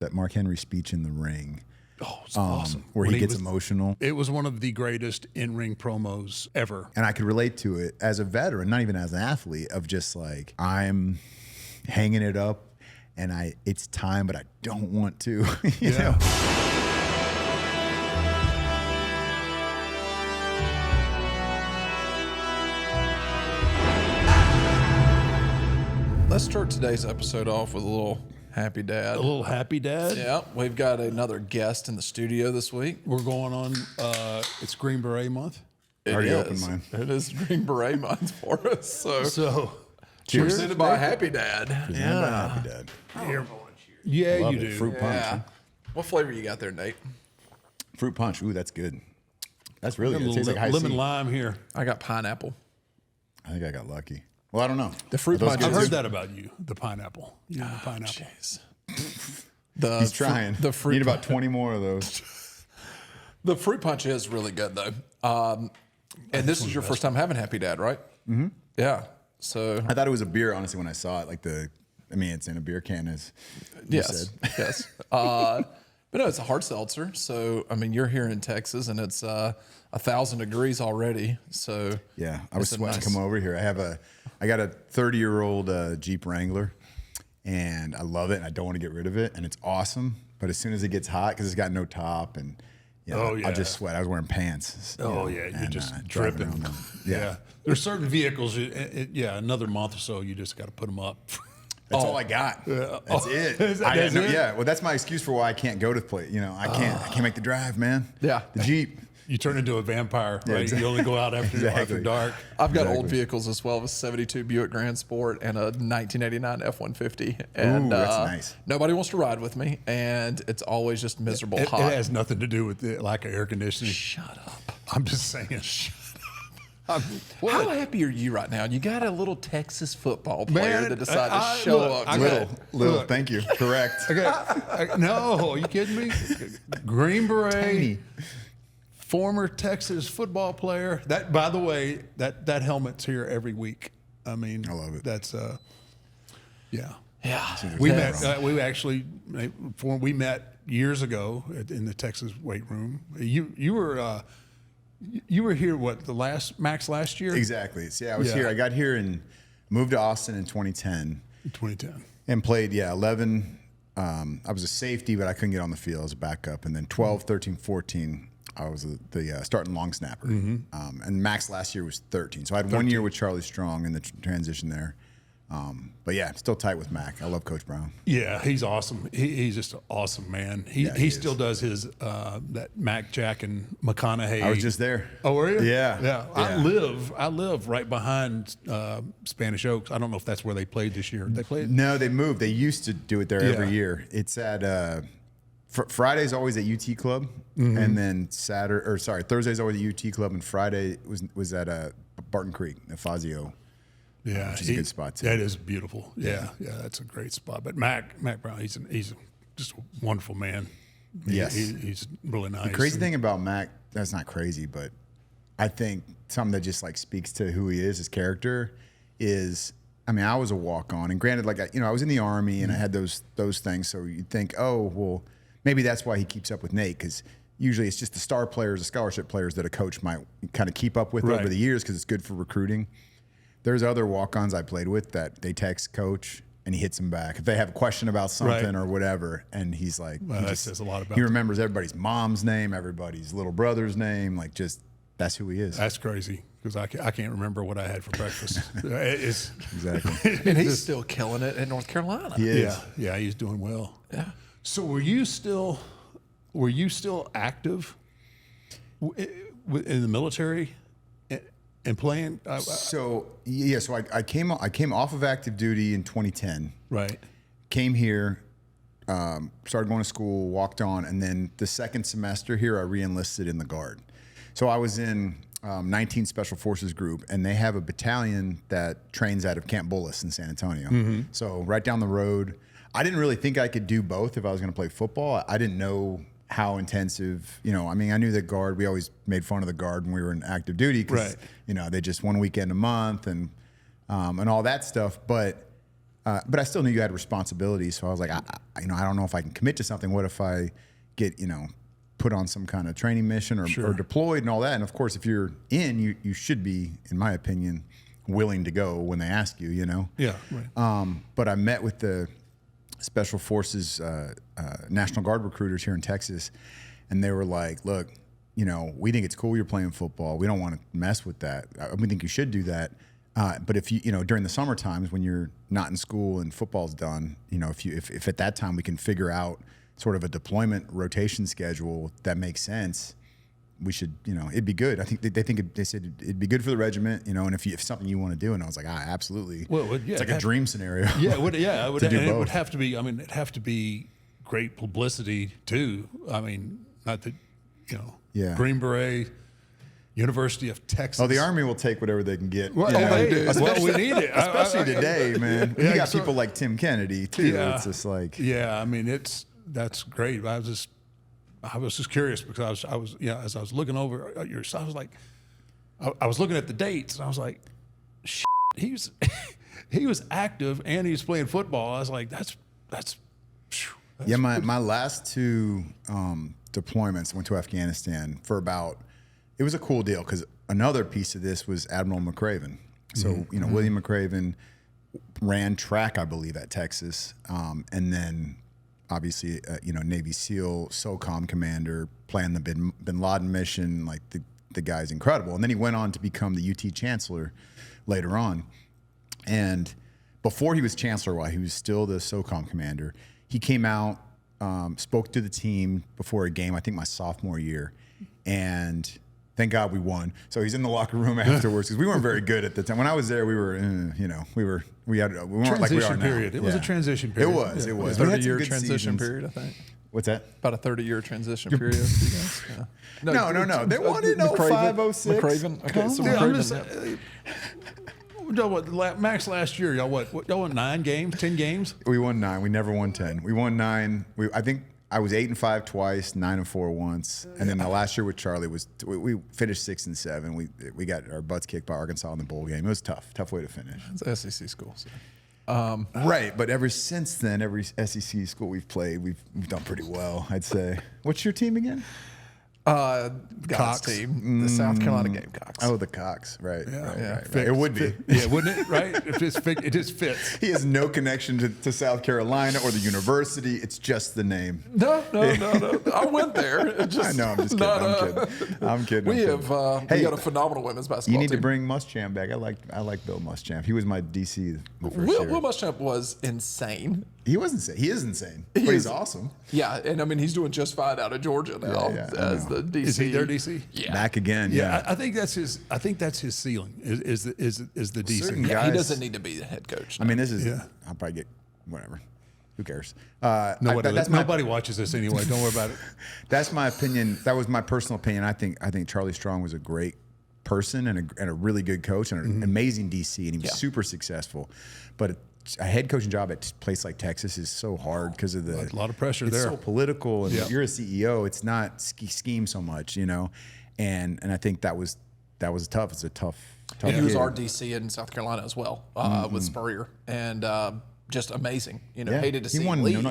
that Mark Henry speech in the ring. Oh, it's awesome. Where he gets emotional. It was one of the greatest in-ring promos ever. And I could relate to it as a veteran, not even as an athlete, of just like, I'm hanging it up and it's time, but I don't want to. you know? Let's start today's episode off with a little happy dad. A little happy dad. Yeah, we've got another guest in the studio this week. We're going on, it's Green Beret month. Already opened mine. It is Green Beret month for us. So cheers. Presented by Happy Dad. Presented by Happy Dad. Yeah, Love you it. do. Fruit punch. Yeah. Huh? What flavor you got there, Nate? Fruit punch. Ooh, that's good. That's really good. A It tastes little like high lemon C. lime here. I got pineapple. I think I got lucky. Well, I don't know. The fruit Are those punch. good I've too? heard that about you, the pineapple. You know, the pineapple. Jeez. He's trying. The fruit. Need about 20 more of those. The fruit punch is really good though. And this is your first time having Happy Dad, right? Mm-hmm. Yeah. So I thought it was a beer, honestly, when I saw it. Like it's in a beer can, as you said. Yes. But no, it's a hard seltzer. So, I mean, you're here in Texas and it's 1,000 degrees already. So Yeah, I was it's a sweating to nice- come over here. I got a 30-year-old Jeep Wrangler, and I love it, and I don't want to get rid of it, and it's awesome. But as soon as it gets hot, because it's got no top, and I just sweat. I was wearing pants. You're and, just driving dripping. around them. Yeah. There's certain vehicles, another month or so, you just got to put them up. That's all I got. That's it. That's it? Yeah. Well, that's my excuse for why I can't go to the place. I can't make the drive, man. Yeah. The Jeep. You turn into a vampire, right? exactly. You only go out after dark. I've got old vehicles as well, a 72 Buick Grand Sport and a 1989 F-150. And Ooh, that's nice. Nobody wants to ride with me, and it's always just miserable It hot. has nothing to do with the lack of air conditioning. Shut up. I'm just saying. How happy are you right now? You got a little Texas football player that decided to show look, up. Little. Look. Thank you. Correct. No, are you kidding me? Green Beret, Tiny. former Texas football player. That, by the way, that helmet's here every week. I mean, I love it. That's yeah. Yeah. We met. We met years ago in the Texas weight room. You were here. What, the Max last year? Exactly. So, I was here. I got here and moved to Austin in 2010. 2010. And played, 11. I was a safety, but I couldn't get on the field as a backup. And then 12, 13, 14, I was the starting long snapper. And Max last year was 13. So I had 1 year with Charlie Strong in the transition there. But still tight with Mac. I love Coach Brown. Yeah, he's awesome. He's just an awesome man. He still does his that Mac, Jack, and McConaughey. I was just there. Oh, were you? Yeah. I live right behind Spanish Oaks. I don't know if that's where they played this year. They played. No, they moved. They used to do it there every year. It's at Friday's always at UT Club, and then Thursday's always at UT Club, and Friday was at Barton Creek at Fazio. Yeah, which is a good spot too. That is beautiful. Yeah, that's a great spot. But Mac Brown, he's just a wonderful man. He's really nice. The crazy thing about Mac, that's not crazy, but I think something that just like speaks to who he is, his character, is. I mean, I was a walk-on, and granted, I was in the Army and I had those things. So you'd think, oh, well, maybe that's why he keeps up with Nate, because usually it's just the star players, the scholarship players that a coach might kind of keep up with over the years because it's good for recruiting. There's other walk-ons I played with that they text coach and he hits them back if they have a question about something or whatever, and he's like, that says a lot about he remembers everybody's mom's name, everybody's little brother's name, like just that's who he is. That's crazy because I can't remember what I had for breakfast. Exactly. And he's still killing it in North Carolina. He is. Yeah, he's doing well. Yeah. So were you still active in the military? And playing. So I came off of active duty in 2010. Right. Came here, started going to school, walked on, and then the second semester here, I re-enlisted in the Guard. So I was in 19 Special Forces Group, and they have a battalion that trains out of Camp Bullis in San Antonio. So right down the road. I didn't really think I could do both if I was going to play football. I didn't know how intensive, I mean, I knew the Guard, we always made fun of the Guard when we were in active duty because, they just one weekend a month and all that stuff. But but I still knew you had responsibilities. So I was like, I don't know if I can commit to something. What if I get, put on some kind of training mission or deployed and all that? And of course, if you're in, you should be, in my opinion, willing to go when they ask you, Yeah, right. But I met with the Special Forces National Guard recruiters here in Texas, and they were like, look, we think it's cool you're playing football. We don't want to mess with that. We think you should do that. But if you, during the summer times when you're not in school and football's done, if at that time we can figure out sort of a deployment rotation schedule that makes sense, we should, it'd be good. I think they said it'd be good for the regiment, and if something you want to do. And I was like, absolutely. Well, yeah, it's like a dream scenario. Yeah, it would. Yeah, it would. To do And it both. would have to be. I mean, it'd have to be great publicity too. I mean, not that Yeah. Green Beret, University of Texas. Oh, the Army will take whatever they can get. Well, we need it, Especially today, man. You got so- people like Tim Kennedy too. Yeah. It's just like, Yeah, I mean, that's great. I was just curious because I was as I was looking over at your, I was like, I was looking at the dates and I was like, shit, he was active and he was playing football. I was like, that's yeah. My last two deployments went to Afghanistan for about. It was a cool deal because another piece of this was Admiral McRaven. So William McRaven ran track, I believe, at Texas, and then obviously Navy SEAL, SOCOM commander, planned the Bin Laden mission. Like the guy's incredible, and then he went on to become the UT chancellor later on. And before he was chancellor, while he was still the SOCOM commander, he came out, spoke to the team before a game, I think my sophomore year, and thank God we won. So he's in the locker room afterwards because we weren't very good at the time. When I was there, we were, we weren't like we are now. period. It was a transition period. It was. Yeah. It was. We had some 30-year good transition seasons. period, I think. What's that? About a 30-year transition period. For you guys. Yeah. No. They won in 05, 06. McRaven. Okay, so Yeah, I'm McRaven. just, Max last year, y'all won 9 games, 10 games? We won 9. We never won 10. We won 9. I think I was 8-5 twice, 9-4 once, and then the last year with Charlie was we finished 6-7. We got our butts kicked by Arkansas in the bowl game. It was tough way to finish. It's an SEC school. So. Right, but ever since then, every SEC school we've played, we've done pretty well, I'd say. What's your team again? God's Cox. team, the South Carolina Gamecocks. Oh, the Cox, right. Yeah. Right. It would be. Yeah, wouldn't it? Right? It just fits. He has no connection to South Carolina or the university. It's just the name. No. I went there. It just, I know. I'm just kidding. I'm kidding. We I'm kidding. we got a phenomenal women's basketball You need team. to bring Muschamp back. I like Bill Muschamp. He was my DC the first year. Will Muschamp was insane. He was insane. He is insane. But he's awesome. Yeah, and I mean he's doing just fine out of Georgia now as the DC. Is he their DC? Yeah. Back again. Yeah, Yeah. I think that's his. I think that's his ceiling. Is the DC? Certain Yeah, he guys- doesn't need to be the head coach. I mean, this is. Yeah. I'll probably get whatever. Who cares? Nobody watches this anyway. Don't worry about it. That's my opinion. That was my personal opinion. I think Charlie Strong was a great person and a really good coach and an amazing DC, and he was super successful. But a head coaching job at a place like Texas is so hard because of A lot of pressure it's there. so political, and Yeah. you're a CEO. It's not scheme so much, And I think that was tough. It's a tough. And he was gig. our DC in South Carolina as well with Spurrier, and just amazing. Hated to see he him won leave.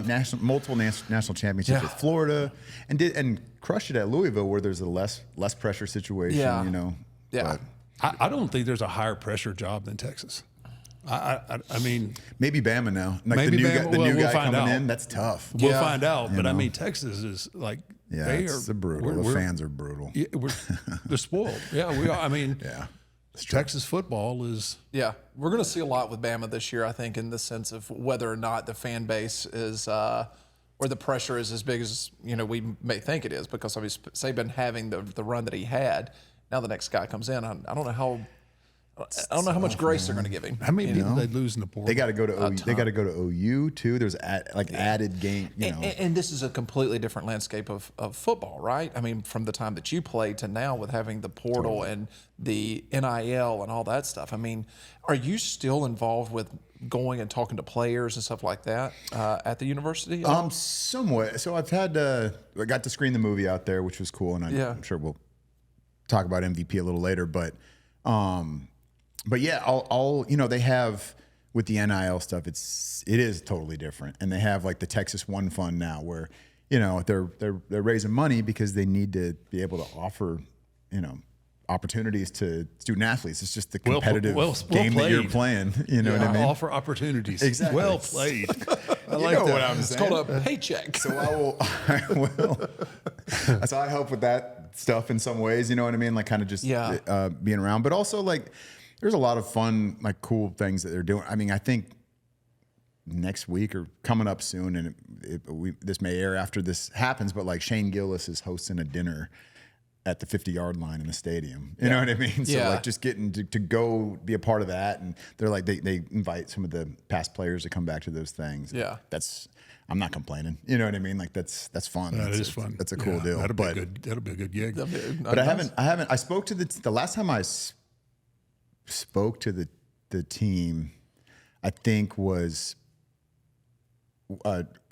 multiple national championships with Florida, and crushed it at Louisville, where there's a less pressure situation. Yeah. Yeah. But I don't think there's a higher pressure job than Texas. I mean, maybe Bama now. Like maybe the new Bama- guy, the well, new we'll guy find coming out. in. That's tough. we'll Yeah. find out. But I mean, Texas is like Yeah, they it's are brutal. The fans are brutal. Yeah, they're spoiled. Yeah, we are. I mean, Yeah. Texas football is. Yeah, we're going to see a lot with Bama this year, I think, in the sense of whether or not the fan base is or the pressure is as big as we may think it is, because obviously Saban having the run that he had. Now the next guy comes in. I don't know how. I don't know how much grace they're going to give him. How many people they lose in the portal? They got to go to OU. They got to go to OU too. There's added game. And this is a completely different landscape of football, right? I mean, from the time that you played to now with having the portal and the NIL and all that stuff. I mean, are you still involved with going and talking to players and stuff like that at the university? Somewhat. So I've had I got to screen the movie out there, which was cool, and I'm sure we'll talk about MVP a little later. But yeah, I'll they have with the NIL stuff, it is totally different. And they have like the Texas One Fund now, where they're raising money because they need to be able to offer opportunities to student athletes. It's just the competitive game that you're playing. You know what I mean? Offer opportunities. Exactly. Well played. I You like know that. what I'm It's saying. called a paycheck. So I will. So I help with that stuff in some ways. You know what I mean? Like kind of just being around, but also like there's a lot of fun, like cool things that they're doing. I mean, I think next week or coming up soon, and this may air after this happens, but like Shane Gillis is hosting a dinner at the 50-yard line in the stadium. You know what I mean? So like just getting to go be a part of that. And they're like, they invite some of the past players to come back to those things. Yeah. I'm not complaining. You know what I mean? Like that's fun. That is fun. That's a cool deal. That'll be a good gig. But I spoke to the last time I spoke to the team, I think was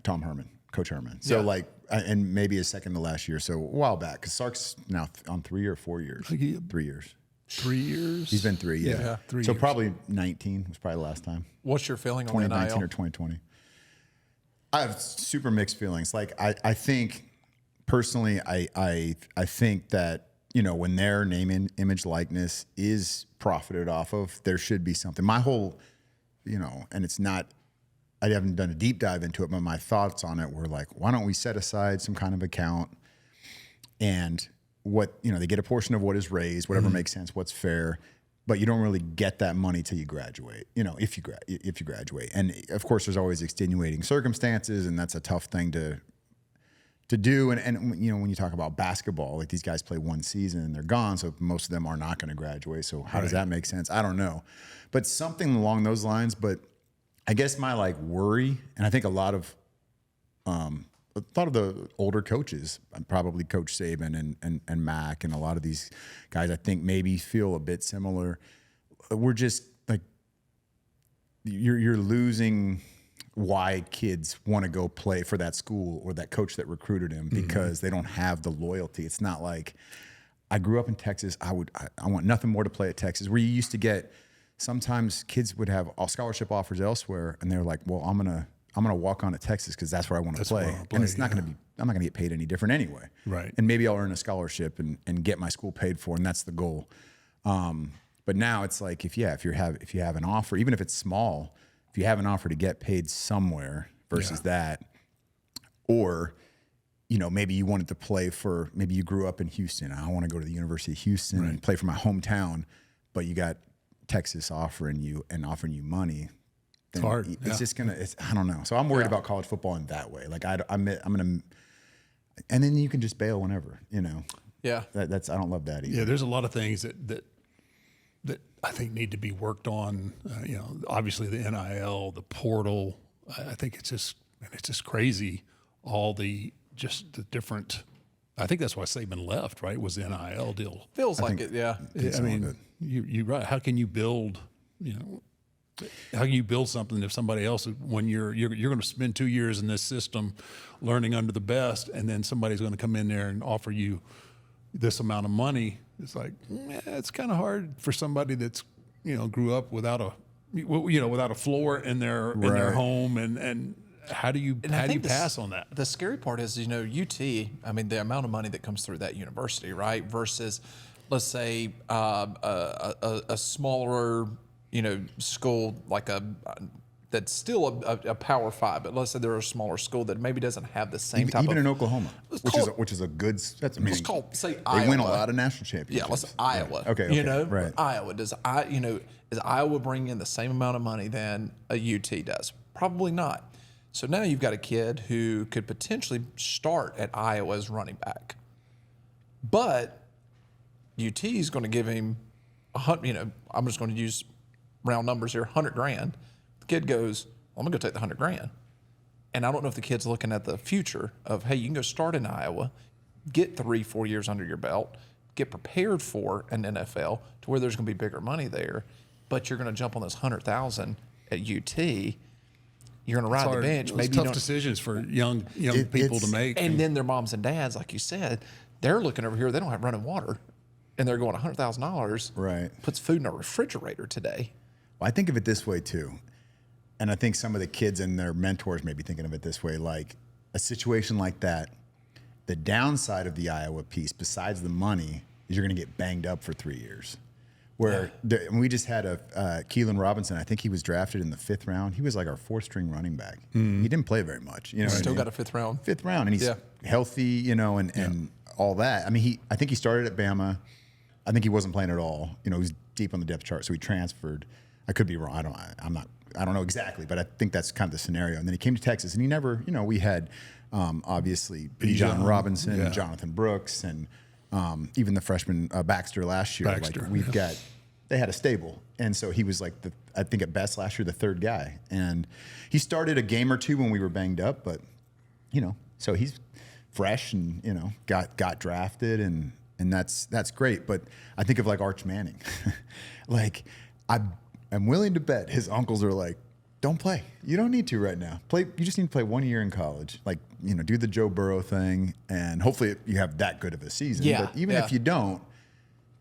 Tom Herman, Coach Herman. So and maybe his second to last year. So a while back, because Sark's now on 3 or 4 years. 3 years. 3 years? He's been 3, yeah. 3 so years. probably 19 was probably the last time. What's your feeling on 2019 NIL? or 2020. I have super mixed feelings. Like I think personally, I think that when their name and image likeness is profited off of, there should be something. My whole, and it's not. I haven't done a deep dive into it, but my thoughts on it were like, why don't we set aside some kind of account and they get a portion of what is raised, whatever makes sense, what's fair, but you don't really get that money till you graduate, if you graduate. And of course there's always extenuating circumstances, and that's a tough thing to do. And when you talk about basketball, like these guys play one season and they're gone. So most of them are not going to graduate. So how does that make sense? I don't know, but something along those lines. But I guess my worry, and I think a lot of the older coaches, probably Coach Saban and Mac and a lot of these guys, I think maybe feel a bit similar. We're just like, you're losing why kids want to go play for that school or that coach that recruited him, because they don't have the loyalty. It's not like I grew up in Texas. I want nothing more to play at Texas, where you used to get. Sometimes kids would have all scholarship offers elsewhere, and they're like, "Well, I'm gonna walk on at Texas because that's where I want to play." And it's not gonna be. I'm not gonna get paid any different anyway. Right. And maybe I'll earn a scholarship and get my school paid for, and that's the goal. But now it's like if you have an offer, even if it's small, if you have an offer to get paid somewhere versus that, or maybe you wanted to play for. Maybe you grew up in Houston. I want to go to the University of Houston and play for my hometown, but you got Texas offering you money, it's hard. It's just I don't know. So I'm worried about college football in that way. Like I'm gonna, and then you can just bail whenever. Yeah. That's I don't love that either. Yeah, there's a lot of things that I think need to be worked on. Obviously the NIL, the portal. I think it's just crazy. All the different. I think that's why Saban left. Right, was the NIL deal. Feels like it, yeah. I mean, you're right. How can you build? How can you build something if somebody else, when you're going to spend 2 years in this system, learning under the best, and then somebody's going to come in there and offer you this amount of money? It's like it's kind of hard for somebody that's grew up without a floor in their home, and how do you pass on that? The scary part is, UT, I mean, the amount of money that comes through that university, right? Versus, let's say, a smaller, school like that's still a Power 5, but let's say they're a smaller school that maybe doesn't have the same type even of. in Oklahoma, which is a good. That's Let's call, say, they Iowa. win a lot of national championships. Yeah, let's Iowa. Okay, right. Iowa is Iowa bringing in the same amount of money than a UT does? Probably not. So now you've got a kid who could potentially start at Iowa as running back, but UT is going to give him I'm just going to use round numbers here, $100,000. The kid goes, well, I'm going to go take the $100,000. And I don't know if the kid's looking at the future of, hey, you can go start in Iowa, get 3-4 years under your belt, get prepared for an NFL to where there's going to be bigger money there, but you're going to jump on this $100,000 at UT. You're going to ride the bench. Maybe tough decisions for young people to make. And then their moms and dads, like you said, they're looking over here. They don't have running water, and they're going $100,000. Right. Puts food in a refrigerator today. Well, I think of it this way too. and I think some of the kids and their mentors may be thinking of it this way, like a situation like that, the downside of the Iowa piece, besides the money, is you're going to get banged up for 3 years. Where we just had a Keelan Robinson. I think he was drafted in the 5th round. He was like our 4th string running back. He didn't play very much. You know, Still got a 5th round. 5th round, and he's healthy. You know, and all that. I mean, I think he started at Bama. I think he wasn't playing at all. You know, he was deep on the depth chart, so he transferred. I could be wrong. I don't know exactly, but I think that's kind of the scenario. And then he came to Texas, and he never. You know, we had obviously Bijan Robinson, and Jonathan Brooks, and even the freshman Baxter last year. They had a stable. And so he was like, I think at best last year, the 3rd guy. And he started a game or two when we were banged up, but, you know, so he's fresh and, you know, got drafted and that's great. But I think of like Arch Manning. Like, I'm willing to bet his uncles are like, don't play. You don't need to right now. You just need to play 1 year in college. Like, you know, do the Joe Burrow thing, and hopefully you have that good of a season. Yeah, but even if you don't,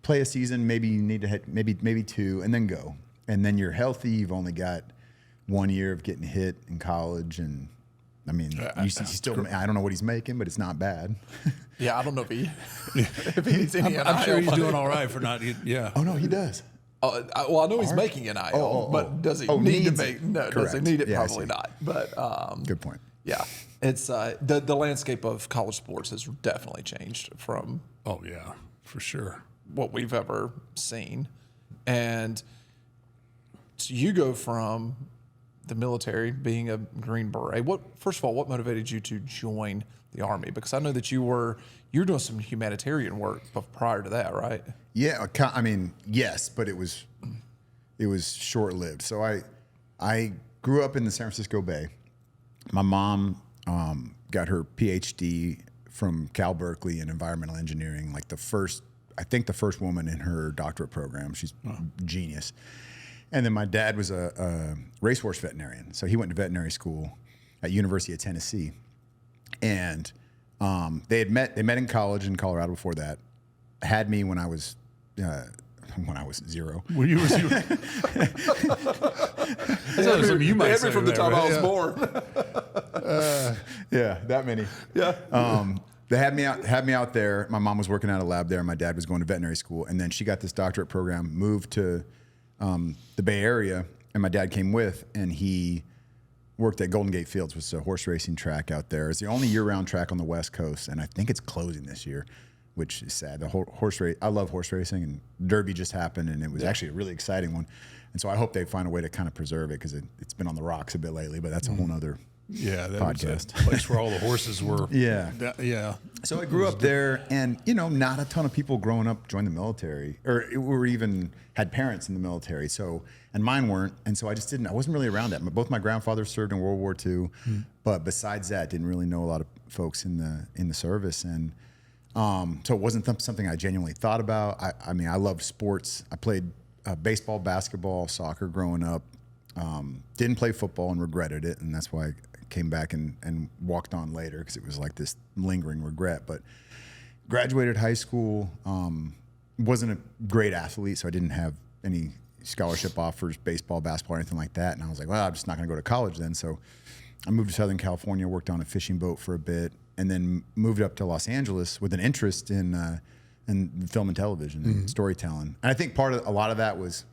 play a season, maybe you need to hit maybe 2, and then go. And then you're healthy. You've only got 1 year of getting hit in college, and I mean, I don't know what he's making, but it's not bad. Yeah, I don't know if he needs any. I'm sure he's doing all right for not. Yeah. Oh no, he does. Well, I know he's making NIL, but does he need to make? No, does he need it? Yeah, probably not. But good point. Yeah, it's the landscape of college sports has definitely changed from. Oh yeah, for sure. What we've ever seen, and so you go from the military, being a Green Beret. First of all, what motivated you to join the Army? Because I know that you were doing some humanitarian work prior to that, right? Yeah, I mean, yes, but it was short-lived. So I grew up in the San Francisco Bay. My mom got her PhD from Cal Berkeley in environmental engineering, like the first woman in her doctorate program. She's genius. And then my dad was a racehorse veterinarian. So he went to veterinary school at University of Tennessee. And they met in college in Colorado before that. Had me when I was 0. When you were 0. That's something you might say from the time I was born. Yeah, that many. Yeah. They had me out there. My mom was working at a lab there. My dad was going to veterinary school, and then she got this doctorate program, moved to the Bay Area, and my dad came with, and he worked at Golden Gate Fields, which is a horse racing track out there. It's the only year-round track on the West Coast, and I think it's closing this year, which is sad. The horse race, I love horse racing, and Derby just happened, and it was actually a really exciting one. And so I hope they find a way to kind of preserve it because it's been on the rocks a bit lately, but that's a whole nother that podcast. was a place where all the horses were. Yeah. So I grew up there, and not a ton of people growing up joined the military, or even had parents in the military. So, and mine weren't, and so I wasn't really around that. Both my grandfathers served in World War II, but besides that, didn't really know a lot of folks in the service, and so it wasn't something I genuinely thought about. I mean, I loved sports. I played baseball, basketball, soccer growing up. Didn't play football and regretted it, and that's why I came back and walked on later because it was like this lingering regret. But graduated high school, wasn't a great athlete, so I didn't have any scholarship offers, baseball, basketball, or anything like that. And I was like, well, I'm just not going to go to college then. So I moved to Southern California, worked on a fishing boat for a bit, and then moved up to Los Angeles with an interest in film and television and storytelling. And I think a lot of that was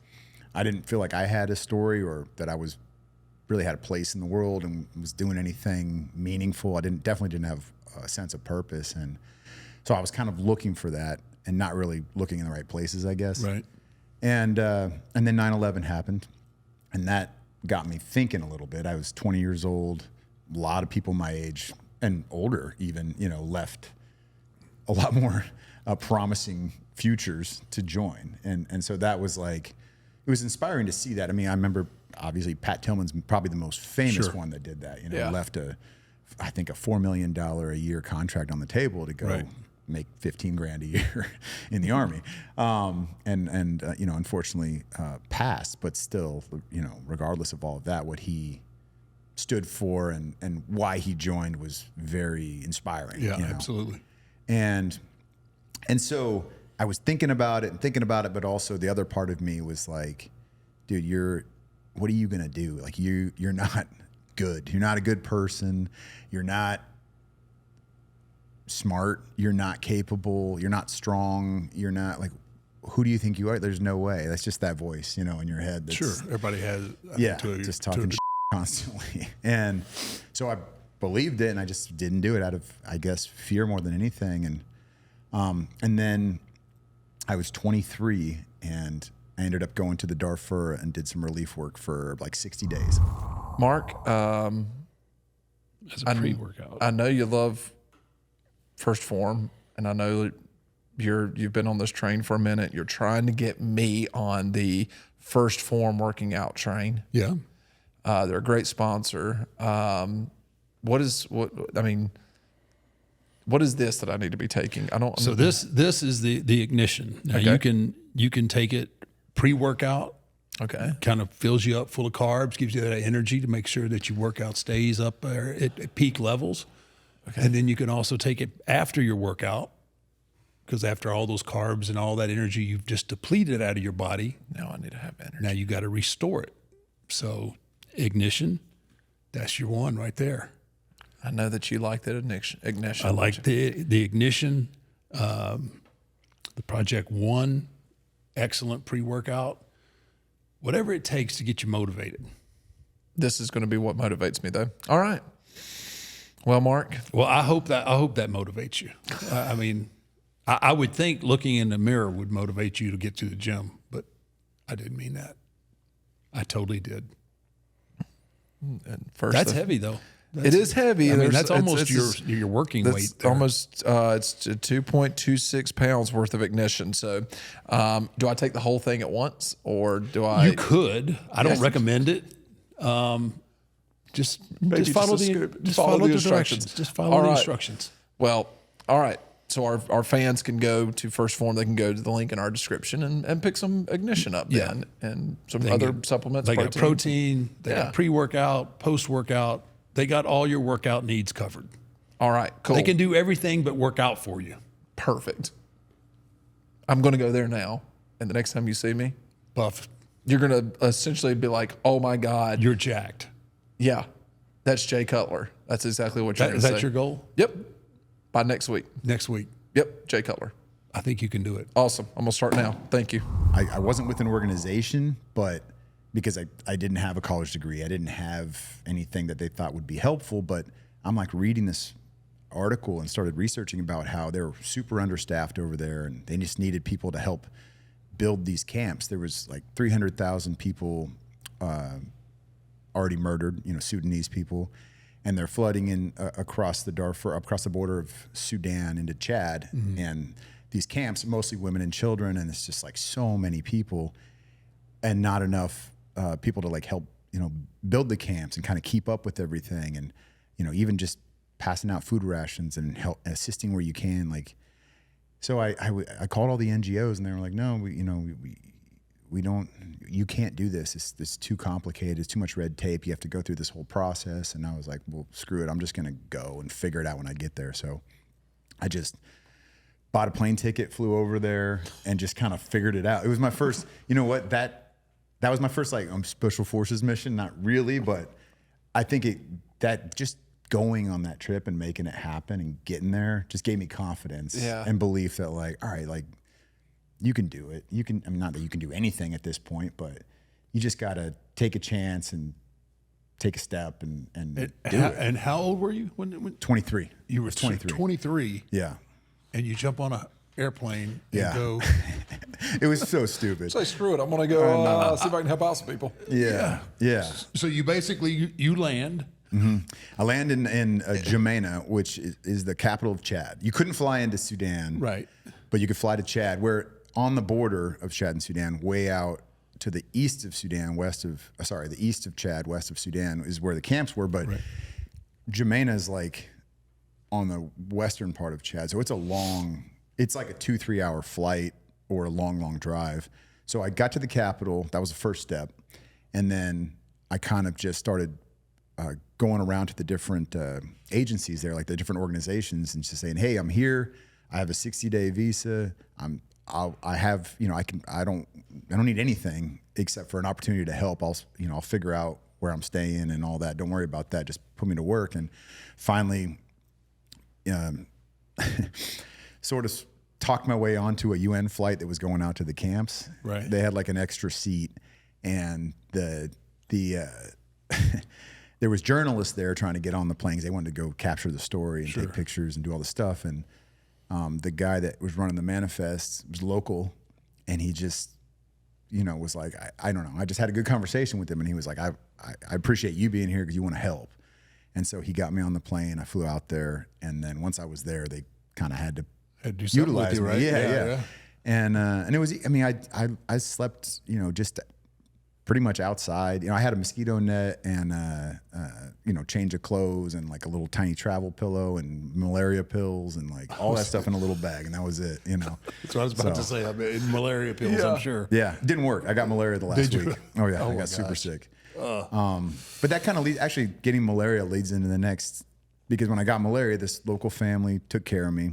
I didn't feel like I had a story or that I was really had a place in the world and was doing anything meaningful. I definitely didn't have a sense of purpose, and so I was kind of looking for that and not really looking in the right places, I guess. Right. And then 9/11 happened, and that got me thinking a little bit. I was 20 years old. A lot of people my age and older even, left a lot more promising futures to join, and so that was like, it was inspiring to see that. I mean, I remember obviously Pat Tillman's probably the most famous one that did that. Left I think a $4 million a year contract on the table to go make $15,000 a year in the Army, and unfortunately passed. But still, regardless of all of that, what he stood for and why he joined was very inspiring. Yeah, absolutely. And so I was thinking about it, but also the other part of me was like, dude, what are you gonna do? Like you're not good. You're not a good person. You're not smart. You're not capable. You're not strong. You're not like, who do you think you are? There's no way. That's just that voice, you know, in your head. That's, Sure, everybody has. just talking constantly. And so I believed it, and I just didn't do it out of, I guess, fear more than anything. And then I was 23, and I ended up going to the Darfur and did some relief work for like 60 days. Mark, as a pre-workout. I know you love First Form, and I know that you've been on this train for a minute. You're trying to get me on the First Form working out train. Yeah. They're a great sponsor. What is this that I need to be taking? So this is the ignition. Now Okay. you can take it pre-workout. Okay. Kind of fills you up full of carbs, gives you that energy to make sure that your workout stays up there at peak levels. Okay. And then you can also take it after your workout, because after all those carbs and all that energy you've just depleted out of your body, Now I need to have energy. now you got to restore it. So ignition, that's your one right there. I know that you like that ignition. I like the ignition, the Project One, excellent pre-workout, whatever it takes to get you motivated. This is going to be what motivates me, though. All right. Well, Mark. Well, I hope that motivates you. I mean, I would think looking in the mirror would motivate you to get to the gym, but I didn't mean that. I totally did. And first, That's heavy though. It is heavy. I mean, that's almost your working weight. It's almost it's 2.26 pounds worth of ignition. So, do I take the whole thing at once, or do I? You could. I don't recommend it. Just follow the directions. Just follow the instructions. Well, all right. So our fans can go to First Form. They can go to the link in our description and pick some ignition up then, and some other supplements. They got protein. They Yeah. got pre-workout, post-workout. They got all your workout needs covered. All right, cool. They can do everything but work out for you. Perfect. I'm going to go there now, and the next time you see me, Buff, you're going to essentially be like, "Oh my God, you're jacked. yeah, that's Jay Cutler." That's exactly what you're going Is to say. that your goal? Yep. By next week. Next week. Yep, Jay Cutler. I think you can do it. Awesome. I'm going to start now. Thank you. I wasn't with an organization, but because I didn't have a college degree, I didn't have anything that they thought would be helpful, but I'm like reading this article and started researching about how they were super understaffed over there, and they just needed people to help build these camps. There was like 300,000 people already murdered, Sudanese people, and they're flooding in across the Darfur, across the border of Sudan into Chad, and these camps, mostly women and children, and it's just like so many people, and not enough people to like help, build the camps and kind of keep up with everything, and even just passing out food rations and help assisting where you can, like. So I called all the NGOs, and they were like, no, we don't, you can't do this. It's too complicated. It's too much red tape. You have to go through this whole process. And I was like, well, screw it. I'm just going to go and figure it out when I get there. So I just bought a plane ticket, flew over there, and just kind of figured it out. It was my first, that was my first like special forces mission. Not really, but I think that just going on that trip and making it happen and getting there just gave me confidence and belief that like, all right, like, you can do it. You can, not that you can do anything at this point, but you just got to take a chance and take a step and do it. And how old were you when 23. You were 23. 23. Yeah. And you jump on an airplane and go. It was so stupid. Say, screw it. I'm going to go see if I can help out some people. Yeah. So you basically, you land. Mm-hmm. I land in N'Djamena, which is the capital of Chad. You couldn't fly into Sudan. Right. But you could fly to Chad, where on the border of Chad and Sudan, way out to the east of Sudan, the east of Chad, west of Sudan is where the camps were. But N'Djamena is like on the western part of Chad. So it's like a 2-3 hour flight or a long drive. So I got to the capital. That was the first step. And then I kind of just started going around to the different agencies there, like the different organizations, and just saying, hey, I'm here. I have a 60-day visa. I have, I don't need anything except for an opportunity to help. I'll figure out where I'm staying and all that. Don't worry about that. Just put me to work. And finally, sort of talked my way onto a UN flight that was going out to the camps. Right. They had like an extra seat, and there was journalists there trying to get on the plane 'cause they wanted to go capture the story and take pictures and do all the stuff. And the guy that was running the manifest was local, and he just, was like, I don't know. I just had a good conversation with him, and he was like, I appreciate you being here because you want to help. And so he got me on the plane. I flew out there, and then once I was there, they kind of had to utilize me. Right? Yeah. And it was, I slept, just pretty much outside. I had a mosquito net and, change of clothes and like a little tiny travel pillow and malaria pills and like all that stuff in a little bag. And that was it, That's what I was about to say. I mean, malaria pills, I'm sure. Yeah. It didn't work. I got malaria the last week. Oh yeah. I got super sick. But that kind of actually getting malaria leads into the next, because when I got malaria, this local family took care of me,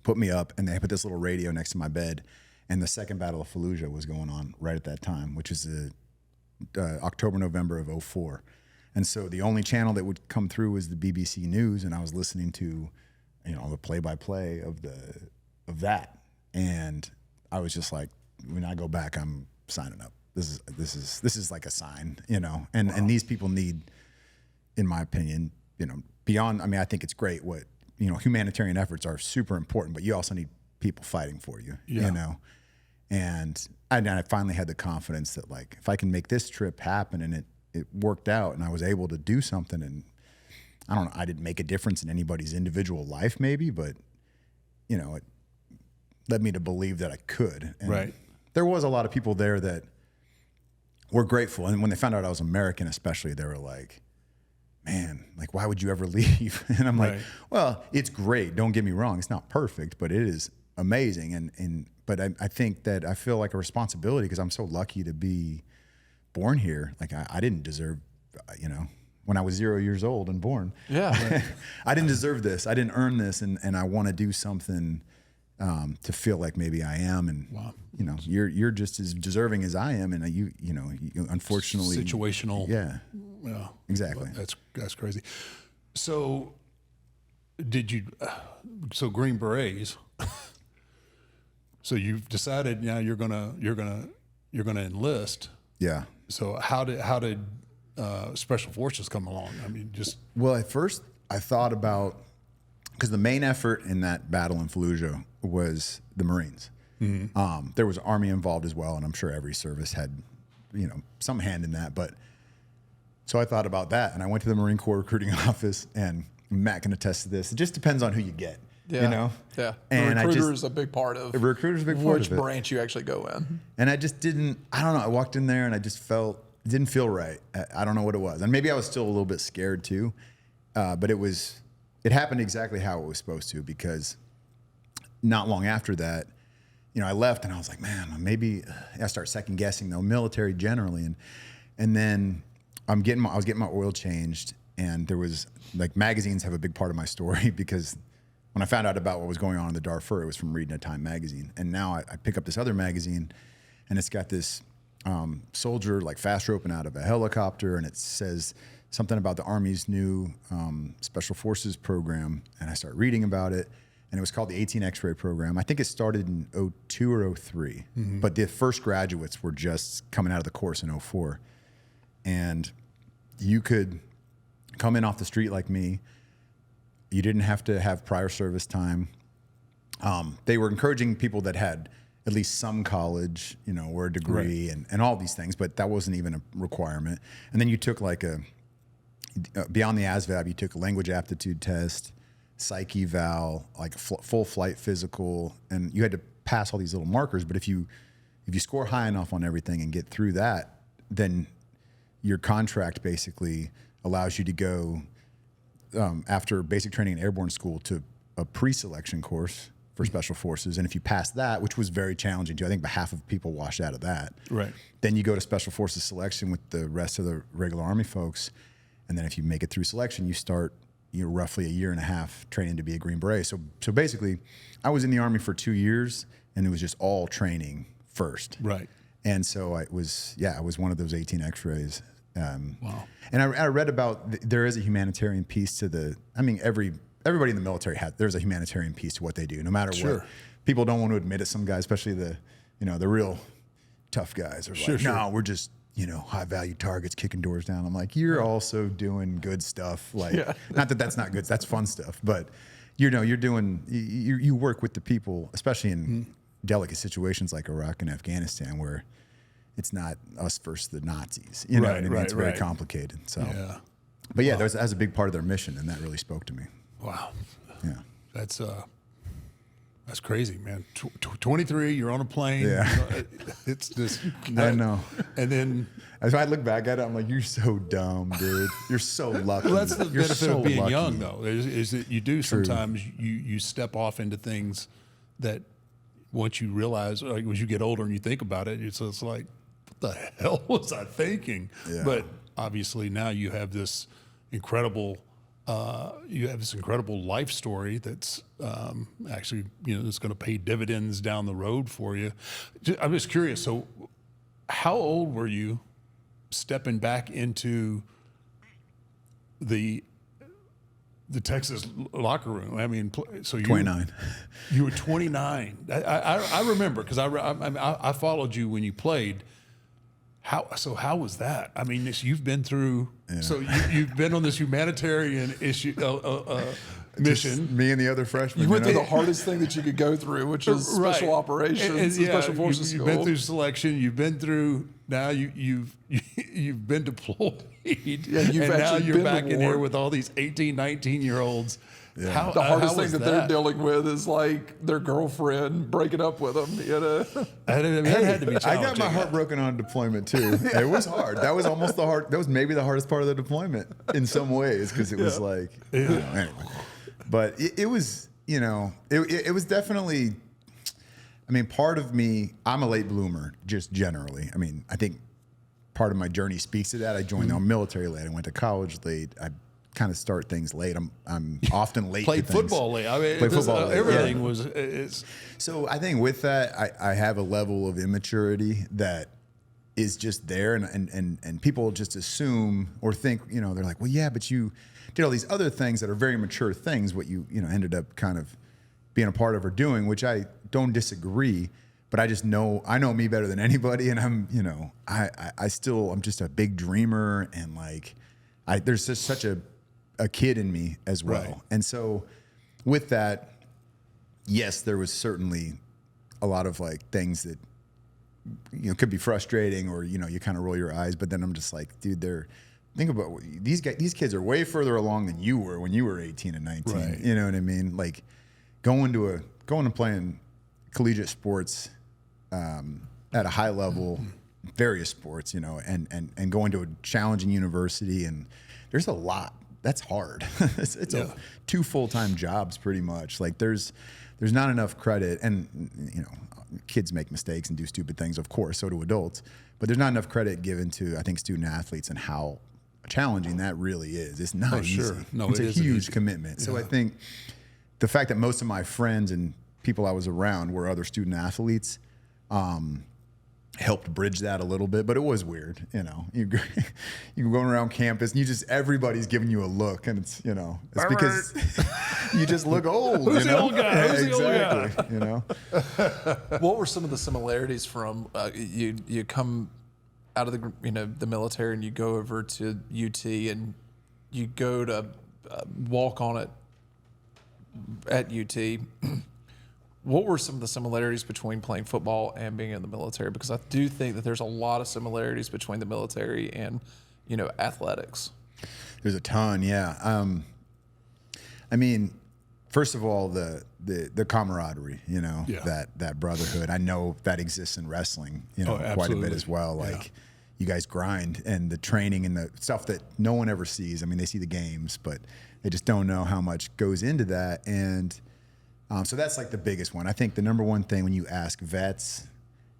put me up, and they put this little radio next to my bed. And the second Battle of Fallujah was going on right at that time, which is October, November of 2004. And so the only channel that would come through was the BBC News, and I was listening to, the play-by-play of that. And I was just like, when I go back, I'm signing up. This is like a sign, And these people need, in my opinion, beyond. I mean, I think it's great what humanitarian efforts are super important, but you also need people fighting for you, And I finally had the confidence that like, if I can make this trip happen, and it worked out, and I was able to do something, and I don't know, I didn't make a difference in anybody's individual life maybe, but it led me to believe that I could. And there was a lot of people there that were grateful. And when they found out I was American, especially, they were like, man, like, why would you ever leave? And I'm like, well, it's great. Don't get me wrong. It's not perfect, but it is amazing. But I think that I feel like a responsibility because I'm so lucky to be born here. Like I didn't deserve, when I was 0 years old and born. Yeah. I didn't deserve this. I didn't earn this. And I want to do something to feel like maybe I am. And, you're just as deserving as I am. And you unfortunately. Situational. Yeah. Yeah. Exactly. That's crazy. So so Green Berets, so you've decided now you're gonna enlist. Yeah. So how did Special Forces come along? I mean, well, at first I thought about, because the main effort in that battle in Fallujah was the Marines. Mm-hmm. There was Army involved as well, and I'm sure every service had, some hand in that. But so I thought about that, and I went to the Marine Corps recruiting office, and Matt can attest to this. It just depends on who you get. Yeah. Yeah. And recruiter is a big part of which branch you actually go in. And I just didn't, I don't know. I walked in there and I just it didn't feel right. I don't know what it was. And maybe I was still a little bit scared too. But it happened exactly how it was supposed to, because not long after that, I left and I was like, man, maybe I start second guessing the military generally. And then I was getting my oil changed, and there was like, magazines have a big part of my story because when I found out about what was going on in the Darfur, it was from reading a Time magazine. And now I pick up this other magazine, and it's got this soldier like fast roping out of a helicopter, and it says something about the Army's new Special Forces program. And I start reading about it, and it was called the 18 X-ray program. I think it started in 2002 or 2003, but the first graduates were just coming out of the course in 2004. And you could come in off the street like me. You didn't have to have prior service time. They were encouraging people that had at least some college, or a degree, and all these things, but that wasn't even a requirement. And then you took like beyond the ASVAB, you took a language aptitude test, psych eval, like a full flight physical, and you had to pass all these little markers. But if you score high enough on everything and get through that, then your contract basically allows you to go after basic training and airborne school to a pre-selection course for Special Forces. And if you pass that, which was very challenging too, I think about half of people washed out of that. Right. Then you go to Special Forces selection with the rest of the regular Army folks. And then if you make it through selection, you start roughly a year and a half training to be a Green Beret. So basically, I was in the Army for 2 years, and it was just all training first. Right. And so I was one of those 18 X-rays. Wow. And I read about there is a humanitarian piece to everybody in the military there's a humanitarian piece to what they do, no matter Sure. what. People don't want to admit it. Some guys, especially the real tough guys, are like, no, we're just high value targets, kicking doors down. I'm like, you're also doing good stuff. Like, not that that's not good, that's fun stuff, but you're doing you work with the people, especially in delicate situations like Iraq and Afghanistan, where it's not us versus the Nazis. You know what I mean? It's very complicated. So, but yeah, that's a big part of their mission, and that really spoke to me. Wow. Yeah. That's crazy, man. 23, you're on a plane. Yeah. It's just. I know. And then. As I look back at it, I'm like, you're so dumb, dude. You're so lucky. Well, that's the benefit of being young, though, is that you do True. sometimes you step off into things that once you realize, like as you get older and you think about it, it's like, what the hell was I thinking? Yeah. But obviously now you have this incredible life story that's actually, that's going to pay dividends down the road for you. I'm just curious. So how old were you stepping back into the Texas locker room? I mean, so 29. You were 29. I remember because I followed you when you played. How was that? I mean, you've been through. Yeah. So you've been on this humanitarian issue mission. Just me and the other freshmen. You went through the hardest thing that you could go through, which is special operations, and special forces you've school. Been through selection. You've been through. Now you've been deployed. Yeah, and now you're back in here with all these 18, 19-year-olds. Yeah. The hardest thing that they're dealing with is like their girlfriend breaking up with them. That had to be challenging. I got my heart broken on deployment too. It was hard. That was almost that was maybe the hardest part of the deployment in some ways, because it was like, anyway. But it was, it was definitely. I mean, part of me, I'm a late bloomer, just generally. I mean, I think part of my journey speaks to that. I joined the military late. I went to college late. I kind of start things late. I'm often late. Played to things. football late. I mean, Played football late. Everything Yeah. was. So I think with that, I have a level of immaturity that is just there, and people just assume or think, they're like, well, yeah, but you did all these other things that are very mature things. What you ended up kind of being a part of or doing, which I don't disagree. But I just know, I know me better than anybody, and I'm just a big dreamer, and like, there's just such a kid in me as well. Right. And so with that, yes, there was certainly a lot of like things that, could be frustrating, or, you kind of roll your eyes, but then I'm just like, dude, think about these kids are way further along than you were when you were 18 and 19. Right. You know what I mean? Like going to playing collegiate sports at a high level, various sports, and going to a challenging university, and there's a lot. That's hard. it's two full-time jobs pretty much. Like there's not enough credit, and kids make mistakes and do stupid things, of course, so do adults, but there's not enough credit given to, I think, student athletes and how challenging that really is. It's not easy. Sure. No, it's a huge easy commitment. So Yeah. I think the fact that most of my friends and people I was around were other student athletes helped bridge that a little bit, but it was weird. You're going around campus and everybody's giving you a look, and it's because you just look old. Who's the old guy? Who's exactly. the old guy? What were some of the similarities from you come out of the military and you go over to UT and you go to walk on it at UT? What were some of the similarities between playing football and being in the military? Because I do think that there's a lot of similarities between the military and, athletics. There's a ton, yeah. I mean, first of all, the camaraderie, that brotherhood. I know that exists in wrestling, quite a bit as well. Like you guys grind, and the training and the stuff that no one ever sees. I mean, they see the games, but they just don't know how much goes into that. And so that's like the biggest one. I think the number one thing when you ask vets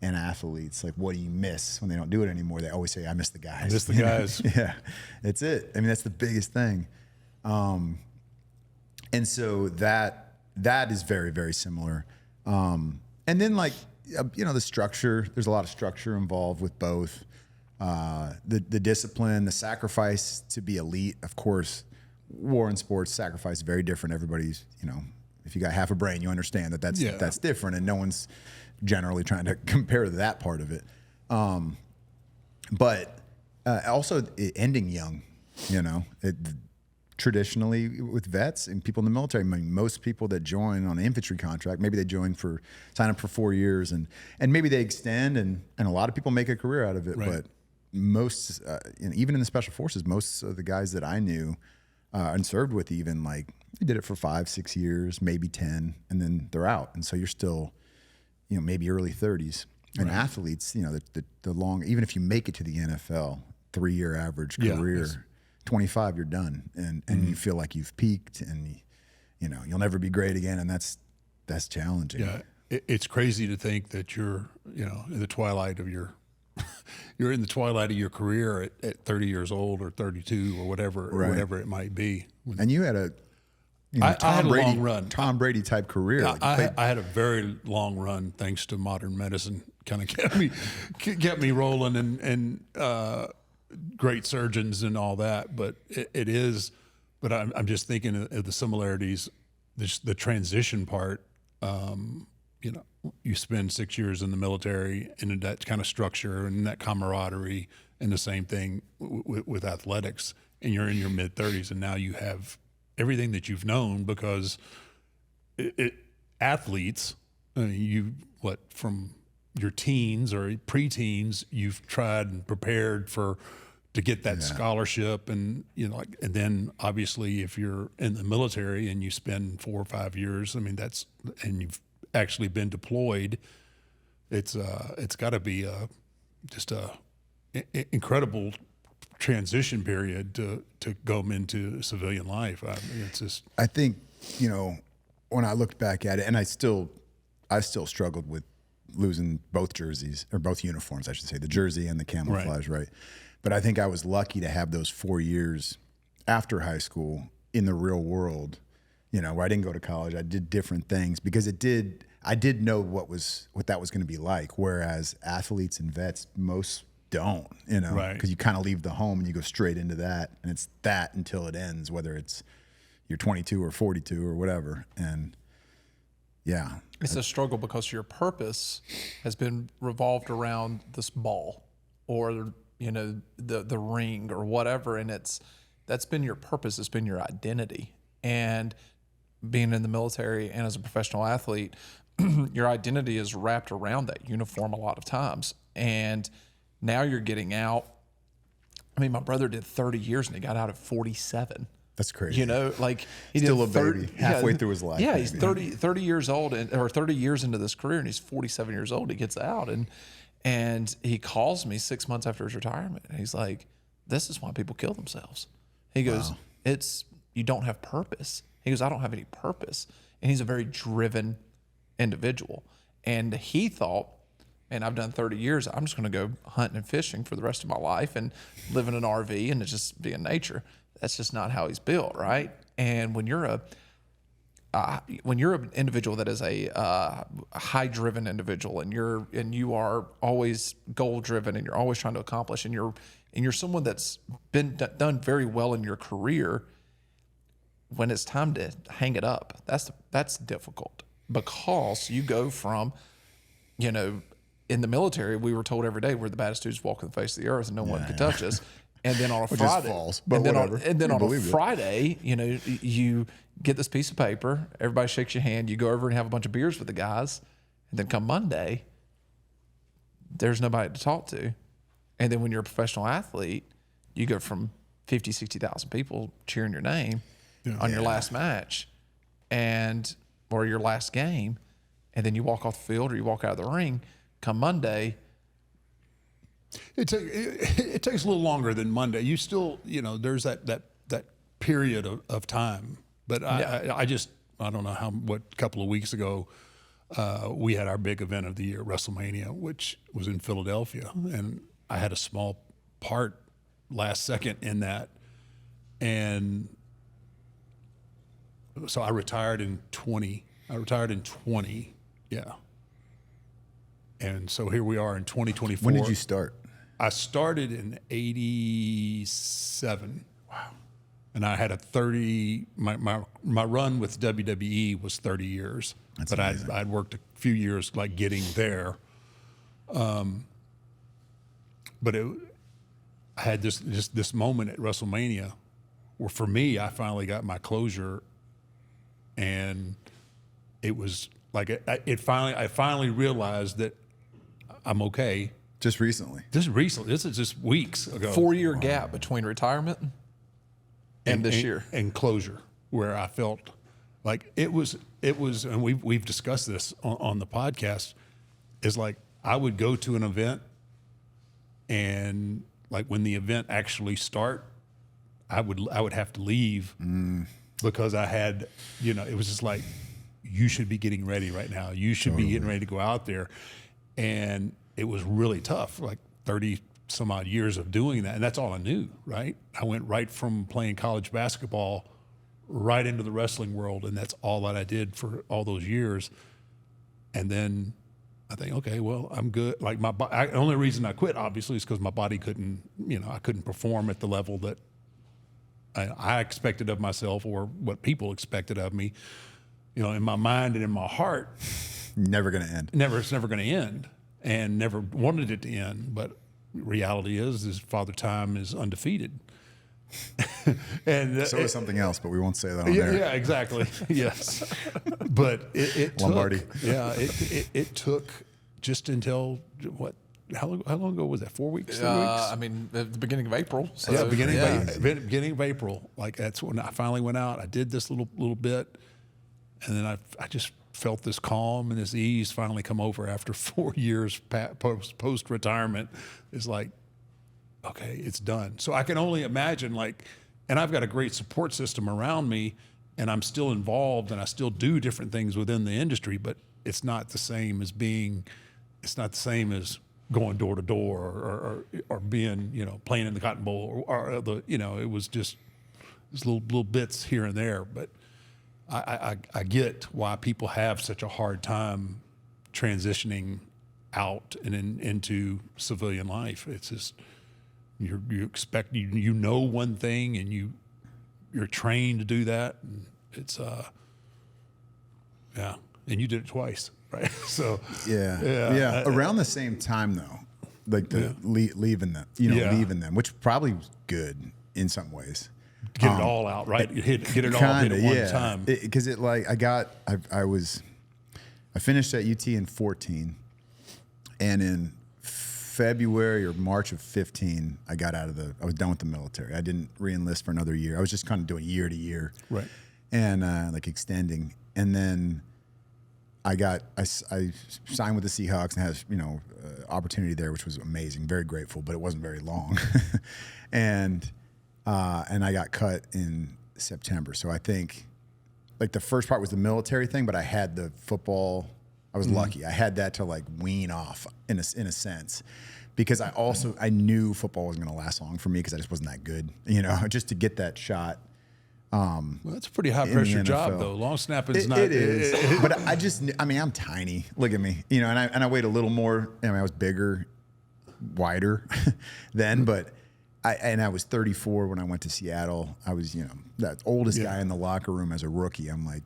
and athletes, like, what do you miss when they don't do it anymore? They always say, I miss the guys. I miss the guys. Yeah, that's it. I mean, that's the biggest thing. And so that is very, very similar. And then like, the structure, there's a lot of structure involved with both. The discipline, the sacrifice to be elite. Of course, war and sports sacrifice is very different. Everybody's, if you got half a brain, you understand that's different, and no one's generally trying to compare that part of it. But also ending young, traditionally with vets and people in the military, I mean, most people that join on an infantry contract, maybe they sign up for 4 years, and maybe they extend, and a lot of people make a career out of it. Right. But most, even in the special forces, most of the guys that I knew and served with, even like they did it for 5-6 years, maybe 10, and then they're out. And so you're still, maybe early 30s. And athletes, the long, even if you make it to the NFL, 3-year average career, 25, you're done, and you feel like you've peaked, and you'll never be great again, and that's challenging. Yeah, it's crazy to think that you're in the twilight of your career at 30 years old or 32 or whatever it might be. And you had a I had a long run, Tom Brady type career. Yeah, I had a very long run, thanks to modern medicine. Kind of kept me rolling, and great surgeons and all that. But it is. But I'm just thinking of the similarities, the transition part. You spend 6 years in the military, and that kind of structure and that camaraderie, and the same thing with athletics. And you're in your mid-30s, and now you have everything that you've known, because athletes, from your teens or preteens, you've tried and prepared to get that scholarship, and and then obviously if you're in the military and you spend 4 or 5 years, I mean and you've actually been deployed, it's got to be just a incredible transition period to go into civilian life. I mean, it's just. I think when I looked back at it, and I still struggled with losing both jerseys, or both uniforms, I should say, the jersey and the camouflage, right? But I think I was lucky to have those 4 years after high school in the real world, where I didn't go to college. I did different things because I did know what that was going to be like. Whereas athletes and vets, most don't, because you kind of leave the home and you go straight into that, and it's that until it ends, whether it's you're 22 or 42 or whatever. And yeah, it's a struggle because your purpose has been revolved around this ball or the ring or whatever, and that's been your purpose. It's been your identity. And being in the military and as a professional athlete, your identity is wrapped around that uniform a lot of times. And now you're getting out. I mean, my brother did 30 years and he got out at 47. That's crazy. He still did a baby, halfway through his life. Yeah, maybe. He's 30 years old, or 30 years into this career, and he's 47 years old. He gets out, and he calls me 6 months after his retirement, and he's like, "This is why people kill themselves." He goes, "You don't have purpose." He goes, "I don't have any purpose," and he's a very driven individual, and he thought, "Man, I've done 30 years. I'm just going to go hunting and fishing for the rest of my life and live in an RV and just be in nature." That's just not how he's built, right? And when you're an individual that is a high-driven individual, and you are always goal-driven, and you're always trying to accomplish, and you're someone that's been done very well in your career, when it's time to hang it up, that's difficult, because you go from, in the military, we were told every day we're the baddest dudes walking the face of the earth, and no one could touch us. And then on a Which Friday, is false, but whatever. And then on a Friday, you get this piece of paper, everybody shakes your hand, you go over and have a bunch of beers with the guys, and then come Monday, there's nobody to talk to. And then when you're a professional athlete, you go from 50, 60,000 people cheering your name on your last match or your last game, and then you walk off the field or you walk out of the ring, come Monday. It takes a little longer than Monday. You still, there's that period of time. But I don't know what couple of weeks ago, we had our big event of the year, WrestleMania, which was in Philadelphia, and I had a small part last second in that, and so I retired in 20. Yeah, And so here we are in 2024. When did you start? I started in 87. Wow. And I had a 30, my run with WWE was 30 years. That's but amazing. I'd worked a few years like getting there. But I had this moment at WrestleMania where for me, I finally got my closure, and it was like I finally realized that I'm okay. Just recently. This is just weeks ago. 4-year gap between retirement and this year. And closure, where I felt like it was, and we've discussed this on the podcast, is like I would go to an event, and like when the event actually start, I would have to leave because I had, it was just like, you should be getting ready right now. You should be getting ready to go out there. And it was really tough, like 30 some odd years of doing that. And that's all I knew, right? I went right from playing college basketball right into the wrestling world. And that's all that I did for all those years. And then I think, okay, well, I'm good. Like the only reason I quit, obviously, is because my body couldn't, I couldn't perform at the level that I expected of myself or what people expected of me. In my mind and in my heart. Never going to end. It's never going to end, and never wanted it to end. But reality is Father Time is undefeated. And so is something else, but we won't say that on there. Yeah, exactly. Yes, but it Lombardi. took. Yeah, it took just until what? How long ago was that? 4 weeks? 3 weeks? I mean, at the beginning of April. So, yeah, beginning of April. Like that's when I finally went out. I did this little bit, and then I just felt this calm and this ease finally come over after 4 years post retirement. It's like, okay, it's done. So I can only imagine, like, and I've got a great support system around me, and I'm still involved, and I still do different things within the industry, but it's not the same as going door to door or being, playing in the Cotton Bowl or the, it was just little bits here and there. But I get why people have such a hard time transitioning out and into civilian life. It's just, you expect, one thing and you're trained to do that. And it's, yeah. And you did it twice. Right. So yeah. Around the same time though, like leaving them, leaving them, which probably was good in some ways. Get it all out, right? Get it all in at one time. Because I finished at UT in 14, and in February or March of 15, I was done with the military. I didn't re-enlist for another year. I was just kind of doing year to year, right? And like extending, and then I signed with the Seahawks and had opportunity there, which was amazing. Very grateful, but it wasn't very long, and I got cut in September. So I think like the first part was the military thing, but I had the football. I was lucky. I had that to like wean off in a sense, because I knew football wasn't going to last long for me because I just wasn't that good, just to get that shot. Well, that's a pretty high pressure job though. Long snapping's not. It is, but I'm tiny. Look at me, and I weighed a little more. I was bigger, wider then, but I was 34 when I went to Seattle. I was, that oldest guy in the locker room as a rookie. I'm like,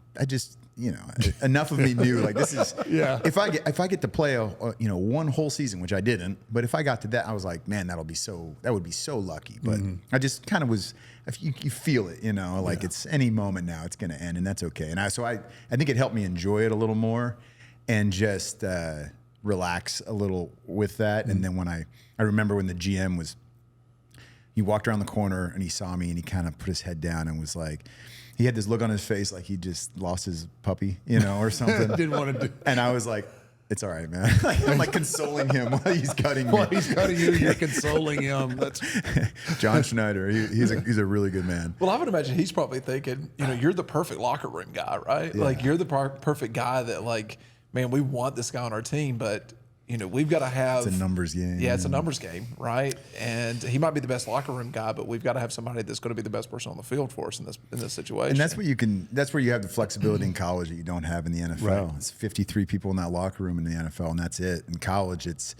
enough of me knew like this is. If I get to play one whole season, which I didn't, but if I got to that, I was like, man, that would be so lucky. But I just kind of was. You feel it, like it's any moment now it's going to end, and that's okay. And I think it helped me enjoy it a little more, and just relax a little with that. And then when I remember when the GM was. He walked around the corner and he saw me and he kind of put his head down and was like, he had this look on his face like he just lost his puppy, or something. Didn't want to do. And I was like, it's all right, man. I'm like consoling him while he's cutting me. While he's cutting you, you're consoling him. That's John Schneider. He's a really good man. Well, I would imagine he's probably thinking, you're the perfect locker room guy, right? Yeah. Like you're the perfect guy that like, man, we want this guy on our team, but we've got to have. It's a numbers game. Yeah, it's a numbers game, right? And he might be the best locker room guy, but we've got to have somebody that's going to be the best person on the field for us in this situation. And that's what you can. That's where you have the flexibility in college that you don't have in the NFL. Right. It's 53 people in that locker room in the NFL, and that's it. In college, it's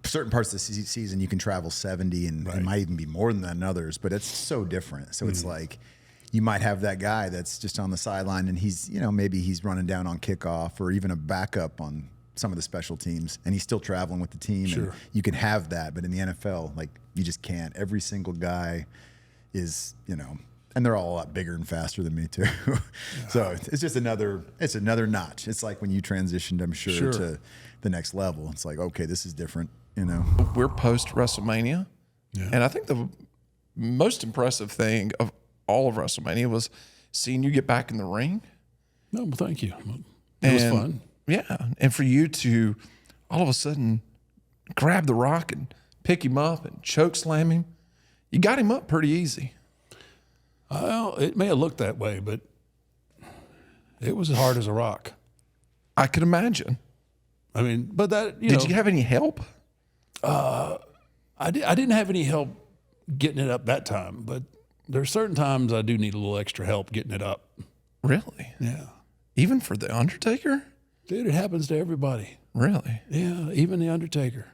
certain parts of the season you can travel 70, and it might even be more than that in others. But it's so different. So it's like you might have that guy that's just on the sideline, and he's maybe he's running down on kickoff, or even a backup on some of the special teams, and he's still traveling with the team. Sure. And you can have that, but in the NFL, like, you just can't. Every single guy is, and they're all a lot bigger and faster than me too. So it's just another notch. It's like when you transitioned, I'm sure, to the next level. It's like, okay, this is different, We're post WrestleMania, and I think the most impressive thing of all of WrestleMania was seeing you get back in the ring. No, well, thank you. It was fun. Yeah, and for you to all of a sudden grab the Rock and pick him up and choke slam him, you got him up pretty easy. Well, it may have looked that way, but it was as hard as a rock. I could imagine. I mean, but that Did you have any help? I didn't have any help getting it up that time, but there are certain times I do need a little extra help getting it up. Really? Yeah, Even for the Undertaker? dude, it happens to everybody. Really? Yeah, even the Undertaker.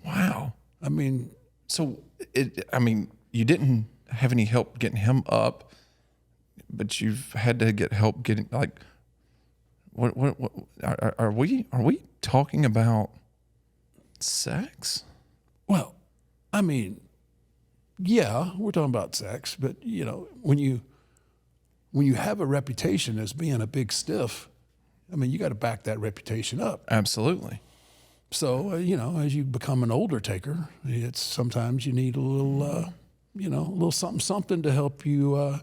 Wow. I mean, So, you didn't have any help getting him up, but you've had to get help getting, like, what are we talking about sex? well, I mean, yeah, we're talking about sex, but when you have a reputation as being a big stiff, I mean, you got to back that reputation up. Absolutely. So, as you become an older taker, it's sometimes you need a little, a little something to help you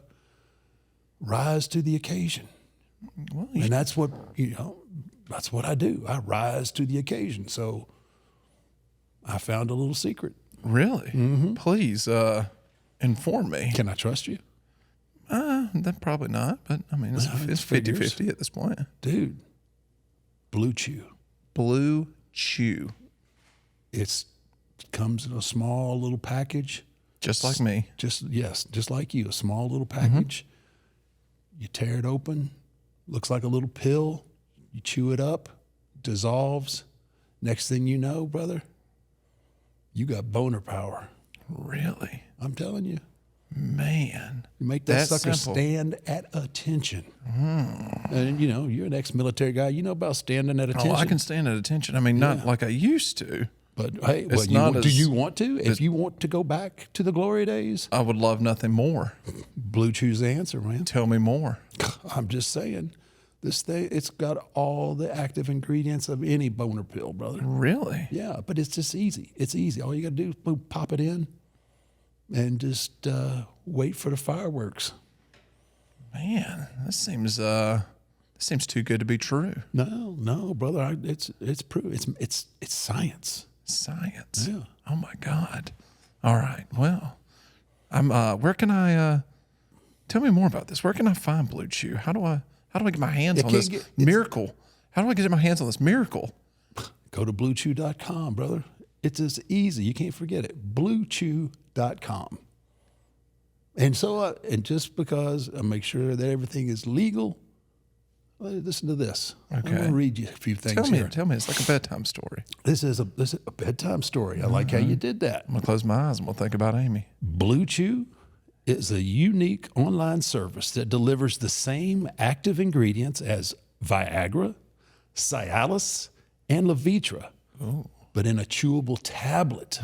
rise to the occasion. Well, And that's what, that's what I do. I rise to the occasion. So I found a little secret. really? Please inform me. Can I trust you? That probably not, but I mean, it's Well, it 50-50 at this point. Dude, Blue Chew. Blue Chew. It comes in a small little package. Just like me. Just like you, a small little package. You tear it open, looks like a little pill. You chew it up, dissolves. Next thing you know, brother, you got boner power. Really? I'm telling you. Man. You make that That's sucker simple. stand at attention. And you're an ex-military guy. You know about standing at attention. Oh, I can stand at attention. I mean, not like I used to. But hey, It's well, not do as- you want to? If you want to go back to the glory days, I would love nothing more. Blue Chew's the answer, man. Tell me more. I'm just saying, this thing, it's got all the active ingredients of any boner pill, brother. Really? Yeah, but it's just easy. It's easy. All you got to do is boom, pop it in and just wait for the fireworks. Man, this seems too good to be true. No, brother. It's science. Science. Yeah. Oh my God. All right. Well, I'm. Where can I? Tell me more about this. Where can I find Blue Chew? How do I get my hands on this miracle? How do I get my hands on this miracle? Go to bluechew.com, brother. It's as easy. You can't forget it. Bluechew.com. And so, and just because I make sure that everything is legal, listen to this. Okay. I'm going to read you a few things here. Tell me. It's like a bedtime story. This is a bedtime story. I like how you did that. I'm gonna close my eyes and we'll think about Amy. Blue Chew is a unique online service that delivers the same active ingredients as Viagra, Cialis, and Levitra, but in a chewable tablet.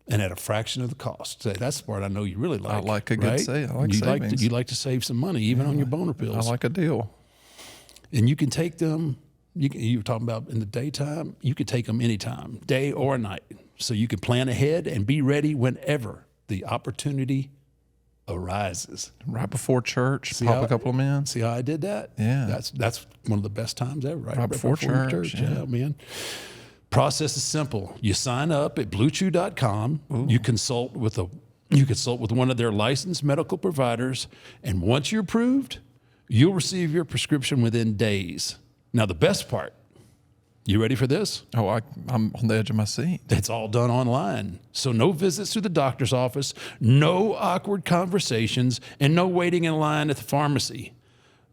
And at a fraction of the cost. Say, that's the part I know you really like. I like a good right? save. I like you savings. you like to save some money, even on your boner I pills. like a deal. And you can take them. You were talking about in the daytime. You can take them anytime, day or night. So you can plan ahead and be ready whenever the opportunity arises. Right before church, how- pop a couple of men. See how I did that? Yeah. That's one of the best times ever. Right before church, Yeah, man. Process is simple. You sign up at bluechew.com. You consult with one of their licensed medical providers, and once you're approved, you'll receive your prescription within days. Now, the best part, You ready for this? Oh, I'm on the edge of my seat. It's all done online. So no visits to the doctor's office, no awkward conversations, and no waiting in line at the pharmacy.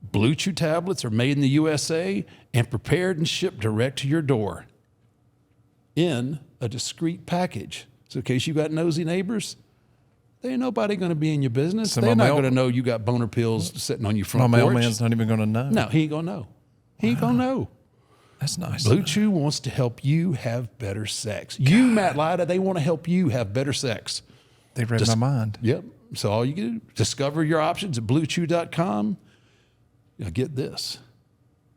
Blue Chew tablets are made in the USA and prepared and shipped direct to your door in a discreet package. So in case you got nosy neighbors, there ain't nobody going to be in your business. So They're my not going to know you got boner pills sitting on your front My porch. mailman's not even going to know. No, he ain't going to know. He ain't going to know. That's nice. Blue Chew wants to help you have better sex. You, Matt Lyda, they want to help you have better sex. They read my mind. Yep. So all you do, discover your options at bluechew.com. Now get this.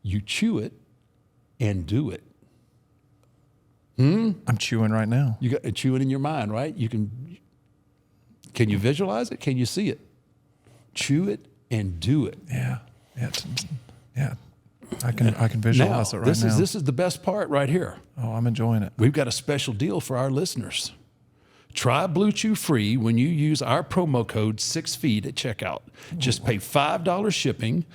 You chew it and do it. I'm chewing right now. You got chewing in your mind, right? Can you visualize it? Can you see it? Chew it and do it. Yeah. Yeah. I can visualize it right now. This is the best part right here. Oh, I'm enjoying it. We've got a special deal for our listeners. Try Blue Chew free when you use our promo code 6feet at checkout. Just pay $5 shipping.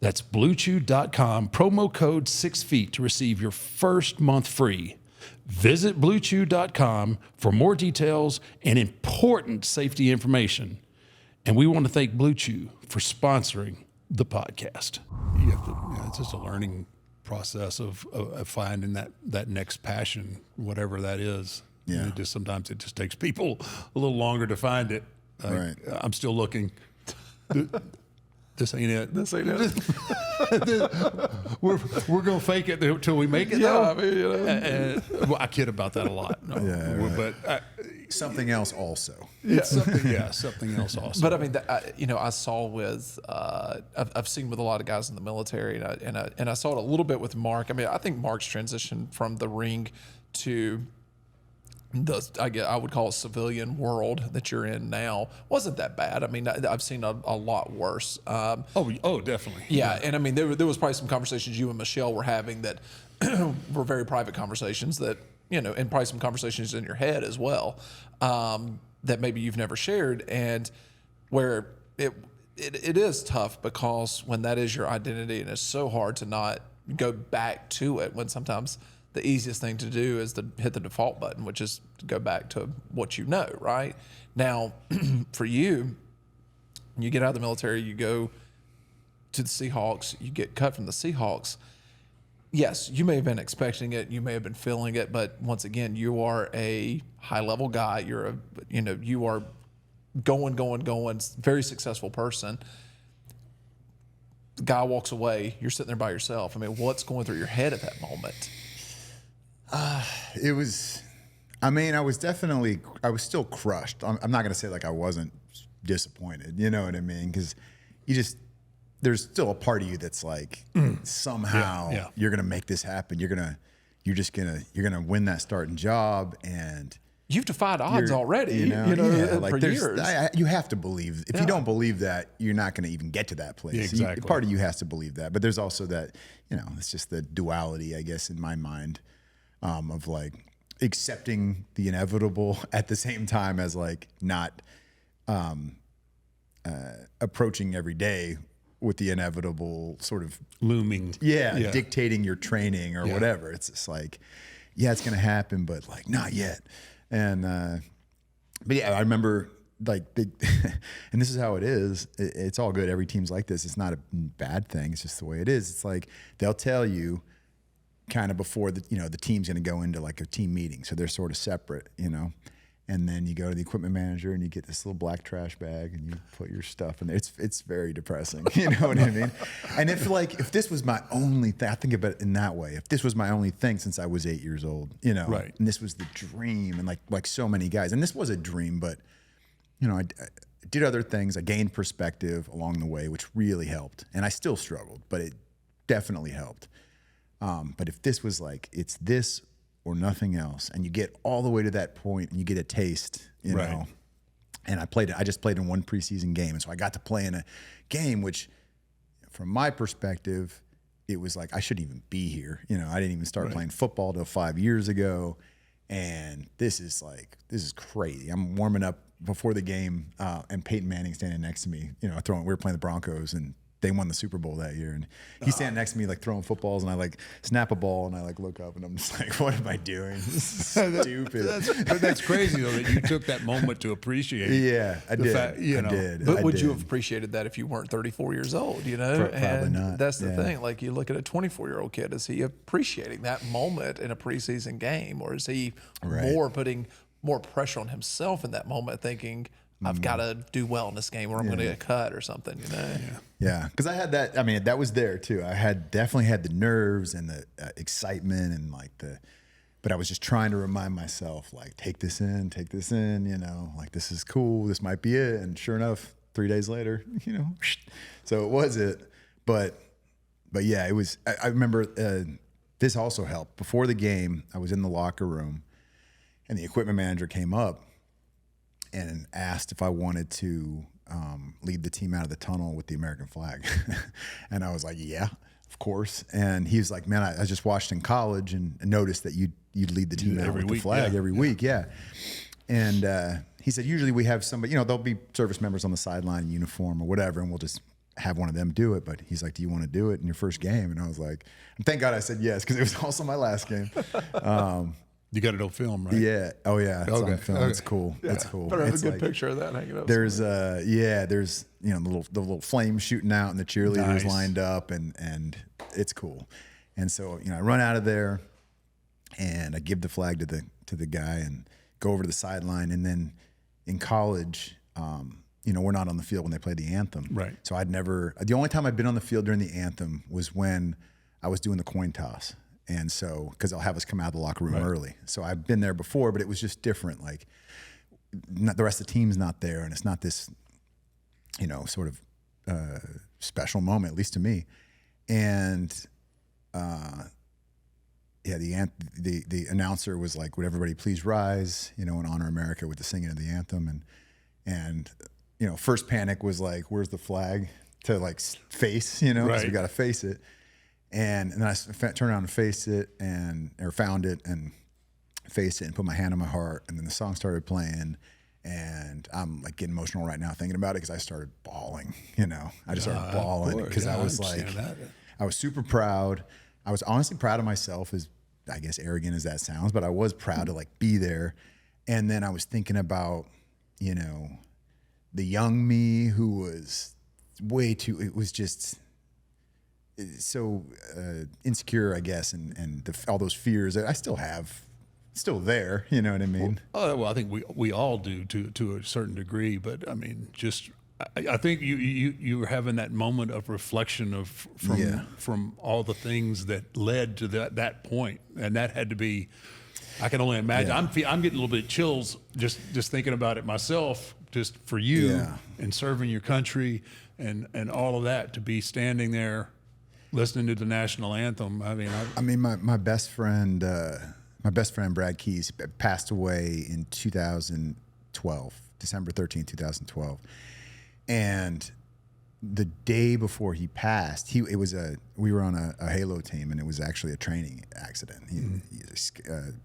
That's bluechew.com, promo code 6feet to receive your first month free. Visit bluechew.com for more details and important safety information. And we want to thank Blue Chew for sponsoring the podcast. It's just a learning process of finding that next passion, whatever that is. Yeah. And sometimes it just takes people a little longer to find it. Right. I'm still looking. This ain't it. This ain't it. We're going to fake it until we make it, Yeah, though. I mean, you know. Well, I kid about that a lot. No, Yeah, right. But Something else also. it's something else also. But I mean, I saw with I've seen with a lot of guys in the military, and I saw it a little bit with Mark. I mean, I think Mark's transition from the ring to I would call it civilian world that you're in now wasn't that bad. I mean, I've seen a lot worse. Oh, definitely. Yeah, and I mean, there was probably some conversations you and Michelle were having that were very private conversations that, and probably some conversations in your head as well, that maybe you've never shared, and where it is tough because when that is your identity, and it's so hard to not go back to it when sometimes the easiest thing to do is to hit the default button, which is to go back to what you know, right? Now, for you, you get out of the military, you go to the Seahawks, you get cut from the Seahawks. Yes, you may have been expecting it, you may have been feeling it, but once again, you are a high-level guy. You are going, very successful person. The guy walks away, you're sitting there by yourself. I mean, what's going through your head at that moment? It was, I was still crushed. I'm not going to say like I wasn't disappointed, you know what I mean? Because there's still a part of you that's like, somehow you're going to make this happen. You're going to win that starting job, and you've defied odds already, like for years. You have to believe. If you don't believe that, you're not going to even get to that place. Yeah, exactly. Part of you has to believe that, but there's also that, it's just the duality, I guess, in my mind. Of like accepting the inevitable at the same time as like not approaching every day with the inevitable sort of looming. Dictating your training or whatever. It's just like, it's going to happen, but like not yet. And, but yeah, I remember like, and this is how it is. It's all good. Every team's like this. It's not a bad thing. It's just the way it is. It's like, they'll tell you kind of before the team's going to go into like a team meeting. So they're sort of separate, and then you go to the equipment manager and you get this little black trash bag and you put your stuff in there. It's very depressing. You know what I mean? And if this was my only thing, I think about it in that way. If this was my only thing since I was 8 years old, right. And this was the dream, and like so many guys, and this was a dream, but I did other things. I gained perspective along the way, which really helped. And I still struggled, but it definitely helped. But if this was like, it's this or nothing else, and you get all the way to that point and you get a taste, know, and I just played in one preseason game. And so I got to play in a game, which from my perspective, it was like, I shouldn't even be here. I didn't even start playing football till 5 years ago. And this is crazy. I'm warming up before the game, and Peyton Manning standing next to me, we were playing the Broncos, and they won the Super Bowl that year, and he's standing next to me like throwing footballs, and I like snap a ball, and I like look up, and I'm just like, what am I doing? This is stupid. But that's crazy though that you took that moment to appreciate. Yeah, I did. Fact, you know. I did. But I would did. you have appreciated that if you weren't 34 years old, you know? Probably and not. that's the Yeah. thing. Like you look at a 24-year-old kid, is he appreciating that moment in a preseason game, or is he more putting more pressure on himself in that moment, thinking, I've got to do well in this game or I'm going to get cut or something, you know? Yeah, because I had that. I mean, that was there too. I had definitely had the nerves and the excitement and like but I was just trying to remind myself, like, take this in, you know, like this is cool. This might be it. And sure enough, 3 days later, you know, so it was it. But yeah, it was. I remember this also helped. Before the game, I was in the locker room, and the equipment manager came up and asked if I wanted to lead the team out of the tunnel with the American flag. And I was like, yeah, of course. And he was like, man, I just watched in college and noticed that you'd lead the team out with the flag every week. Yeah. And he said, usually we have somebody, you know, there'll be service members on the sideline in uniform or whatever, and we'll just have one of them do it. But he's like, do you want to do it in your first game? And I was like, and thank God I said yes, because it was also my last game. You got it on film, right? Yeah. Oh yeah. It's on film. Okay. It's cool. Yeah. It's cool. Better have It's a good like, picture of that hanging up. there's there's you know the little flames shooting out and the cheerleaders lined up and it's cool. And so, you know, I run out of there and I give the flag to the guy and go over to the sideline. And then in college, you know, we're not on the field when they play the anthem. Right. So the only time I'd been on the field during the anthem was when I was doing the coin toss. And so, because they'll have us come out of the locker room early. So I've been there before, but it was just different. Like, the rest of the team's not there, and it's not this, you know, sort of special moment, at least to me. And yeah, the announcer was like, "Would everybody please rise, you know, and honor America with the singing of the anthem?" And you know, first panic was like, "Where's the flag to like face?" You know, because we got to face it. And then I turned around and faced it or found it and faced it and put my hand on my heart. And then the song started playing, and I'm like getting emotional right now thinking about it because I started bawling, you know. I just started bawling because I was like, I was super proud. I was honestly proud of myself, as I guess arrogant as that sounds, but I was proud to like be there. And then I was thinking about, you know, the young me who was it was just so insecure, I guess, and all those fears that I still have, still there. You know what I mean? Well, I think we all do to a certain degree, but I mean, just I think you were having that moment of reflection from all the things that led to that point, and that had to be. I can only imagine. Yeah. I'm getting a little bit of chills just thinking about it myself. Just for you and serving your country and all of that, to be standing there listening to the national anthem. I mean, my best friend, Brad Keys, passed away in 2012, December 13th, 2012. And the day before he passed, we were on a Halo team, and it was actually a training accident.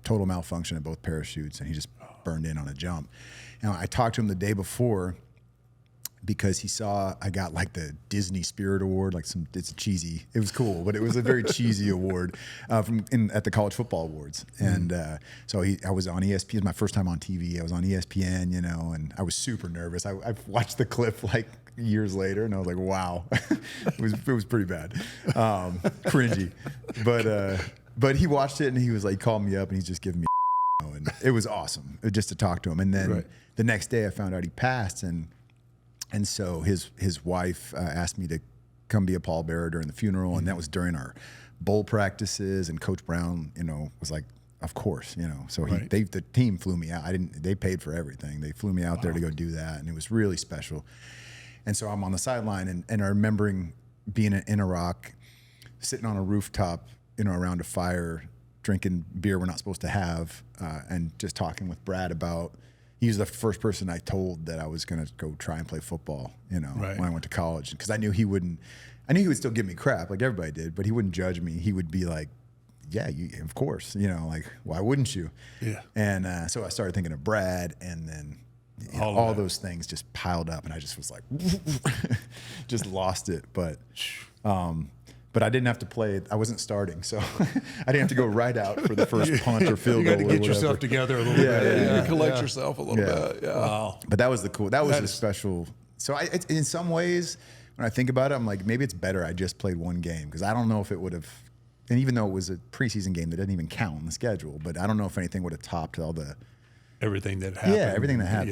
Total malfunction of both parachutes, and he just burned in on a jump. And I talked to him the day before, because he saw I got like the Disney Spirit Award, it's cheesy. It was cool, but it was a very cheesy award at the College Football Awards. And so I was on ESPN. It was my first time on TV. I was on ESPN, you know, and I was super nervous. I watched the clip like years later, and I was like, wow, it was pretty bad, cringy. But he watched it, and he was like, called me up, and he's just giving me, and it was awesome just to talk to him. And then the next day, I found out he passed, and so his wife asked me to come be a pallbearer during the funeral, and that was during our bowl practices. And Coach Brown, you know, was like, "Of course," you know. So the team flew me out. They paid for everything. They flew me out there to go do that, and it was really special. And so I'm on the sideline, and I remembering being in Iraq, sitting on a rooftop, you know, around a fire, drinking beer we're not supposed to have, and just talking with Brad about. He was the first person I told that I was going to go try and play football, you know, when I went to college, because I knew he would still give me crap like everybody did, but he wouldn't judge me. He would be like, yeah, of course, you know, like, why wouldn't you? Yeah. And so I started thinking of Brad, and then all those things just piled up, and I just was like, just lost it. But I didn't have to play. I wasn't starting, so I didn't have to go right out for the first punt or field goal. You got to get yourself together a little bit. You collect yourself a little bit. Yeah. Wow. But that was a special. So in some ways, when I think about it, I'm like, maybe it's better I just played one game, because I don't know if it would have. And even though it was a preseason game that didn't even count on the schedule, but I don't know if anything would have topped all the everything that happened. Yeah, everything that happened.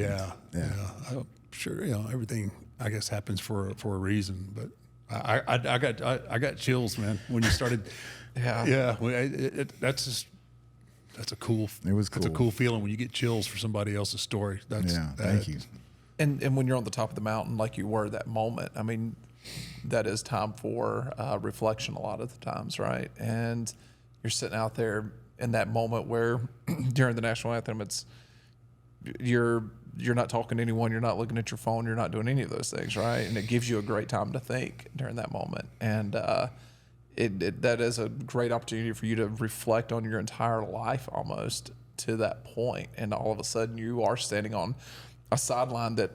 Yeah. I'm sure, everything I guess happens for a reason. But I got chills, man, when you started. Yeah. That's a cool. It was cool. That's a cool feeling when you get chills for somebody else's story. Thank you. And when you're on the top of the mountain like you were that moment, I mean, that is time for reflection a lot of the times, right? And you're sitting out there in that moment where during the national anthem, it's you're not talking to anyone, you're not looking at your phone, you're not doing any of those things, right? And it gives you a great time to think during that moment. And that is a great opportunity for you to reflect on your entire life almost to that point. And all of a sudden you are standing on a sideline that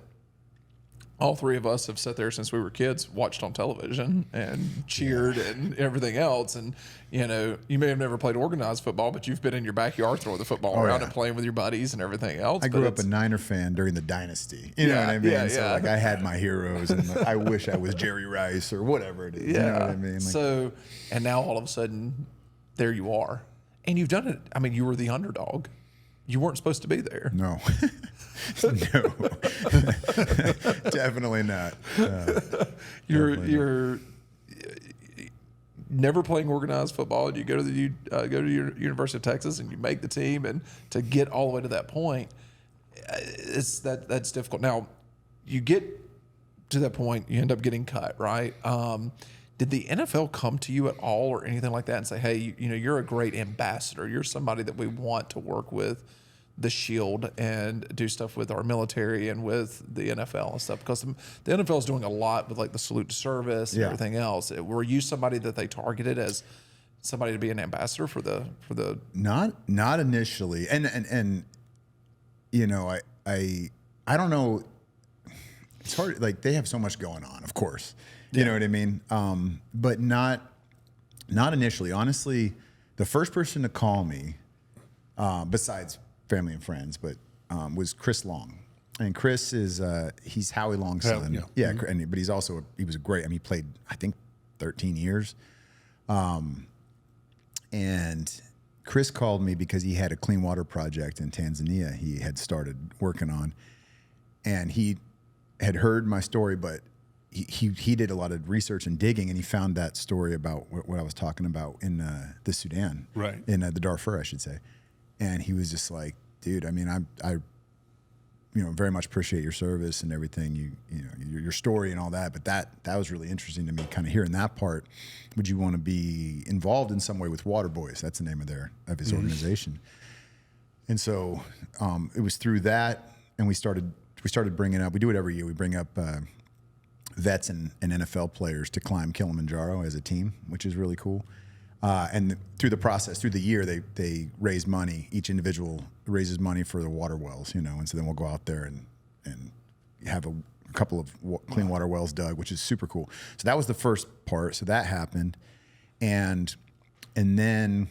all three of us have sat there since we were kids, watched on television and cheered and everything else. And, you may have never played organized football, but you've been in your backyard throwing the football around and playing with your buddies and everything else. I grew up a Niner fan during the dynasty. You know what I mean? So like I had my heroes, and I wish I was Jerry Rice or whatever it is. You know what I mean? So, and now all of a sudden, there you are. And you've done it. I mean, you were the underdog. You weren't supposed to be there. No. No. Definitely not. You're never playing organized football, and you go to the University of Texas, and you make the team, and to get all the way to that point, that's difficult. Now, you get to that point, you end up getting cut, right? Did the NFL come to you at all or anything like that and say, hey, you're a great ambassador. You're somebody that we want to work with the Shield and do stuff with our military and with the NFL and stuff? Because the NFL is doing a lot with like the salute to service and everything else. Were you somebody that they targeted as somebody to be an ambassador for the? Not initially. And I don't know. It's hard. Like they have so much going on, of course. You know what I mean? But not initially. Honestly, the first person to call me, besides family and friends, but was Chris Long. And Chris is he's Howie Long's son. But he was a great. I mean, he played I think 13 years. And Chris called me because he had a clean water project in Tanzania he had started working on, and he had heard my story, but he did a lot of research and digging, and he found that story about what I was talking about in the Sudan, right? In the Darfur, I should say. And he was just like, dude, I mean, I very much appreciate your service and everything, your story and all that. But that was really interesting to me, kind of hearing that part. Would you want to be involved in some way with Water Boys? That's the name of his organization. And so it was through that, and we started bringing up. We do it every year. We bring up vets and NFL players to climb Kilimanjaro as a team, which is really cool. And through the process, through the year, they raise money. Each individual raises money for the water wells, and so then we'll go out there and have a couple of clean water wells dug, which is super cool. So that was the first part. So that happened, and then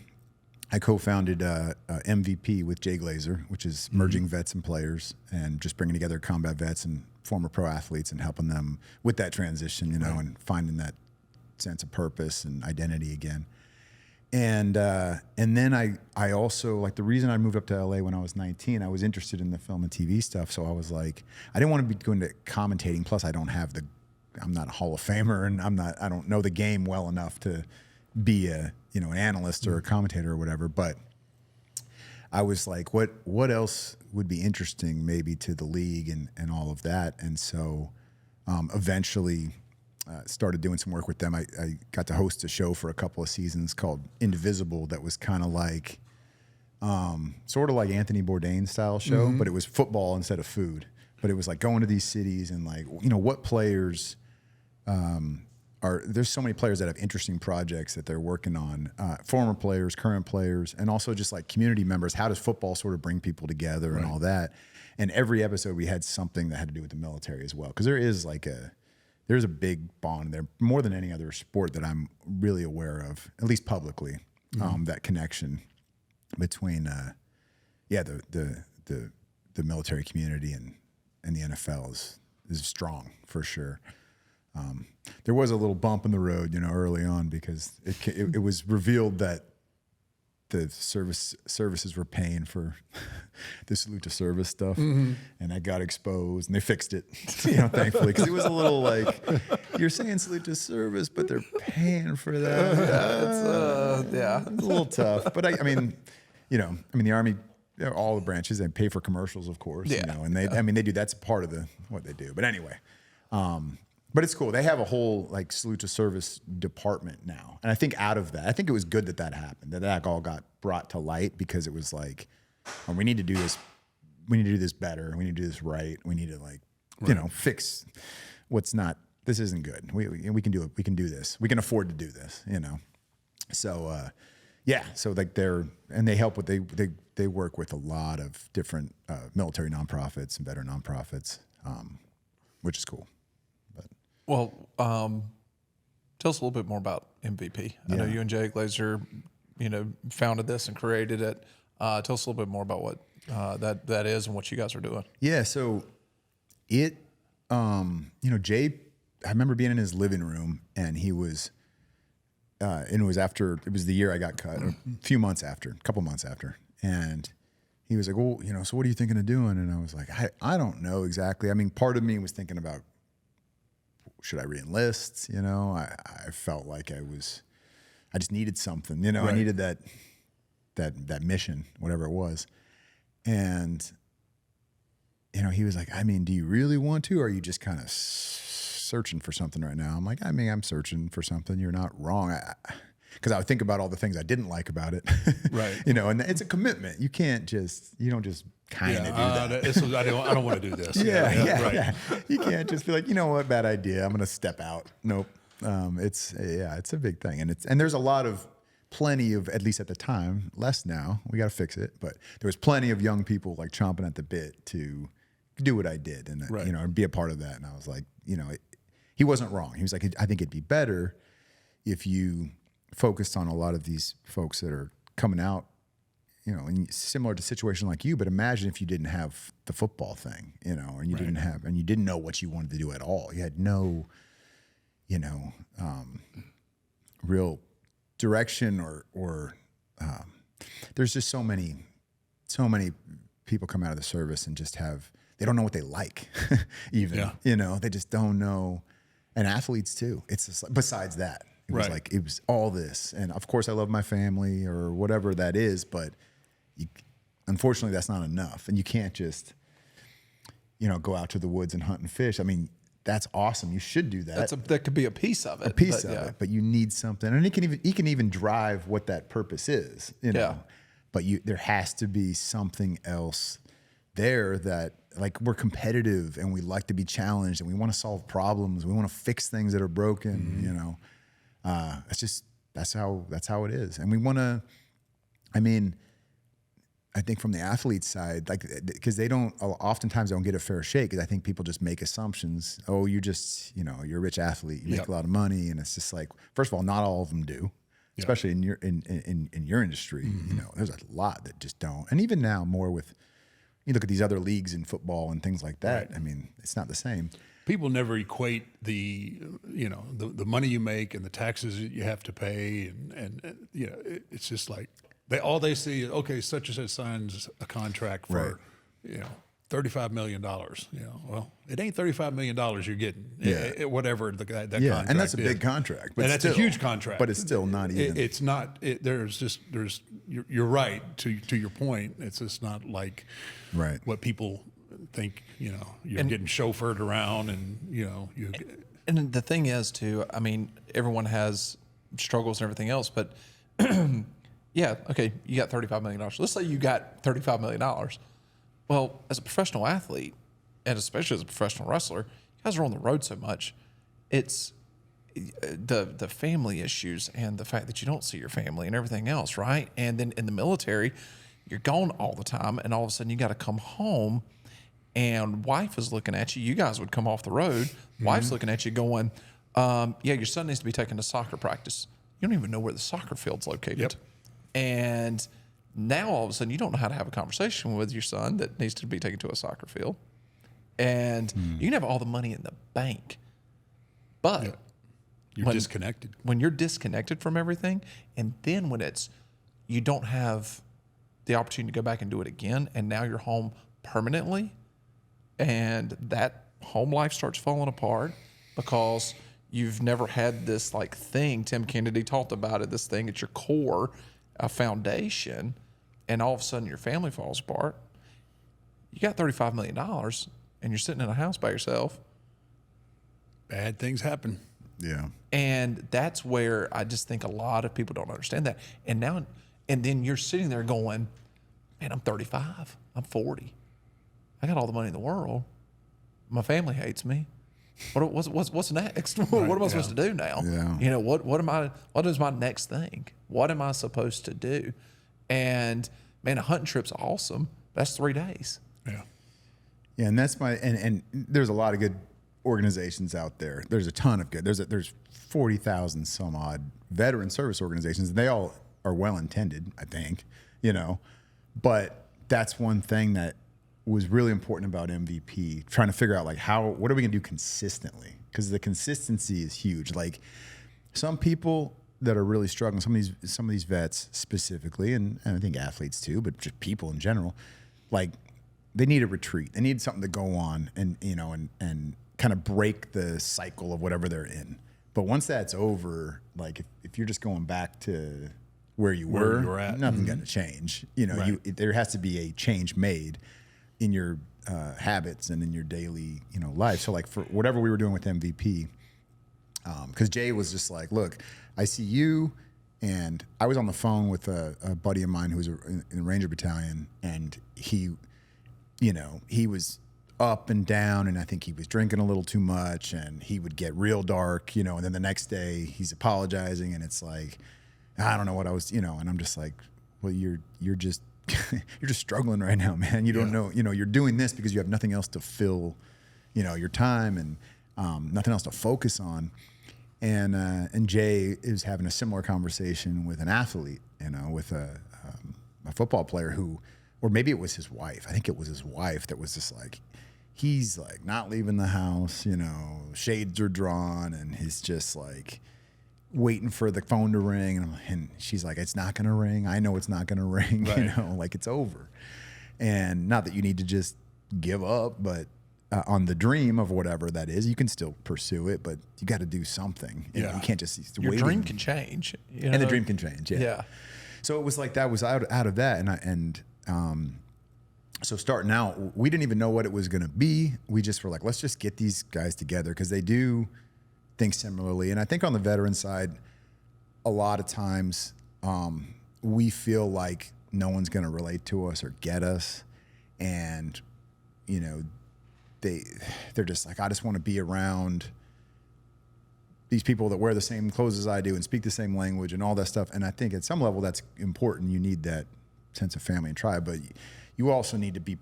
I co-founded MVP with Jay Glazer, which is merging vets and players and just bringing together combat vets and former pro athletes and helping them with that transition, and finding that sense of purpose and identity again. And then I also, like, the reason I moved up to LA when I was 19, I was interested in the film and TV stuff. So I was like, I didn't want to be going to commentating. Plus, I'm not a Hall of Famer, and I don't know the game well enough to be an analyst or a commentator or whatever. But I was like, what else would be interesting maybe to the league and all of that? And so eventually started doing some work with them. I got to host a show for a couple of seasons called Indivisible that was kind of like, sort of like Anthony Bourdain style show, but it was football instead of food. But it was like going to these cities and like, what players there's so many players that have interesting projects that they're working on, former players, current players, and also just like community members. How does football sort of bring people together and all that? And every episode we had something that had to do with the military as well. Because there is like there's a big bond there, more than any other sport that I'm really aware of, at least publicly. That connection between, the military community and the NFL is strong for sure. There was a little bump in the road, early on because it was revealed that the services were paying for the salute to service stuff, and that got exposed, and they fixed it, thankfully, because it was a little like, you're saying salute to service, but they're paying for that. Yeah. It's a little tough, but I mean, the Army, all the branches, they pay for commercials, of course, and they do. That's part of what they do. But anyway, but it's cool. They have a whole like salute to service department now, and I think out of that, I think it was good that happened. That all got brought to light because it was like, oh, we need to do this. We need to do this better. We need to do this right. We need to fix what's not. This isn't good. We can do it. We can do this. We can afford to do this. So so like they help with they work with a lot of different military nonprofits and veteran nonprofits, which is cool. Well, tell us a little bit more about MVP. I know you and Jay Glazer, founded this and created it. Tell us a little bit more about what that is and what you guys are doing. Yeah, so it, Jay, I remember being in his living room, and he was, and it was the year I got cut, a couple months after, and he was like, well, so what are you thinking of doing? And I was like, I don't know exactly. I mean, part of me was thinking about, should I re-enlist? I felt like I just needed something, right. I needed that mission, whatever it was. And, he was like, I mean, do you really want to, or are you just kind of searching for something right now? I'm like, I mean, I'm searching for something. You're not wrong. Because I would think about all the things I didn't like about it. Right. And it's a commitment. You don't just kind of do that. I don't want to do this. Yeah. You can't just be like, you know what, bad idea. I'm going to step out. Nope. It's a big thing. And there's plenty of, at least at the time, less now, we got to fix it. But there was plenty of young people like chomping at the bit to do what I did and, and be a part of that. And I was like, he wasn't wrong. He was like, I think it'd be better if you focused on a lot of these folks that are coming out, in similar to situation like you, but imagine if you didn't have the football thing, and you didn't know what you wanted to do at all. You had no, real direction or there's just so many people come out of the service and just they don't know what they like even, they just don't know. And athletes too. It's just like, besides that, it was all this. And of course I love my family or whatever that is, but unfortunately that's not enough. And you can't just, go out to the woods and hunt and fish. I mean, that's awesome. You should do that. That could be a piece of it. But you need something. And he can even drive what that purpose is, But there has to be something else there that, like, we're competitive and we like to be challenged and we want to solve problems. We want to fix things that are broken, that's how it is. And we want to, I think from the athlete side, like, because oftentimes they don't get a fair shake, because I think people just make assumptions. Oh, you're just, you're a rich athlete, you make a lot of money. And it's just like, first of all, not all of them do, especially in your industry. There's a lot that just don't. And even now, more with, you look at these other leagues in football and things like that. Right. I mean, it's not the same. People never equate the money you make and the taxes that you have to pay, and it's just like all they see is, okay, such and such signs a contract for $35 million. Well, it ain't $35 million you're getting. Whatever that contract. And that's a big contract, but that's a huge contract. But it's still not even. It's not. You're right to your point. It's just not like what people think. You're getting chauffeured around, and And the thing is, too, I mean, everyone has struggles and everything else, but okay, you got $35 million. Let's say you got $35 million. Well, as a professional athlete, and especially as a professional wrestler, you guys are on the road so much. It's the family issues and the fact that you don't see your family and everything else, right? And then in the military, you're gone all the time, and all of a sudden you got to come home, and wife is looking at you. You guys would come off the road. Wife's looking at you going, yeah, your son needs to be taken to soccer practice. You don't even know where the soccer field's located. Yep. And now all of a sudden you don't know how to have a conversation with your son that needs to be taken to a soccer field. And you can have all the money in the bank, but You're disconnected. when you're disconnected from everything, and then when you don't have the opportunity to go back and do it again, and now you're home permanently, and that home life starts falling apart because you've never had this like thing. Tim Kennedy talked about it, this thing at your core, a foundation, and all of a sudden your family falls apart. You got $35 million and you're sitting in a house by yourself. Bad things happen. Yeah. And that's where I just think a lot of people don't understand that. And then you're sitting there going, man, I'm 35, I'm 40. I got all the money in the world. My family hates me. What's next? What am I supposed to do now? Yeah. You know, what is my next thing? What am I supposed to do? And man, a hunting trip's awesome. That's 3 days. Yeah. Yeah, and that's and there's a lot of good organizations out there. There's a ton of good. There's 40,000 some odd veteran service organizations. And they all are well intended, I think, you know. But that's one thing that was really important about MVP, trying to figure out like what are we gonna do consistently? Because the consistency is huge. Like some people that are really struggling, some of these vets specifically, and I think athletes too, but just people in general, like they need a retreat. They need something to go on and and kind of break the cycle of whatever they're in. But once that's over, like if you're just going back to where you were at, nothing's gonna change. You know, Right. there has to be a change made in your habits and in your daily life. So like for whatever we were doing with MVP, because Jay was just like, look, I see you, and I was on the phone with a buddy of mine who was in the Ranger Battalion, and he was up and down, and I think he was drinking a little too much, and he would get real dark, and then the next day he's apologizing, and it's like, I don't know what I was, and I'm just like, well, you're just you're just struggling right now, man. You don't know, you're doing this because you have nothing else to fill, your time and nothing else to focus on. And Jay is having a similar conversation with an athlete, with a football player who, or maybe it was his wife. I think it was his wife that was just like, he's like not leaving the house, shades are drawn, and he's just like waiting for the phone to ring. And she's like, it's not going to ring. I know it's not going to ring, Right. like it's over. And not that you need to just give up, but on the dream of whatever that is, you can still pursue it, but you got to do something. You can't just Your waiting. dream can change. And the dream can change. Yeah. Yeah. So it was like that was out of that. So starting out, we didn't even know what it was going to be. We just were like, let's just get these guys together because they do think similarly. And I think on the veteran side, a lot of times we feel like no one's going to relate to us or get us. And, they're just like, I just want to be around these people that wear the same clothes as I do and speak the same language and all that stuff. And I think at some level that's important. You need that sense of family and tribe, but you also need to be,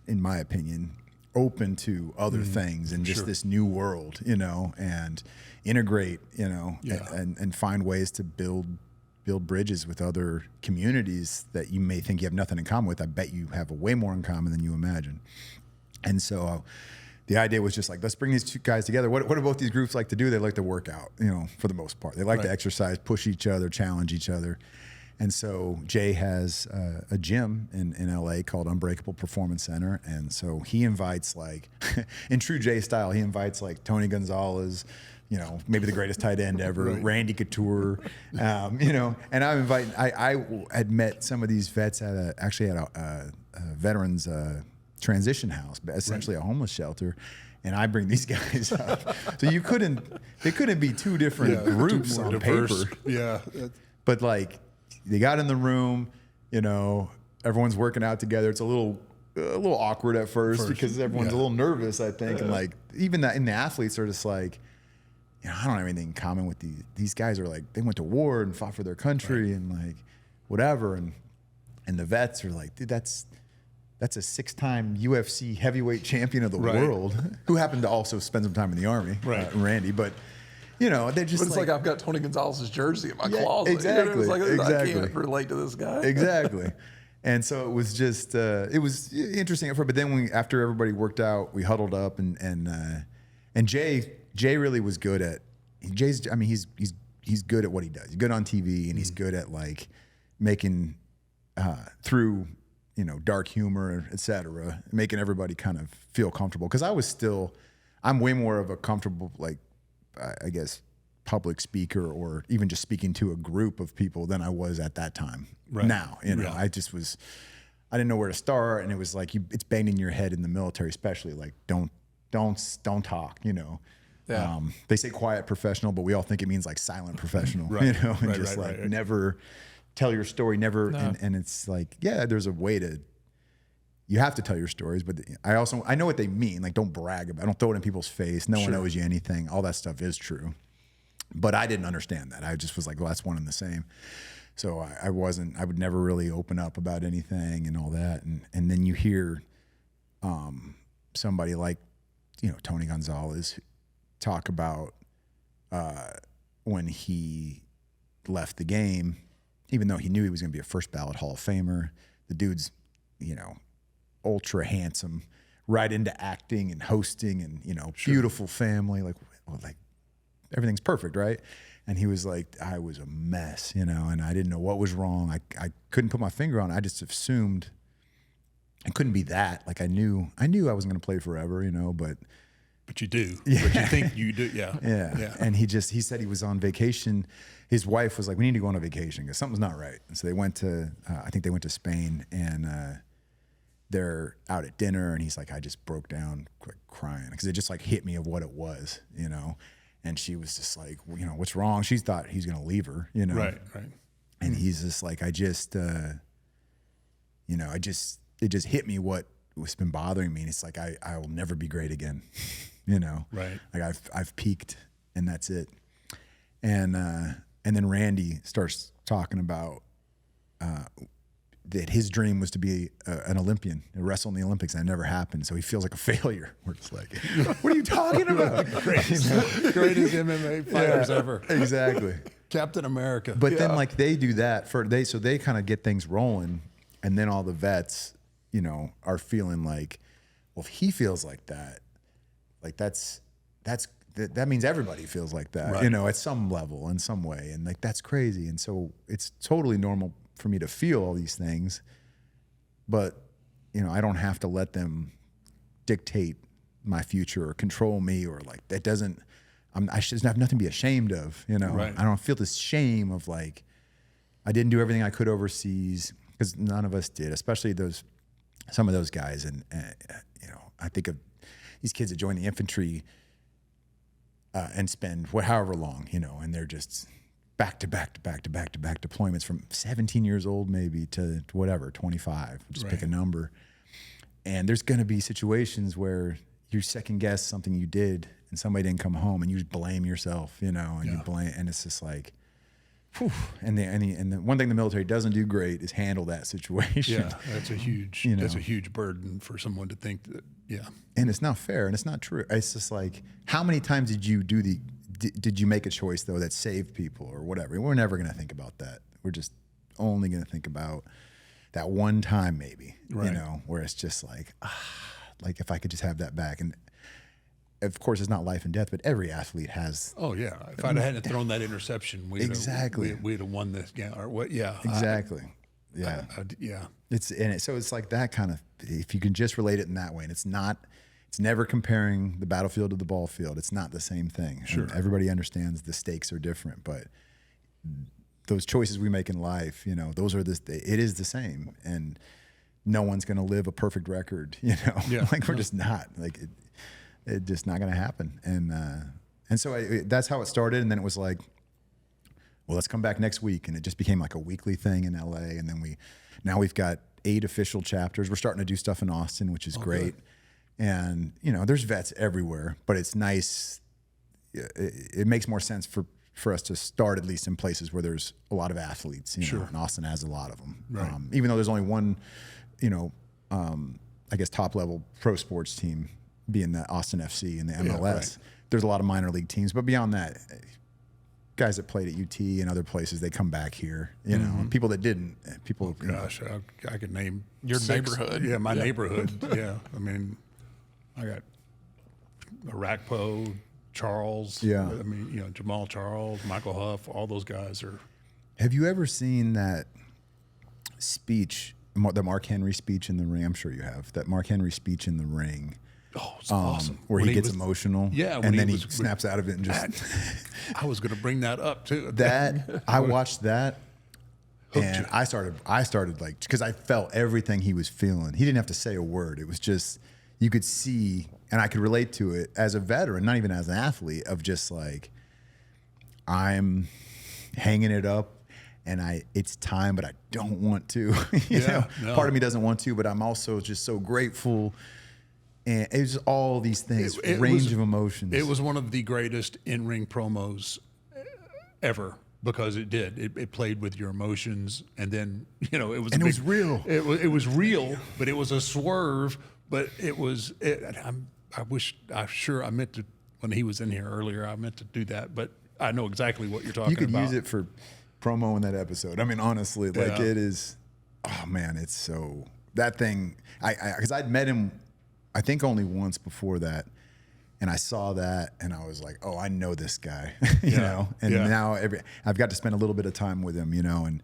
in my opinion, open to other things and just this new world, and integrate, and find ways to build bridges with other communities that you may think you have nothing in common with. I bet you have way more in common than you imagine. And so the idea was just like, let's bring these two guys together. What do both these groups like to do? They like to work out, for the most part. They like to exercise, push each other, challenge each other. And so Jay has a gym in LA called Unbreakable Performance Center. And so he invites in true Jay style, he invites Tony Gonzalez, maybe the greatest tight end ever, Randy Couture, and I had met some of these vets at a veterans transition house, essentially a homeless shelter. And I bring these guys up. So they couldn't be two different groups on diverse. paper. Yeah. But they got in the room, everyone's working out together. It's a little awkward at first because everyone's a little nervous, I think. And even that in the athletes are just like, I don't have anything in common with these guys are like, they went to war and fought for their country and whatever. And the vets are like, dude, that's a 6-time UFC heavyweight champion of the world who happened to also spend some time in the Army, Randy. But, you know, they just But it's like I've got Tony Gonzalez's jersey in my closet. Exactly. You know, it's like, I can't relate to this guy. Exactly. And so it was just, it was interesting. But then after everybody worked out, we huddled up and Jay really was good at, he's good at what he does. He's good on TV and he's good at like making, through, you know, dark humor, et cetera, making everybody kind of feel comfortable. Cause I'm way more of a comfortable, like, I guess, public speaker or even just speaking to a group of people than I was at that time. Now, you know, I didn't know where to start. And it was like, it's banged in your head in the military, especially like, don't talk, you know. Yeah. They say quiet professional, but we all think it means like silent professional, you know, and just never tell your story, never. No. And it's like, yeah, there's a way you have to tell your stories, but I know what they mean. Like, don't brag about it. Don't throw it in people's face. No one owes you anything. All that stuff is true. But I didn't understand that. I just was like, well, that's one and the same. So I would never really open up about anything and all that. And then you hear somebody like, you know, Tony Gonzalez talk about when he left the game, even though he knew he was going to be a first ballot Hall of Famer. The dude's, you know, ultra handsome, right into acting and hosting and, you know, beautiful family, like everything's perfect, right? And he was like, I was a mess, you know, and I didn't know what was wrong. I couldn't put my finger on it. I just assumed it couldn't be that. Like I knew I wasn't going to play forever, you know, but you do. Yeah. But you think you do. Yeah. Yeah. And he said he was on vacation. His wife was like, we need to go on a vacation because something's not right. And so they went to, I think they went to Spain and they're out at dinner and he's like, I just broke down crying because it just like hit me of what it was, you know? And she was just like, you know, what's wrong? She thought he's going to leave her, you know? Right. And he's just like, it just hit me what was been bothering me. And it's like, I will never be great again, you know? Right. Like I've peaked and that's it. And then Randy starts talking about, that his dream was to be an Olympian, to wrestle in the Olympics, and it never happened. So he feels like a failure. We're just like, what are you talking about? Greatest MMA fighters ever. Exactly. Captain America. But then like they do that so they kind of get things rolling, and then all the vets, you know, are feeling like, well, if he feels like that, like that means everybody feels like that, you know, at some level, in some way, and like that's crazy. And so it's totally normal for me to feel all these things, but you know, I don't have to let them dictate my future or control me or like that doesn't. I should have nothing to be ashamed of, you know. I don't feel this shame of like I didn't do everything I could overseas because none of us did, especially some of those guys. And you know, I think of these kids that join the infantry and spend however long, you know, and they're just back to back deployments from 17 years old maybe to whatever, 25, just pick a number. And there's going to be situations where you second guess something you did and somebody didn't come home and you just blame yourself, you know, and you blame, and it's just like, whew. And the one thing the military doesn't do great is handle that situation. Yeah, that's a huge burden for someone to think that, And it's not fair and it's not true. It's just like, how many times did you make a choice though that saved people or whatever? We're never going to think about that. We're just only going to think about that one time maybe, you know, where it's just like, like if I could just have that back. And of course it's not life and death, but every athlete has. Oh yeah. If I hadn't thrown that interception, we'd have won this. Yeah. Or what? Yeah. Exactly. So it's like that kind of, if you can just relate it in that way, and it's never comparing the battlefield to the ball field. It's not the same thing. Sure. And everybody understands the stakes are different, but those choices we make in life, you know, it is the same, and no one's going to live a perfect record, you know, like we're just not, like it's just not going to happen. And so that's how it started. And then it was like, well, let's come back next week. And it just became like a weekly thing in LA. And then now we've got 8 official chapters. We're starting to do stuff in Austin, which is great. Good. And, you know, there's vets everywhere, but it's nice. It makes more sense for us to start at least in places where there's a lot of athletes, you know, and Austin has a lot of them. Right. Even though there's only one, you know, I guess, top level pro sports team being the Austin FC and the MLS. There's a lot of minor league teams, but beyond that, guys that played at UT and other places, they come back here, you know, and people that didn't, people. Gosh, I could name Your 6. neighborhood. Yeah, my neighborhood. Yeah. I mean, I got Arakpo, Charles. Yeah. I mean, you know, Jamal Charles, Michael Huff, all those guys are. Have you ever seen that speech, the Mark Henry speech in the ring? I'm sure you have. That Mark Henry speech in the ring. Oh, it's awesome. Where When he gets was- emotional. Yeah, when and he then he was- snaps out of it and just. I was going to bring that up too. That I watched that, and I started like, because I felt everything he was feeling. He didn't have to say a word. It was just, you could see, and I could relate to it as a veteran, not even as an athlete, of just like, I'm hanging it up, and it's time, but I don't want to. you know, no. part of me doesn't want to, but I'm also just so grateful. And it was all these things, It range was- of emotions. It was one of the greatest in-ring promos ever because it did. It played with your emotions, and then you know it was. And a it was real. It was real, but it was a swerve. But it was. I meant to when he was in here earlier. I meant to do that, but I know exactly what you're talking You could about. use it for promo in that episode. I mean, honestly, like Yeah. it is. Oh man, it's so that thing. Because I'd met him, I think only once before that, and I saw that, and I was like, oh, I know this guy, you know. And now I've got to spend a little bit of time with him, you know, and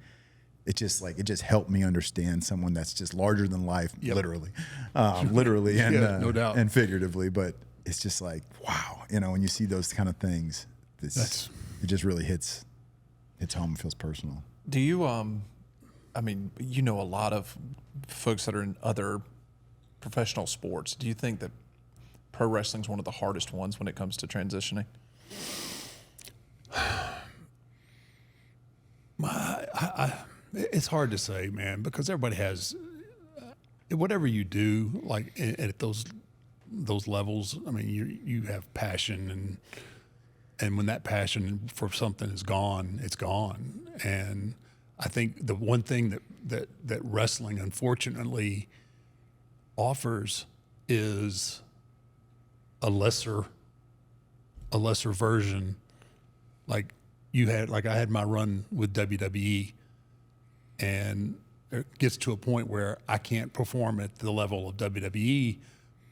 it just helped me understand someone that's just larger than life, literally, and Yeah, no doubt. and figuratively. But it's just like, wow, you know, when you see those kind of things, it just really hits home, feels personal. Do you, I mean, you know a lot of folks that are in other professional sports. Do you think that pro wrestling is one of the hardest ones when it comes to transitioning? It's hard to say, man, because everybody has whatever you do, like at those levels. I mean, you have passion, and when that passion for something is gone, it's gone. And I think the one thing that wrestling, unfortunately, offers is a lesser version. Like I had my run with WWE, and it gets to a point where I can't perform at the level of WWE,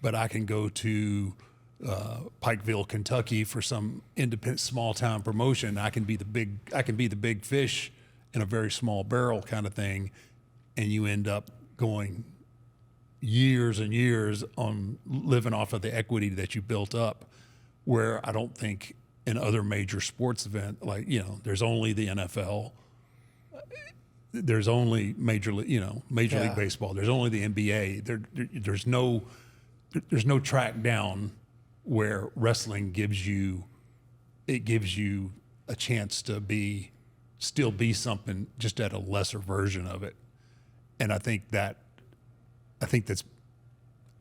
but I can go to Pikeville, Kentucky for some independent small town promotion. I can be the big fish in a very small barrel kind of thing, and you end up going years and years on living off of the equity that you built up, where I don't think in other major sports event, like, you know, there's only the NFL, there's only Major League Baseball, there's only the NBA. There's no track down where wrestling gives you a chance to still be something just at a lesser version of it. And I think that's,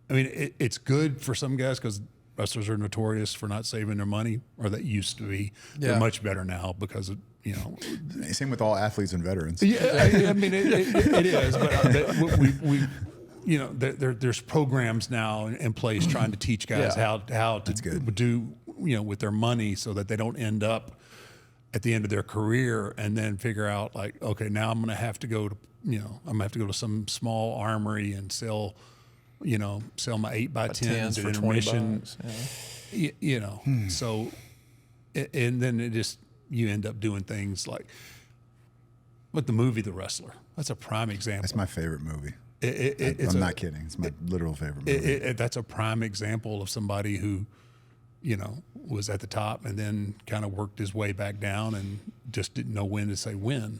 I mean, it's good for some guys because wrestlers are notorious for not saving their money, or that used to be. Yeah. They're much better now because of, you know. Same with all athletes and veterans. Yeah, I mean, it is, but we you know, there's programs now in place trying to teach guys how to do, you know, with their money, so that they don't end up at the end of their career and then figure out like, okay, now I'm going to have to go to some small armory and sell my 8x10s at for intermission. $20. You know, so, and then you end up doing things like the movie The Wrestler. That's a prime example. That's my favorite movie. I'm not kidding. It's my literal favorite movie. That's a prime example of somebody who, you know, was at the top and then kind of worked his way back down and just didn't know when to say when.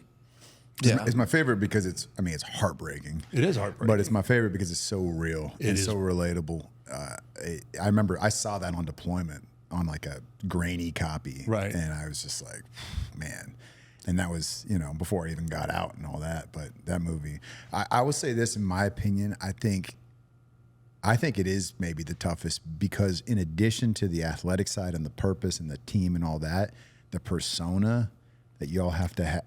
It's my favorite because it's heartbreaking. It is heartbreaking. But it's my favorite because it's so real and so relatable. I remember I saw that on deployment on like a grainy copy. Right. And I was just like, man. And that was, you know, before I even got out and all that. But that movie, I will say this, in my opinion, I think it is maybe the toughest because in addition to the athletic side and the purpose and the team and all that, the persona that y'all have to have.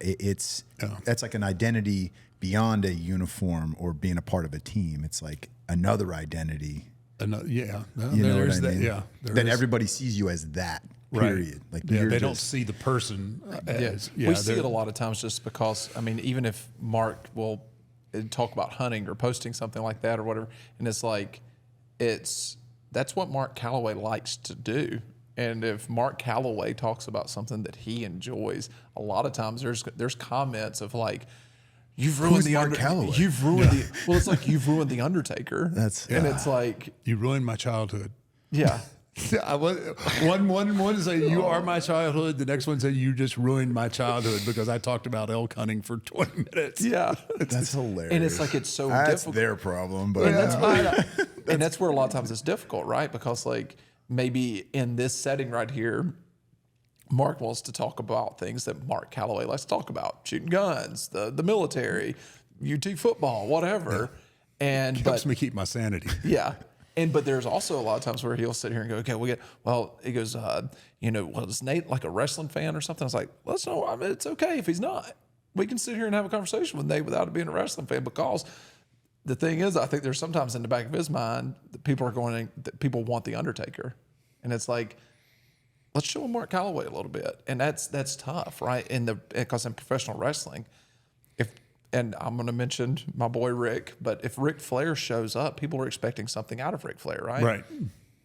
That's like an identity beyond a uniform or being a part of a team. It's like another identity. You know what I mean? Yeah, that everybody sees you as that. Period. Right. Like they don't see the person as. Yeah, we see it a lot of times just because. I mean, even if Mark will talk about hunting or posting something like that or whatever, and it's like, that's what Mark Calloway likes to do. And if Mark Calloway talks about something that he enjoys, a lot of times there's comments of like, "You've ruined the Mark Calloway? You've ruined the." Well, it's like you've ruined the Undertaker. And it's like you ruined my childhood. Yeah. One say you are my childhood. The next one said you just ruined my childhood because I talked about elk hunting for 20 minutes. Yeah, that's hilarious. And it's like it's so that's difficult. Their problem, but and that's where a lot of times it's difficult, right? Because like maybe in this setting right here, Mark wants to talk about things that Mark Calloway likes to talk about: shooting guns, the military, UT football, whatever. Yeah. And helps me keep my sanity. Yeah. But there's also a lot of times where he'll sit here and go, okay, he goes, is Nate like a wrestling fan or something? I was like, it's okay if he's not. We can sit here and have a conversation with Nate without it being a wrestling fan, because the thing is, I think there's sometimes in the back of his mind that people want the Undertaker. And it's like, let's show him Mark Calloway a little bit. And that's tough, right? Because in professional wrestling, and I'm going to mention my boy Rick, but if Ric Flair shows up, people are expecting something out of Ric Flair, right? Right.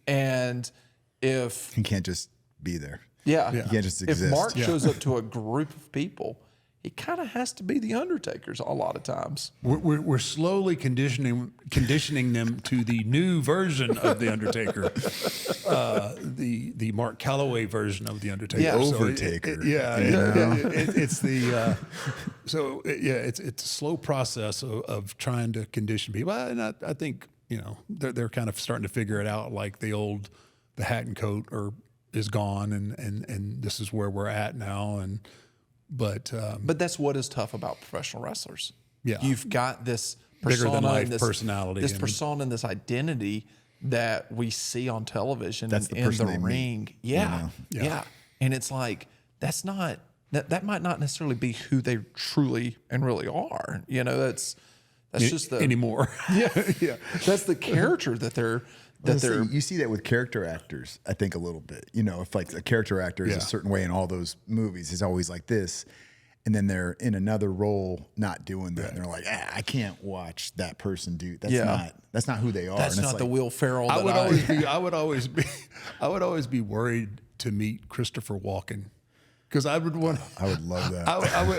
And if he can't just be there. Yeah. He can't just exist. If Mark shows up to a group of people, he kind of has to be the Undertaker's a lot of times. We're slowly conditioning them to the new version of the Undertaker, the Mark Calloway version of the Undertaker. Yeah. Overtaker. It's the it's a slow process of trying to condition people, and I think they're kind of starting to figure it out. Like the hat and coat is gone, and this is where we're at now, and. But that's what is tough about professional wrestlers. Yeah, you've got this bigger than life this personality, this persona and this identity that we see on television and in the ring. Yeah. And it's like that might not necessarily be who they truly and really are. That's just the anymore. Yeah. That's the character that they're. You see that with character actors, I think, a little bit. If like a character actor is a certain way in all those movies, it's always like this, and then they're in another role not doing that, and they're like, I can't watch that person do. That's not who they are. That's not the Will Ferrell. I would always be worried to meet Christopher Walken, because I would love that.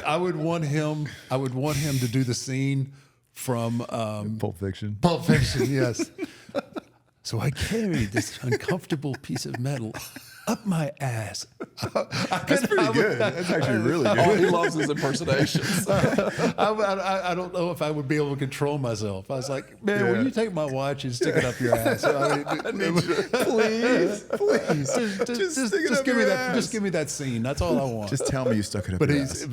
I would want him to do the scene from Pulp Fiction. Pulp Fiction, yes. So I carried this uncomfortable piece of metal up my ass. That's pretty good. That's actually really good. Oh, he loves his impersonations. I don't know if I would be able to control myself. I was like, man, will you take my watch and stick it up your ass? Please. Just give me that. Just give me that scene. That's all I want. Just tell me you stuck it up your ass.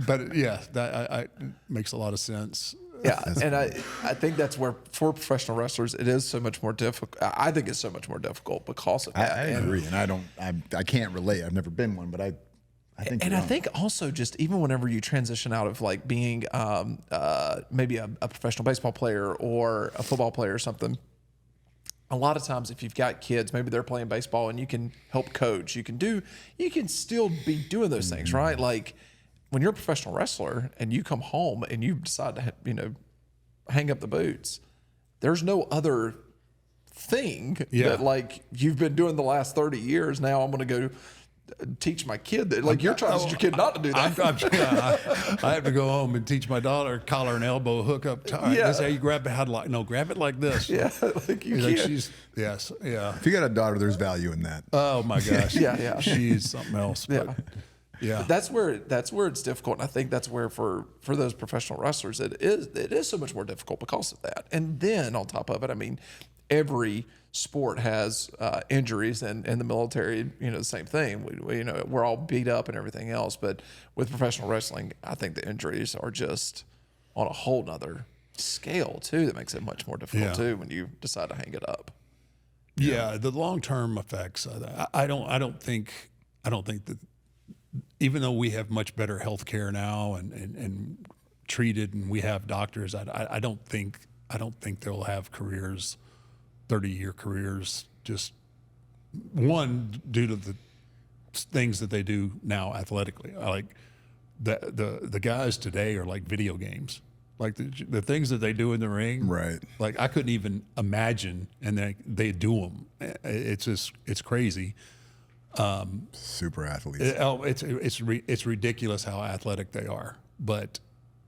But yeah, that makes a lot of sense. Yeah, and I think that's where, for professional wrestlers, it is so much more difficult. I think it's so much more difficult because of that. I agree, and I can't relate. I've never been one, but I think. And I think also just even whenever you transition out of like being maybe a professional baseball player or a football player or something, a lot of times if you've got kids, maybe they're playing baseball and you can help coach. You can still be doing those things, right? Like, when you're a professional wrestler and you come home and you decide to, hang up the boots, there's no other thing that like you've been doing the last 30 years. Now I'm going to go teach my kid that. Like, you're trying to teach your kid not to do that. I have to go home and teach my daughter collar and elbow hook up. That's how you grab it. Grab it like this. Yeah, like you can't. Yes. If you got a daughter, there's value in that. Oh my gosh. Yeah. She's something else. But, yeah. But that's where it's difficult, and I think that's where for those professional wrestlers it is so much more difficult because of that. And then on top of it, I mean, every sport has injuries, and in the military, the same thing. We're all beat up and everything else, but with professional wrestling, I think the injuries are just on a whole nother scale too. That makes it much more difficult too when you decide to hang it up. Yeah, the long-term effects. I don't think that even though we have much better health care now and treated, and we have doctors, I don't think they'll have careers, 30-year careers, just one, due to the things that they do now athletically. Like the guys today are like video games. Like the things that they do in the ring, Right. like I couldn't even imagine, and they do them. It's crazy. Super athletes. It's ridiculous how athletic they are, but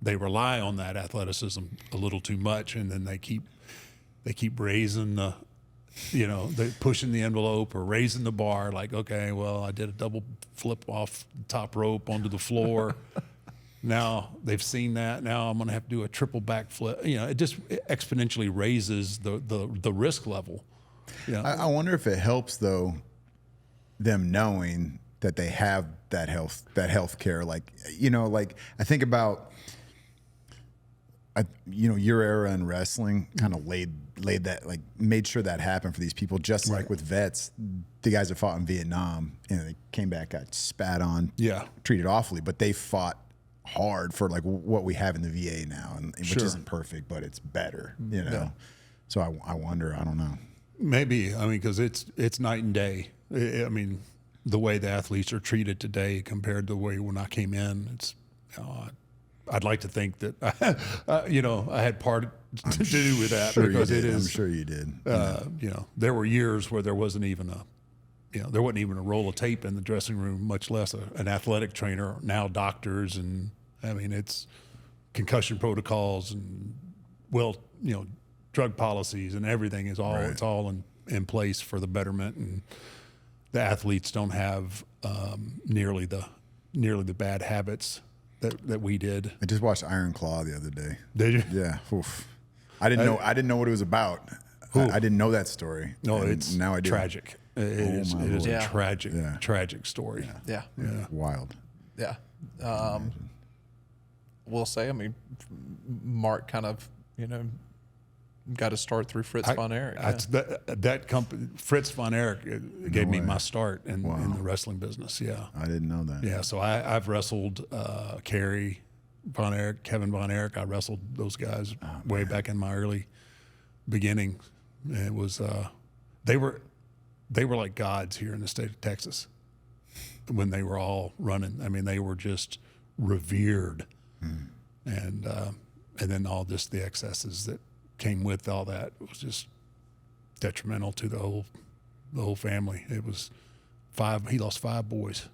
they rely on that athleticism a little too much, and then they keep raising the, they pushing the envelope or raising the bar. Like, okay, well, I did a double flip off the top rope onto the floor. Now they've seen that. Now I'm going to have to do a triple backflip. It just exponentially raises the risk level. I wonder if it helps though, them knowing that they have that health care. Like, like I think about, your era in wrestling kind of laid that, like made sure that happened for these people. Just like with vets, the guys that fought in Vietnam, they came back, got spat on, treated awfully, but they fought hard for like what we have in the VA now, and which isn't perfect, but it's better, Yeah. So I wonder, I don't know. Maybe, because it's night and day. The way the athletes are treated today compared to the way when I came in, it's, I'd like to think that, I had part to do with that, because it is. I'm sure you did. There were years where there wasn't even a roll of tape in the dressing room, much less an athletic trainer. Now doctors, and it's concussion protocols and drug policies and everything is all, it's all in place for the betterment, and the athletes don't have nearly the bad habits that we did. I just watched Iron Claw the other day. Did you? Yeah. Oof. I didn't know what it was about. I didn't know that story. No, it's now I do. Tragic. It is a tragic story. Yeah. Wild. Yeah. We'll say, Mark kind of, got to start through Fritz von Erich. That company, Fritz von Erich, gave me my start in the wrestling business. Yeah. I didn't know that. Yeah. So I've wrestled Kerry von Erich, Kevin von Erich. I wrestled those guys way back in my early beginning. It was, they were like gods here in the state of Texas when they were all running. They were just revered. And then all just the excesses that came with all that was just detrimental to the whole family. It was he lost 5 boys.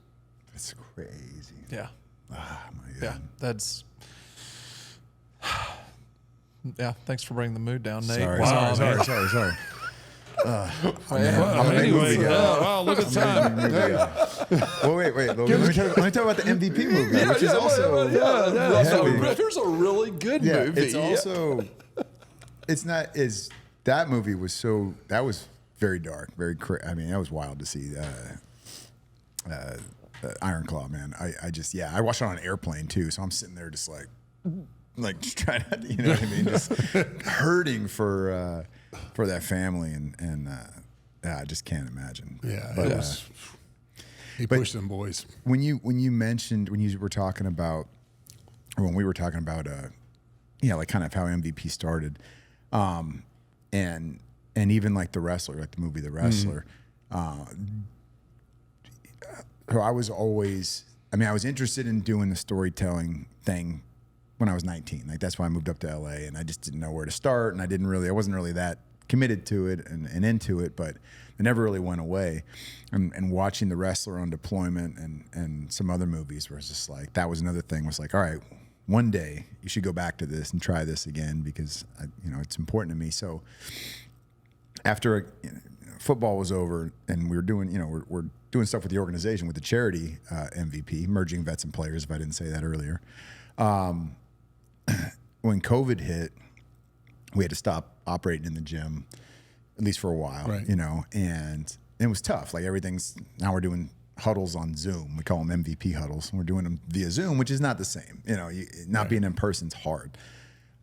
That's crazy. Yeah. Ah, my God. Yeah. That's, thanks for bringing the mood down, Nate. Sorry. Anyway, wow, look at the time. Well, wait. Let me talk about the MVP movie, which is also heavy. There's a really good movie. It's also, it's not as, that movie was that was very dark, very, that was wild to see. Iron Claw, man. I watched it on an airplane too, so I'm sitting there just like just trying to, you know what I mean, just hurting for that family, and I just can't imagine. Yeah, but he pushed them boys. When you mentioned, when you were talking about, or when we were talking about, like kind of how MVP started, and even like The Wrestler, like the movie The Wrestler. I was always, I was interested in doing the storytelling thing when I was 19. Like that's why I moved up to LA, and I just didn't know where to start, and I wasn't really that committed to it and into it, but it never really went away. And watching The Wrestler on deployment and some other movies where it's just like, that was another thing, was like, all right, one day you should go back to this and try this again, because it's important to me. So after football was over and we were doing, we're doing stuff with the organization, with the charity MVP, merging vets and players, if I didn't say that earlier. When COVID hit, we had to stop operating in the gym, at least for a while, right. And it was tough. Like now we're doing huddles on Zoom. We call them MVP huddles. And we're doing them via Zoom, which is not the same. Not being in person's hard.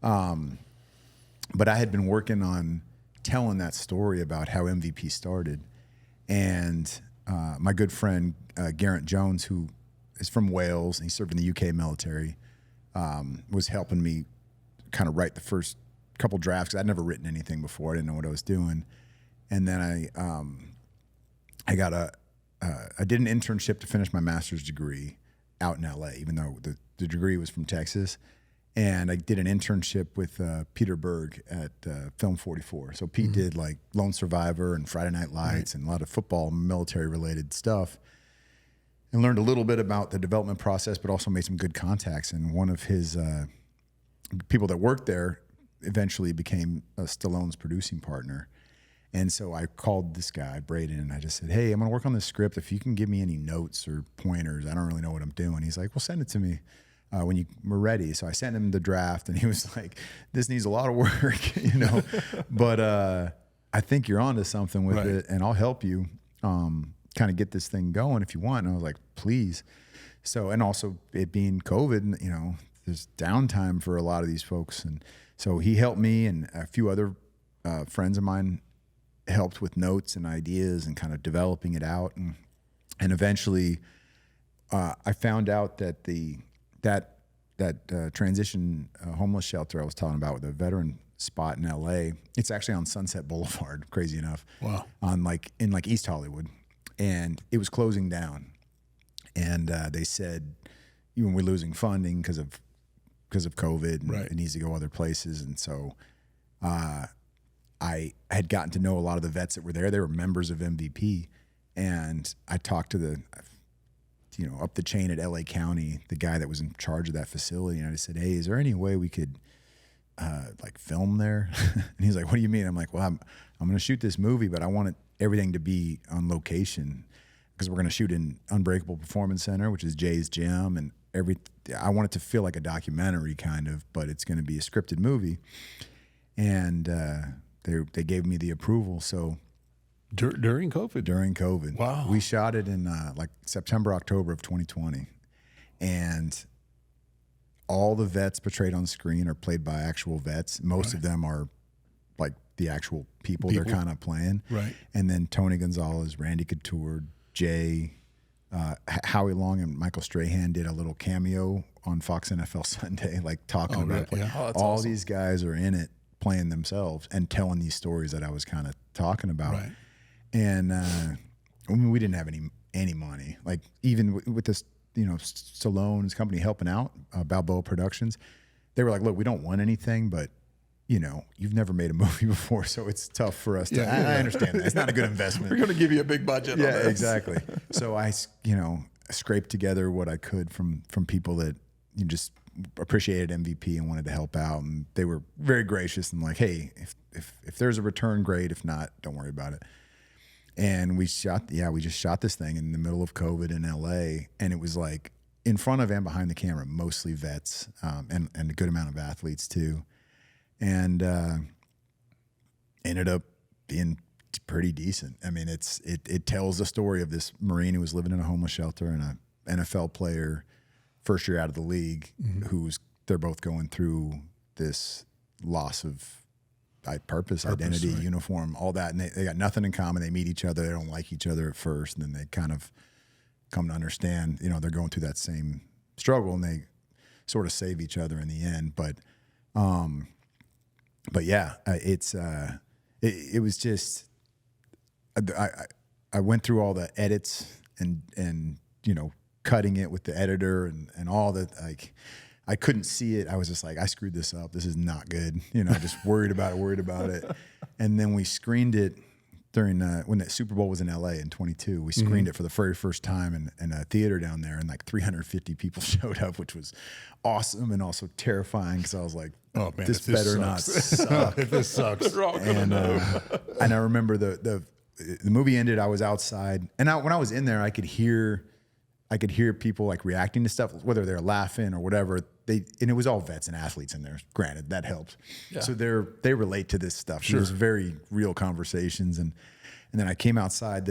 But I had been working on telling that story about how MVP started. And my good friend, Garrett Jones, who is from Wales, and he served in the UK military. Was helping me kind of write the first couple drafts because I'd never written anything before. I didn't know what I was doing, and then I did an internship to finish my master's degree out in LA, even though the degree was from Texas. And I did an internship with Peter Berg at Film 44. So Pete did like Lone Survivor and Friday Night Lights and a lot of football, military related stuff, and learned a little bit about the development process, but also made some good contacts. And one of his people that worked there eventually became Stallone's producing partner. And so I called this guy, Braden, and I just said, hey, I'm going to work on this script. If you can give me any notes or pointers, I don't really know what I'm doing. He's like, well, send it to me when we're ready. So I sent him the draft, and he was like, this needs a lot of work, but I think you're onto something with it, and I'll help you kind of get this thing going if you want. And I was like, please. So, and also it being COVID, there's downtime for a lot of these folks. And so he helped me, and a few other friends of mine helped with notes and ideas and kind of developing it out. And eventually I found out that that transition homeless shelter I was talking about with a veteran spot in LA, it's actually on Sunset Boulevard, crazy enough. Wow. In East Hollywood. And it was closing down. And they said, we're losing funding because of COVID, and it needs to go other places. And so I had gotten to know a lot of the vets that were there. They were members of MVP. And I talked to the, up the chain at LA County, the guy that was in charge of that facility. And I just said, hey, is there any way we could film there? And he's like, what do you mean? I'm like, well, I'm going to shoot this movie, but I want everything to be on location because we're going to shoot in Unbreakable Performance Center, which is Jay's gym. And I want it to feel like a documentary kind of, but it's going to be a scripted movie. And they gave me the approval. So during COVID? During COVID. Wow. We shot it in September, October of 2020. And all the vets portrayed on screen are played by actual vets. Most of them are like the actual people. They're kind of playing. Right. And then Tony Gonzalez, Randy Couture, Jay, Howie Long, and Michael Strahan did a little cameo on Fox NFL Sunday, like talking about it. Yeah. All awesome. These guys are in it playing themselves and telling these stories that I was kind of talking about. Right. And we didn't have any money. Like even with this, Stallone's company helping out, Balboa Productions, they were like, look, we don't want anything, but you've never made a movie before, so it's tough for us to. I understand that it's not a good investment. We're going to give you a big budget. Yeah, on this. Exactly. So I, scraped together what I could from people that just appreciated MVP and wanted to help out, and they were very gracious and like, hey, if there's a return, great. If not, don't worry about it. And we just shot this thing in the middle of COVID in LA, and it was like in front of and behind the camera, mostly vets, and a good amount of athletes too. And ended up being pretty decent. I mean, it tells the story of this Marine who was living in a homeless shelter and an NFL player, first year out of the league, they're both going through this loss of purpose, identity, right. Uniform, all that. And they got nothing in common. They meet each other. They don't like each other at first. And then they kind of come to understand, they're going through that same struggle, and they sort of save each other in the end. But yeah, it was just, I went through all the edits and cutting it with the editor and all that. Like, I couldn't see it. I was just like, I screwed this up. This is not good. Just worried about it. And then we screened it during when the Super Bowl was in LA in 22. We screened it for the very first time in a theater down there, and like 350 people showed up, which was awesome and also terrifying because I was like, oh man, this better not suck. If this sucks. And I remember the movie ended. I was outside, and when I was in there, I could hear people like reacting to stuff, whether they're laughing or whatever. And it was all vets and athletes in there. Granted, that helped. Yeah. So they relate to this stuff. Sure. There's very real conversations, and then I came outside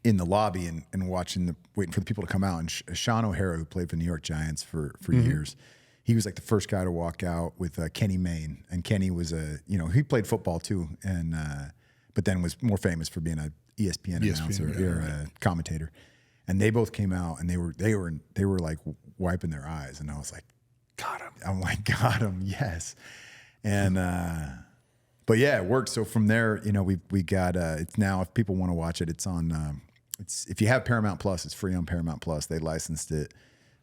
in the lobby and waiting for the people to come out. And Sean O'Hara, who played for the New York Giants for years, he was like the first guy to walk out with Kenny Mayne. And Kenny was he played football too, and but then was more famous for being a ESPN announcer or a commentator. And they both came out, and they were like wiping their eyes, and I was like, Got him. I'm like, got him, yes. And but yeah, it worked. So from there, you know, we got it's now, if people want to watch it, it's on it's, if you have Paramount Plus, it's free on Paramount Plus. They licensed it,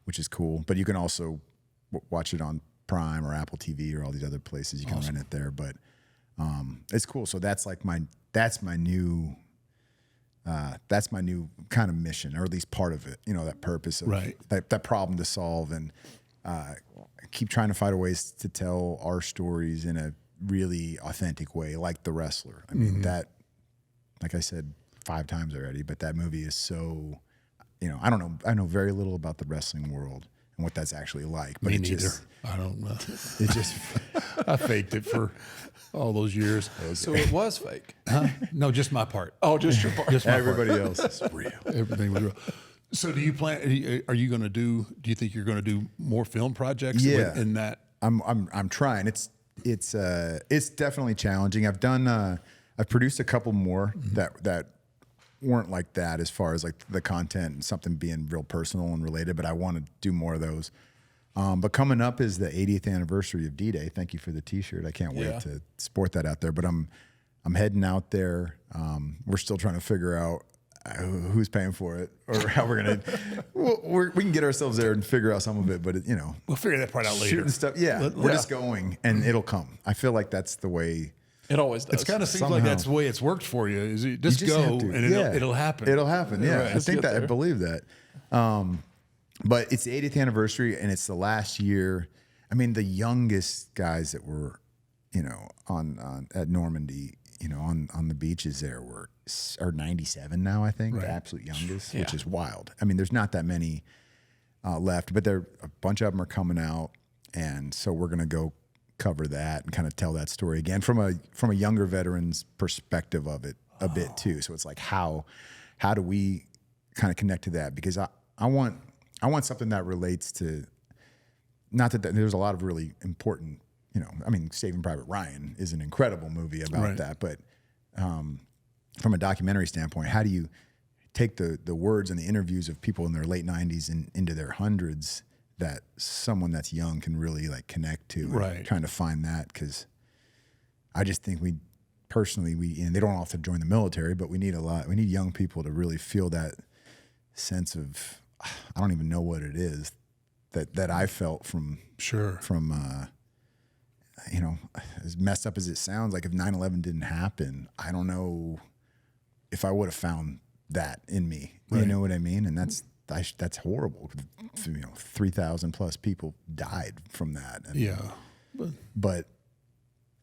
which is cool. But you can also watch it on Prime or Apple TV or all these other places. You can rent it there. But it's cool. So that's like that's my new kind of mission, or at least part of it. You know, that purpose of that problem to solve, and keep trying to find ways to tell our stories in a really authentic way, like The Wrestler. I mean, that, like I said 5 times already, but that movie is so, you know, I know very little about the wrestling world and what that's actually like. But Me neither. I don't know. It just, I faked it for all those years. So it was fake. No, just my part. Oh, just your part. Just my everybody else is real. Everything was real. So do you plan? Are you going to do? Do you think you're going to do more film projects? Yeah. In that, I'm trying. It's definitely challenging. I've produced a couple more that weren't like that, as far as like the content and something being real personal and related, but I want to do more of those. But coming up is the 80th anniversary of D-Day. Thank you for the T-shirt. I can't wait to sport that out there. But I'm heading out there. We're still trying to figure out who's paying for it, or how we're gonna. We can get ourselves there and figure out some of it, but you know, we'll figure that part out later. Shooting stuff, we're just going, and it'll come. I feel like that's the way. It always does. It kind of seems like that's the way it's worked for you. Is you just go and it'll happen. It'll happen. Yeah, Right. I think that. I believe that. But it's the 80th anniversary, and it's the last year. I mean, the youngest guys that were, you know, on at Normandy, you know, on the beaches there are 97 now, I think, the absolute youngest, which is wild. I mean, there's not that many left, but a bunch of them are coming out, and so we're gonna go cover that and kind of tell that story again from a younger veteran's perspective of it a bit too. So it's like how do we kind of connect to that, because I want something that relates to, not that there's a lot of really important. You know, I mean, Saving Private Ryan is an incredible movie about that. But from a documentary standpoint, how do you take the words and the interviews of people in their late 90s and into their hundreds that someone that's young can really like connect to? And trying to find that, because I just think we and they don't all have to join the military, but we need young people to really feel that sense of, I don't even know what it is that I felt from you know, as messed up as it sounds, like if 9/11 didn't happen, I don't know if I would have found that in me. You know what I mean? And that's horrible. You know, 3,000 plus people died from that. And, but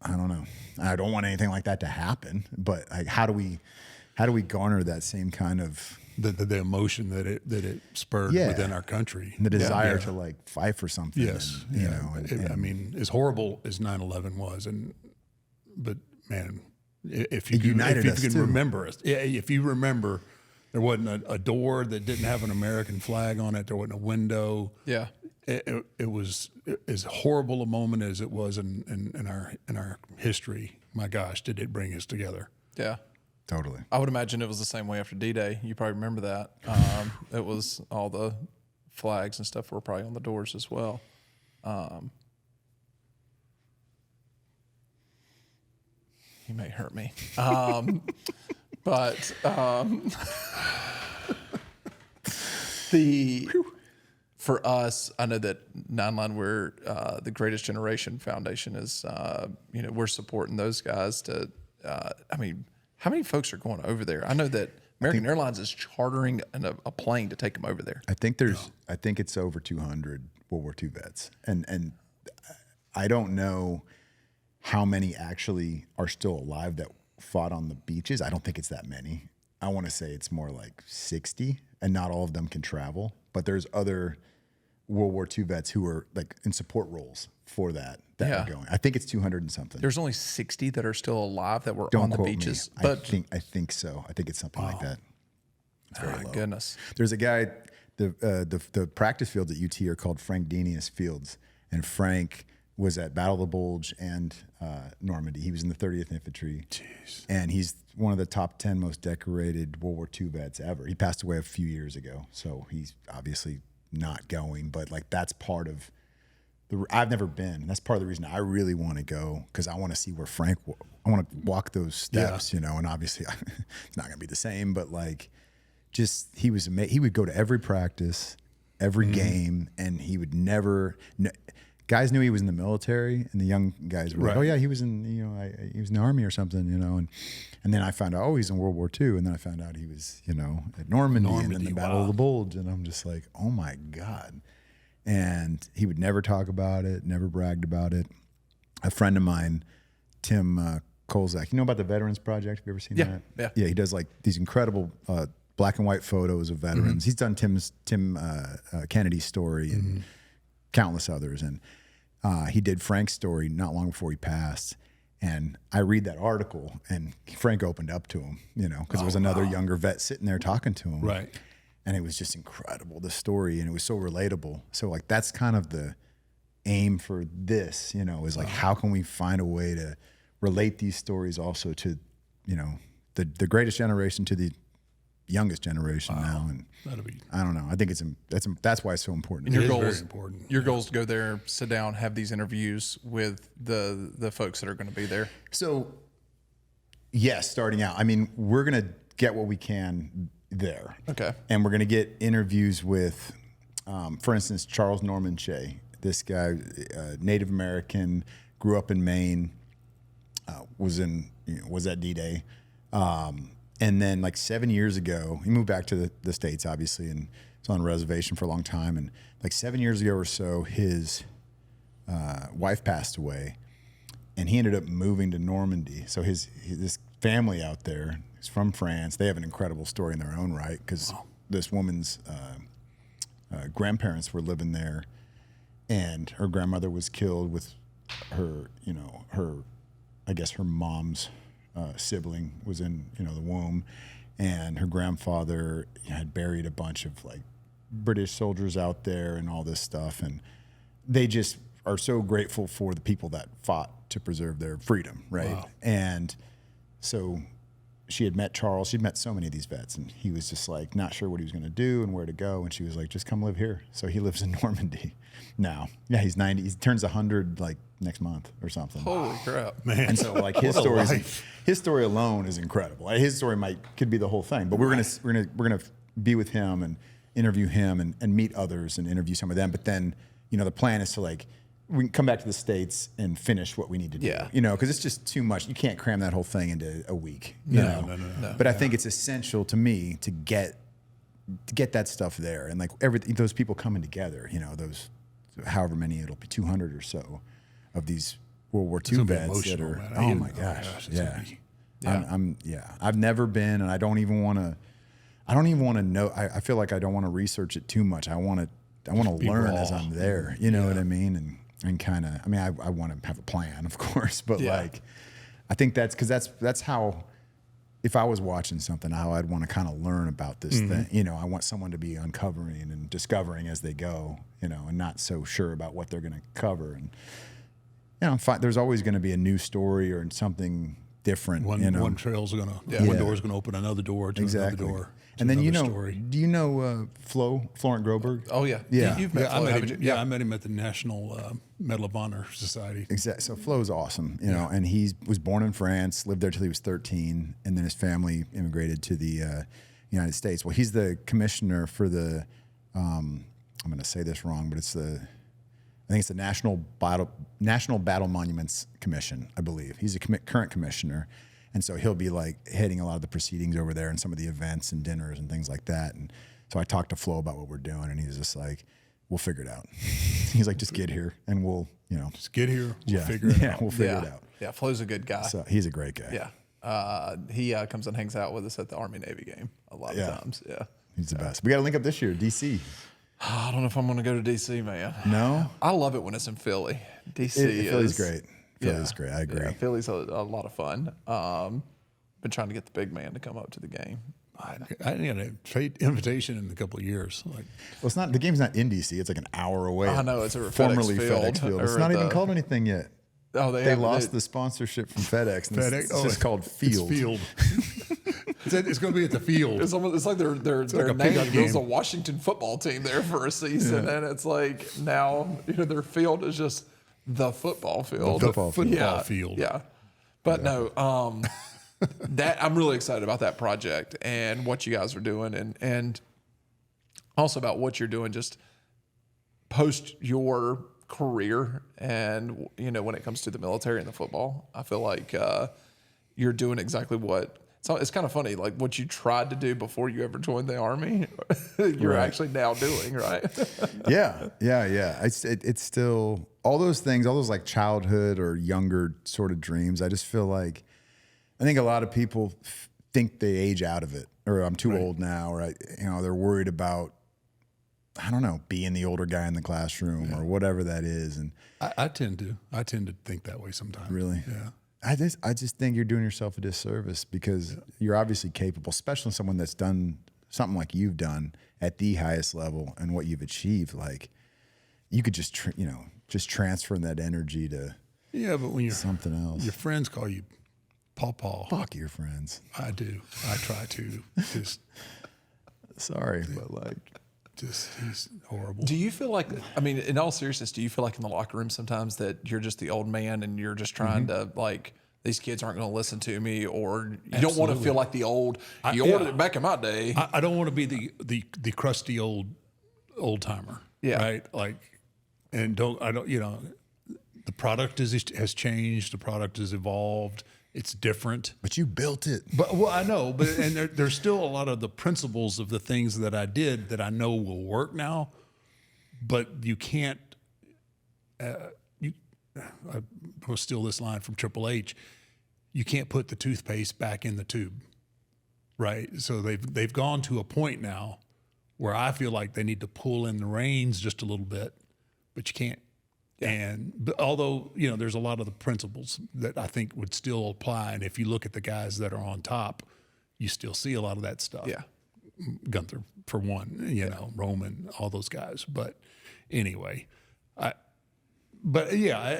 I don't know. I don't want anything like that to happen. But like, how do we garner that same kind of the emotion that it spurred within our country, and the desire to like fight for something? Yes, and, you know. I mean, as horrible as 9/11 was, but man, if you can remember it, if you remember, there wasn't a door that didn't have an American flag on it. There wasn't a window. Yeah, it was as horrible a moment as it was in our history. My gosh, did it bring us together? Yeah. Totally. I would imagine it was the same way after D-Day. You probably remember that. It was all the flags and stuff were probably on the doors as well. You may hurt me. But for us, I know that Nine Line, we're the Greatest Generation Foundation is, you know, we're supporting those guys to, I mean, how many folks are going over there? I know that American Airlines is chartering a plane to take them over there. I think it's over 200 World War II vets, and I don't know how many actually are still alive that fought on the beaches. I don't think it's that many. I want to say it's more like 60, and not all of them can travel. But there's other World War II vets who are like in support roles for that are going. I think it's 200 and something. There's only 60 that are still alive that were on the beaches. Me. But I think so. I think it's something like that. It's very low. Goodness. There's a guy. The practice fields at UT are called Frank Denius Fields, and Frank was at Battle of the Bulge and Normandy. He was in the 30th Infantry. Jeez. And he's one of the top 10 most decorated World War II vets ever. He passed away a few years ago, so he's obviously not going. But like that's part of I've never been. And that's part of the reason I really want to go, because I want to see where Frank. I want to walk those steps, you know. And obviously, it's not going to be the same. But like, just he was amazing. He would go to every practice, every game, and he would never. Guys knew he was in the military, and the young guys were like, "Oh yeah, he was in he was in the army or something," you know. And then I found out, oh, he's in World War II, and then I found out he was at Normandy and then the Battle of the Bulge, and I'm just like, oh my God. And he would never talk about it, never bragged about it. A friend of mine, Tim Kolzak, you know about the Veterans Project? Have you ever seen that? Yeah. Yeah, he does like these incredible black and white photos of veterans. He's done Tim Kennedy's story and countless others. And he did Frank's story not long before he passed. And I read that article, and Frank opened up to him, you know, because there was another younger vet sitting there talking to him. Right. And it was just incredible, the story, and it was so relatable. So like that's kind of the aim for this, you know, is like how can we find a way to relate these stories also to, you know, the greatest generation to the youngest generation now. And I don't know. I think that's why it's so important. And your goal very is important. Your goal is to go there, sit down, have these interviews with the folks that are going to be there. So, yes, starting out, I mean, we're going to get what we can there. Okay. And we're going to get interviews with, for instance, Charles Norman Shea. This guy, Native American, grew up in Maine, was at D-Day. And then like 7 years ago, he moved back to the States, obviously, and was on a reservation for a long time. And like 7 years ago or so, his wife passed away, and he ended up moving to Normandy. So this family out there is from France. They have an incredible story in their own right, because this woman's grandparents were living there, and her grandmother was killed with her, I guess her mom's sibling was in, the womb, and her grandfather had buried a bunch of like British soldiers out there and all this stuff, and they just are so grateful for the people that fought to preserve their freedom, right? Wow. And so she had met Charles. She'd met so many of these vets, and he was just like not sure what he was going to do and where to go. And she was like, "Just come live here." So he lives in Normandy now. Yeah, he's 90. He turns 100 like next month or something. Holy crap, Man. And so like his story alone is incredible. His story could be the whole thing, but we're gonna be with him and interview him and meet others and interview some of them. But then the plan is to like we can come back to the States and finish what we need to do. Yeah. Because it's just too much. You can't cram that whole thing into a week. No. But I think it's essential to me to get that stuff there, and like those people coming together. Those however many, it'll be 200 or so of these World War II vets that are. Man. Oh my gosh, yeah. I've never been, and I don't even want to know. I feel like I don't want to research it too much. I want to learn as I'm there. You know what I mean? And kind of, I want to have a plan, of course, but like, I think that's how, if I was watching something, how I'd want to kind of learn about this thing. I want someone to be uncovering and discovering as they go, and not so sure about what they're going to cover. And, there's always going to be a new story or something different. One trail's one door's gonna open another door to another door. And then story. Do you know Florent Groberg? Oh yeah, yeah. You've met Flo, haven't you? I met him at the National Medal of Honor Society. Exactly. So Flo's awesome, and he was born in France, lived there till he was 13, and then his family immigrated to the United States. Well, he's the commissioner for the I'm going to say this wrong, but I think it's the National Battle Monuments Commission, I believe. He's a current commissioner. And so he'll be like heading a lot of the proceedings over there and some of the events and dinners and things like that. And so I talked to Flo about what we're doing, and he's just like, we'll figure it out. He's like, just get here and we'll, Just get here, we'll figure it out. We'll figure it out. Yeah, Flo's a good guy. So he's a great guy. Yeah. He comes and hangs out with us at the Army-Navy game a lot of times. Yeah. He's the best. We got to link up this year, DC. I don't know if I'm going to go to DC, man. No? I love it when it's in Philly. DC Philly's great. Philly's great. I agree. Yeah, Philly's a lot of fun. Been trying to get the big man to come up to the game. I got a trade invitation in a couple of years. Like, Well, it's not, the game's not in DC. It's like an hour away. I know, it's a formerly FedEx FedEx Field. Field, It's or not at even the- called anything yet. Oh, They lost the sponsorship from FedEx. And FedEx. It's just called Field. It's Field. It's going to be at the field. It's like their like a name. pickup There was a game. Washington football team there for a season, and it's like now their field is just the football field. The football field. Yeah, field. Yeah, but no, that I'm really excited about that project and what you guys are doing, and also about what you're doing just post your career, and when it comes to the military and the football, I feel like you're doing exactly what. So it's kind of funny, like what you tried to do before you ever joined the Army, you're Right. actually now doing, right? Yeah. It's still all those things, all those like childhood or younger sort of dreams. I just feel like, I think a lot of people think they age out of it, or I'm too old now, or they're worried about, I don't know, being the older guy in the classroom or whatever that is. And I tend to think that way sometimes. really, Yeah. I just think you're doing yourself a disservice because you're obviously capable, especially someone that's done something like you've done at the highest level and what you've achieved. Like you could just transfer that energy to Yeah, but when you're something else. your friends call you Paw. Fuck your friends. I do. I try to. Sorry, but like, He's horrible. Do you feel like, I mean, in all seriousness, do you feel like in the locker room sometimes that you're just the old man and you're just trying to like, these kids aren't going to listen to me, or you don't want to feel like the old, back in my day. I don't want to be the crusty old timer. Yeah. Right. Like, and the product has changed. The product has evolved. It's different. but you built it. But I know, and there's still a lot of the principles of the things that I did that I know will work now, but you can't. I will steal this line from Triple H. You can't put the toothpaste back in the tube, right? So they've gone to a point now where I feel like they need to pull in the reins just a little bit, but you can't. But although there's a lot of the principles that I think would still apply, and if you look at the guys that are on top, you still see a lot of that stuff. Yeah. Gunther for one, Roman, all those guys. But anyway,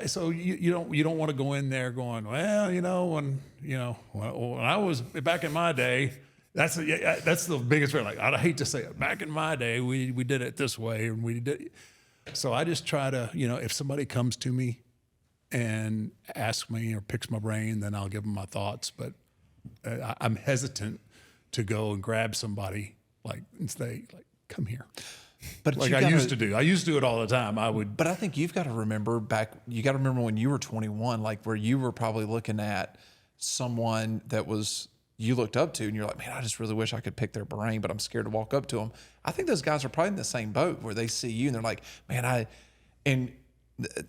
so you don't want to go in there going, well, when I was back in my day. That's the biggest thing. Like, I hate to say it. Back in my day, we did it this way, and we did. So I just try to, if somebody comes to me and asks me or picks my brain, then I'll give them my thoughts. But I'm hesitant to go and grab somebody and say, come here. But Like I used to do. I used to do it all the time. I would. But I think you've got to remember when you were 21, like where you were probably looking at someone that you looked up to, and you're like, man, I just really wish I could pick their brain, but I'm scared to walk up to them. I think those guys are probably in the same boat where they see you and they're like, man,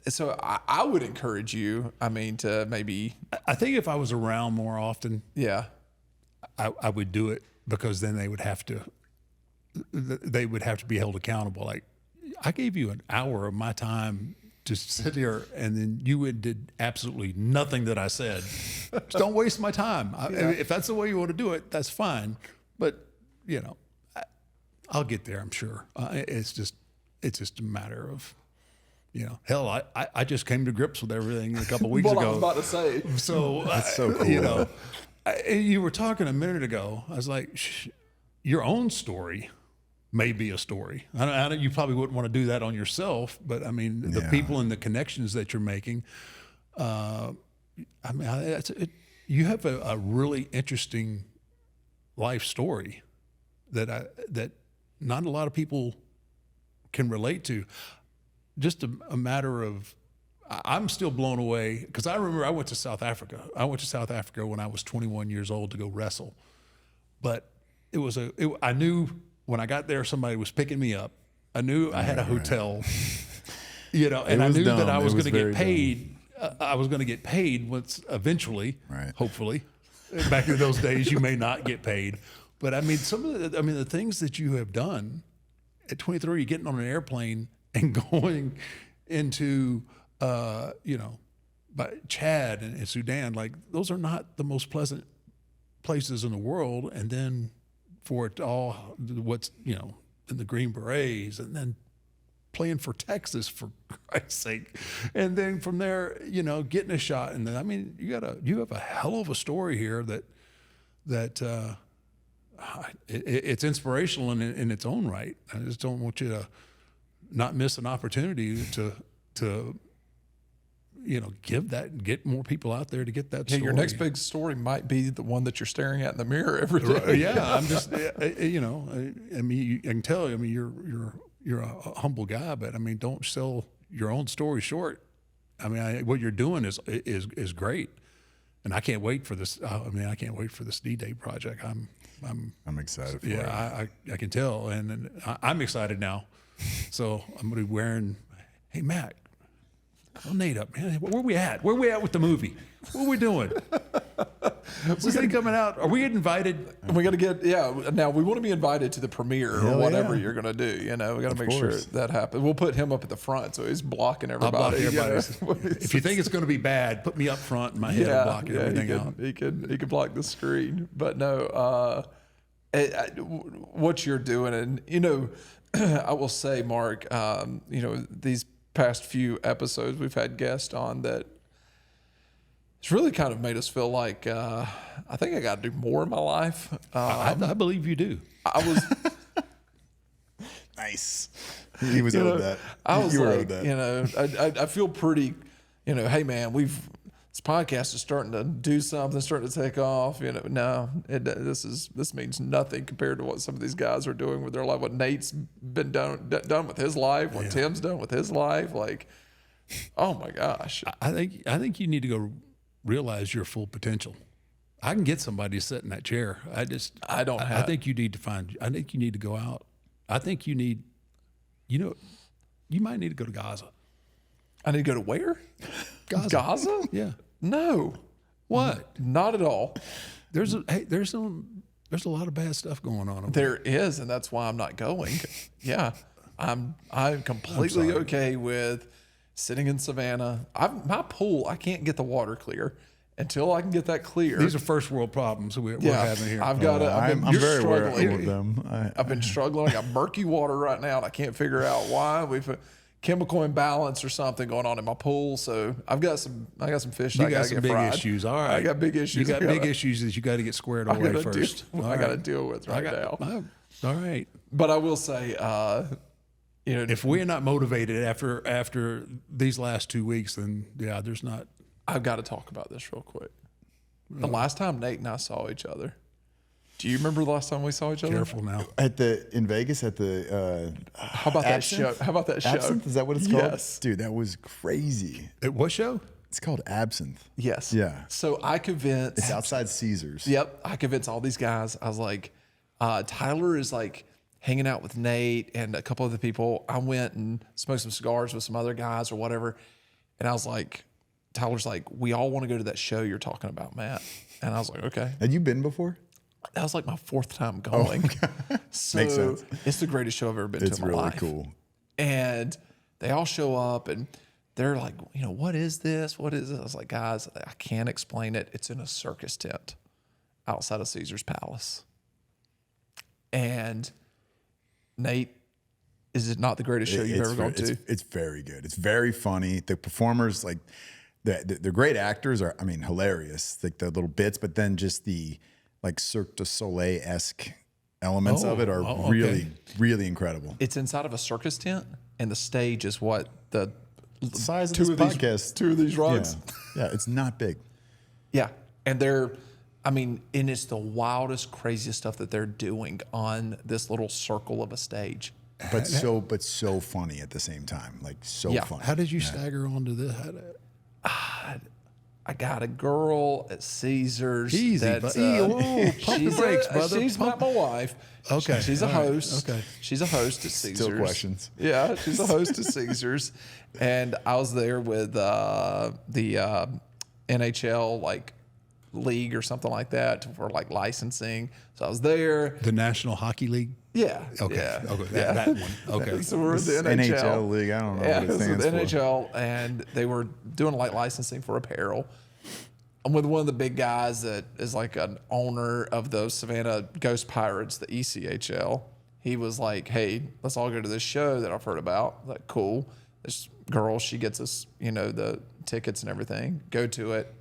so I would encourage you, to maybe. I think if I was around more often, Yeah. I would do it, because then they would have to be held accountable. Like, I gave you an hour of my time to sit here, and then you did absolutely nothing that I said. Just don't waste my time. If that's the way you want to do it, that's fine. But I'll get there, I'm sure. It's just a matter of, hell, I just came to grips with everything a couple weeks ago. I was about to say. So That's so cool. You were talking a minute ago. I was like, your own story may be a story. You probably wouldn't want to do that on yourself, but the people and the connections that you're making. You have a really interesting life story that not a lot of people can relate to. Just a matter of, I'm still blown away, because I remember I went to South Africa. I went to South Africa when I was 21 years old to go wrestle, but I knew when I got there, somebody was picking me up. I knew I had a hotel, and I knew that I was going to get paid. I was going to get paid once eventually, hopefully. Back in those days, you may not get paid, but some of the things that you have done at 23, getting on an airplane and going into, Chad and Sudan, like those are not the most pleasant places in the world, and then for it all, what's, in the Green Berets, and then playing for Texas, for Christ's sake. And then from there, getting a shot. And then, I mean, you have a hell of a story here that it's inspirational in its own right. I just don't want you to not miss an opportunity to get more people out there to get that story. Your next big story might be the one that you're staring at in the mirror every day. Yeah, I'm just, I mean, I can tell. I mean, you're a humble guy, but I mean, don't sell your own story short. I mean, what you're doing is great, and I can't wait for this. I can't wait for this D-Day project. I'm excited for it. Yeah, I can tell, and I'm excited now. So I'm going to be wearing. Hey, Matt. Well, Nate up, man. Where we at? Where we at with the movie? What are we doing? Is this thing coming out? Are we invited? We got to get, now we want to be invited to the premiere or whatever you're going to do. We got to make sure that happens. We'll put him up at the front so he's blocking everybody. If you think it's going to be bad, put me up front in my head and block everything out. He can block the screen. But no, what you're doing, and, I will say, Mark, these past few episodes we've had guests on that it's really kind of made us feel like I think I got to do more in my life. I believe you do. I was nice. He was owed that. I was you were like, owed that. I feel pretty, hey man, this podcast is starting to do something, starting to take off. No, this means nothing compared to what some of these guys are doing with their life. What Nate's been done with his life, what Tim's done with his life. Like, oh my gosh. I think you need to go realize your full potential. I can get somebody to sit in that chair. I think you need to go out. I think you need, you might need to go to Gaza. I need to go to where? Gaza? Yeah. No. What? Not at all. There's a lot of bad stuff going on over there. There is, and that's why I'm not going. Yeah. I'm completely okay with sitting in Savannah. My pool, I can't get the water clear. Until I can get that clear. These are first world problems we're having here. I've got I'm very aware of them. I've been struggling. I got murky water right now, and I can't figure out why. We've chemical imbalance or something going on in my pool. So I got some fish. You got some big issues. All right. I got big issues. You got big issues that you got to get squared away first. I got to deal with now. All right. But I will say, if we're not motivated after these last 2 weeks, then there's not. I've got to talk about this real quick. The last time Nate and I saw each other. Do you remember the last time we saw each other? Careful now. In Vegas at the How about Absinthe? that show? How about that show? Absinthe? Is that what it's called? Yes. Dude, that was crazy. At what show? It's called Absinthe. Yes. Yeah. So I convinced. It's outside Caesars. Yep. I convinced all these guys. I was like, Tyler is like hanging out with Nate and a couple other people. I went and smoked some cigars with some other guys or whatever. And I was like, Tyler's like, we all want to go to that show you're talking about, Matt. And I was like, okay. Had you been before? That was like my fourth time going. So Makes sense. It's the greatest show I've ever been to in my life. It's really cool. And they all show up and they're like, what is this? What is this? I was like, guys, I can't explain it. It's in a circus tent outside of Caesar's Palace. And Nate, is it not the greatest show you've ever gone to? It's very good. It's very funny. The performers, like, the great actors are, hilarious. Like the little bits, but then just the like Cirque du Soleil-esque elements of it are really, really incredible. It's inside of a circus tent, and the stage is what the size of this podcast. Two of these rugs. Yeah, it's not big. Yeah, and and it's the wildest, craziest stuff that they're doing on this little circle of a stage. But so funny at the same time. Like funny. How did you stagger onto this? I got a girl at Caesars. Easy, that's, pump the brakes, brother. She's not my wife. Okay. She's a host. Okay. She's a host at Caesars. Still questions. Yeah, she's a host at Caesars. And I was there with the NHL league or something like that for licensing. So I was there. The National Hockey League? Yeah. Okay. Yeah. Okay. That one. Okay. So we're the the NHL. NHL league. I don't know what it stands the for. NHL, and they were doing licensing for apparel. I'm with one of the big guys that is like an owner of the Savannah Ghost Pirates, the ECHL. He was like, hey, let's all go to this show that I've heard about. I'm like, cool. This girl, she gets us, the tickets and everything. Go to it.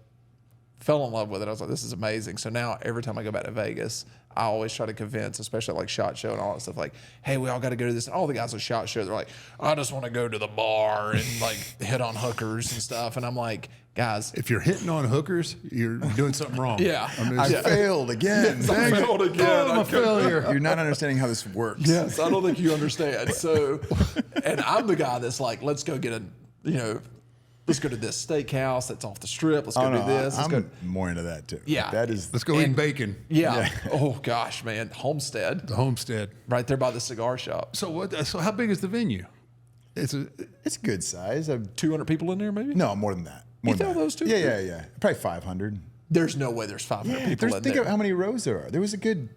Fell in love with it. I was like, this is amazing. So now every time I go back to Vegas, I always try to convince, especially like SHOT Show and all that stuff, like, hey, we all got to go to this. And all the guys at SHOT Show, they're like, I just want to go to the bar and like hit on hookers and stuff. And I'm like, guys, If you're hitting on hookers, you're doing something wrong. yeah. I failed again. I failed again. I'm a failure. You're not understanding how this works. Yes, I don't think you understand. So, and I'm the guy that's like, let's go get let's go to this steakhouse that's off the strip. Let's go do this. Let's I'm go. more into that too. Yeah. That is. Let's go eat bacon. Yeah. Oh gosh, man. Homestead, The Homestead. right there by the cigar shop. So what? So how big is the venue? It's a good size. 200 people in there, maybe? No, more than that. More You than throw that. those two? Yeah. Probably 500. There's no way there's 500 Yeah, people in think there. of how many rows there are. There was a good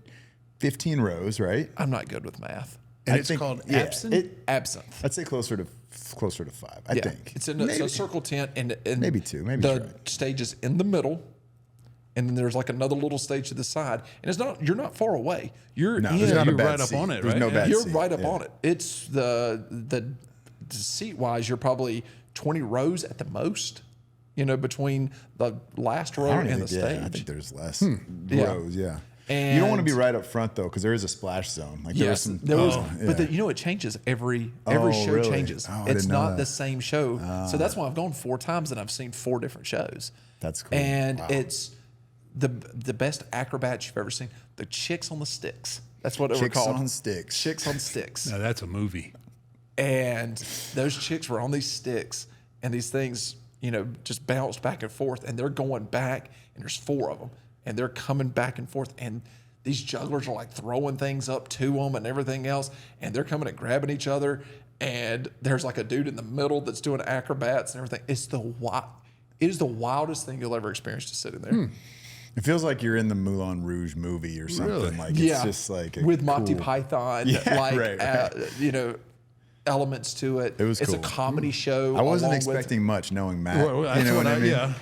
15 rows, right? I'm not good with math. And I it's think- called yeah, absinthe? Absinthe. I'd say closer to 5. I Yeah. think It's in a circle tent, and Maybe 2, maybe the try. stage is in the middle, and then there's like another little stage to the side, and it's not. You're not far away. You're No, in. there's not a you're bad right up seat. on it, There's right? no bad You're seat. right up Yeah. on it. It's the seat wise, you're probably 20 rows at the most. Between the last row I don't and even the think, stage. yeah, I think there's less Yeah. rows. Yeah. You don't want to be And- right up front though, because there is a splash zone. Like Yes, there was some. but it changes every Oh, show really? changes. Oh, I It's didn't know not that. the same show, so that's why I've gone 4 times and I've seen 4 different shows. That's cool. And Wow. it's the best acrobats you've ever seen. The chicks on the sticks. That's what they were Chicks called. on sticks. Chicks on sticks. Now that's a movie. And those chicks were on these sticks, and these things, just bounced back and forth, and they're going back, and there's 4 of them, and they're coming back and forth, and these jugglers are like throwing things up to them and everything else, and they're coming and grabbing each other, and there's like a dude in the middle that's doing acrobats and everything. It is the wildest thing you'll ever experience just sitting there. It feels like you're in the Moulin Rouge movie or something. Really? Like it's just like a with Monty cool- Python, Yeah, like right. elements to it. It was It's cool. a comedy show. I wasn't along with- expecting much, knowing Matt. Well, that's you know what I mean? yeah.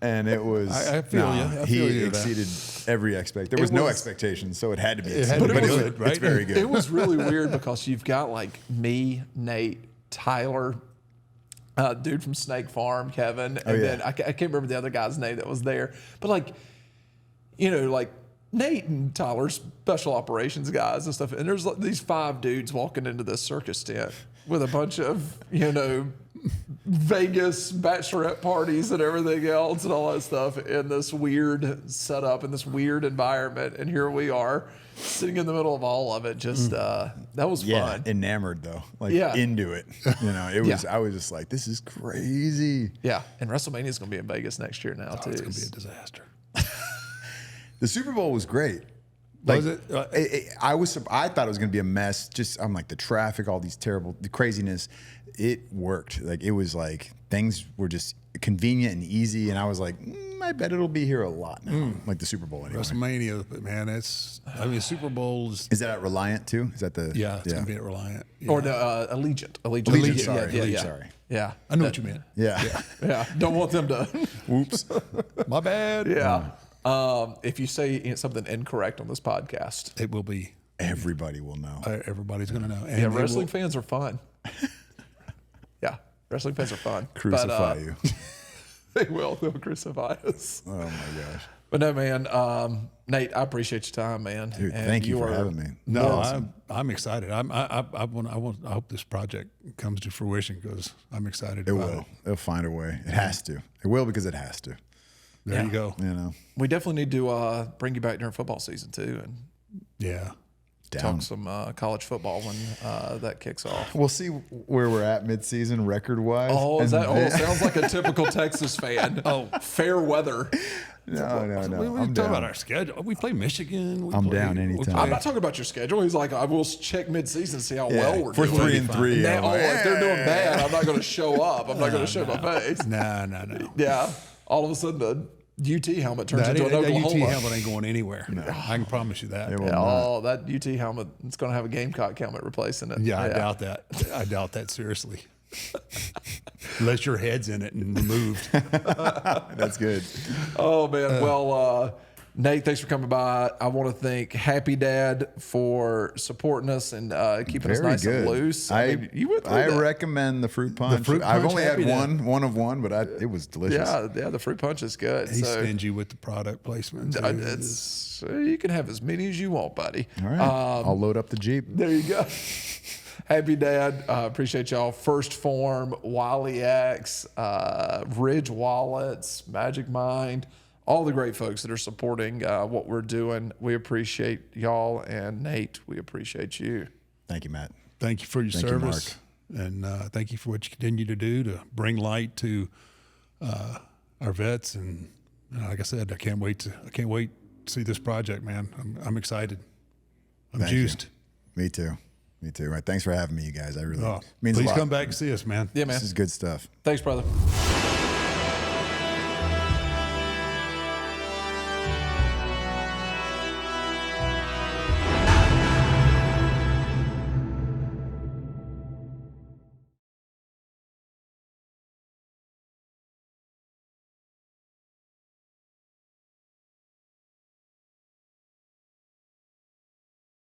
And it was. I feel you. I he feel you there. exceeded every expectation. There was no was- expectation, so it had to be. It had exceeded. to be But good, it's right? very good. It was really weird because you've got like me, Nate, Tyler, dude from Snake Farm, Kevin, and yeah. then I can't remember the other guy's name that was there. But like Nate and Tyler, special operations guys and stuff. And there's like these 5 dudes walking into this circus tent with a bunch of, Vegas bachelorette parties and everything else and all that stuff in this weird setup, in this weird environment. And here we are sitting in the middle of all of it. Just, that was Yeah, fun. enamored though, like Yeah. into it. It was. Yeah. I was just like, this is crazy. Yeah. And WrestleMania is going to be in Vegas next year now, too. It's gonna be a disaster. The Super Bowl was great. Was it? I thought it was going to be a mess. I'm like the traffic, all these the craziness. It worked. Like it was like things were just convenient and easy. And I was like, I bet it'll be here a lot now. Like the Super Bowl anyway. WrestleMania, but man, Super Bowls. Is that at Reliant too? Is that the? Yeah, it's gonna be at Reliant. Yeah. Or the Allegiant. Allegiant, sorry. Yeah. Allegiant, sorry. Yeah. I know what you meant. Yeah. Yeah. Don't want them to. Whoops. My bad. Yeah. If you say something incorrect on this podcast, It will be. Everybody will know. Everybody's gonna know. And yeah, they wrestling will- fans are fun. Yeah, wrestling fans are fun. Crucify you. They will. They'll crucify us. Oh my gosh. But no, man. Nate, I appreciate your time, man. Dude, And thank you for are- having me. No, Awesome. I'm excited. I hope this project comes to fruition because I'm excited It about will. it. It'll find a way. It has to. It will because it has to. There Yeah. you go. You know. We definitely need to bring you back during football season too, and Yeah. Down. talk some college football when that kicks off. We'll see where we're at midseason record wise. Oh, is that? Oh, sounds like a typical Texas fan. Oh, fair weather. No. We I'm talk down. about our schedule. We play Michigan. I'm down anytime. I'm not talking about your schedule. He's like, I will check mid-season, see how well we're for doing. 3-3. Now, I'm like, if they're doing bad, I'm not going to show up. I'm not going to show my face. No. Yeah. All of a sudden, the UT helmet turns That into an UT Oklahoma. helmet ain't going anywhere. I can promise you that. It will Yeah, not. that UT helmet, it's going to have a Gamecock helmet replacing it. Yeah, I doubt that. I doubt that seriously. Unless your head's in it and removed. That's good. Oh man. Well, Nate, thanks for coming by. I want to thank Happy Dad for supporting us and keeping us Very nice good. and loose. I mean, you went through I that. recommend the fruit punch. fruit I've punch only had Happy Dad. one of one, but it was delicious. Yeah, the fruit punch is good. He's so stingy with the product placement. too. it's you can have as many as you want, buddy. All right. I'll load up the Jeep. There you go. Happy Dad. Appreciate y'all. First Form, Wiley X, Ridge Wallets, Magic Mind, all the great folks that are supporting what we're doing. We appreciate y'all. And Nate, we appreciate you. Thank you, Matt. Thank you for your Thank you, service. And thank you for what you continue to do to bring light to our vets. And like I said, I can't wait to see this project, man. I'm excited. I'm Thank you. juiced. Me too. Me too. All right. Thanks for having me, you guys. I really Oh, means a please lot. come back and see us, man. Yeah, man. This is good stuff. Thanks, brother.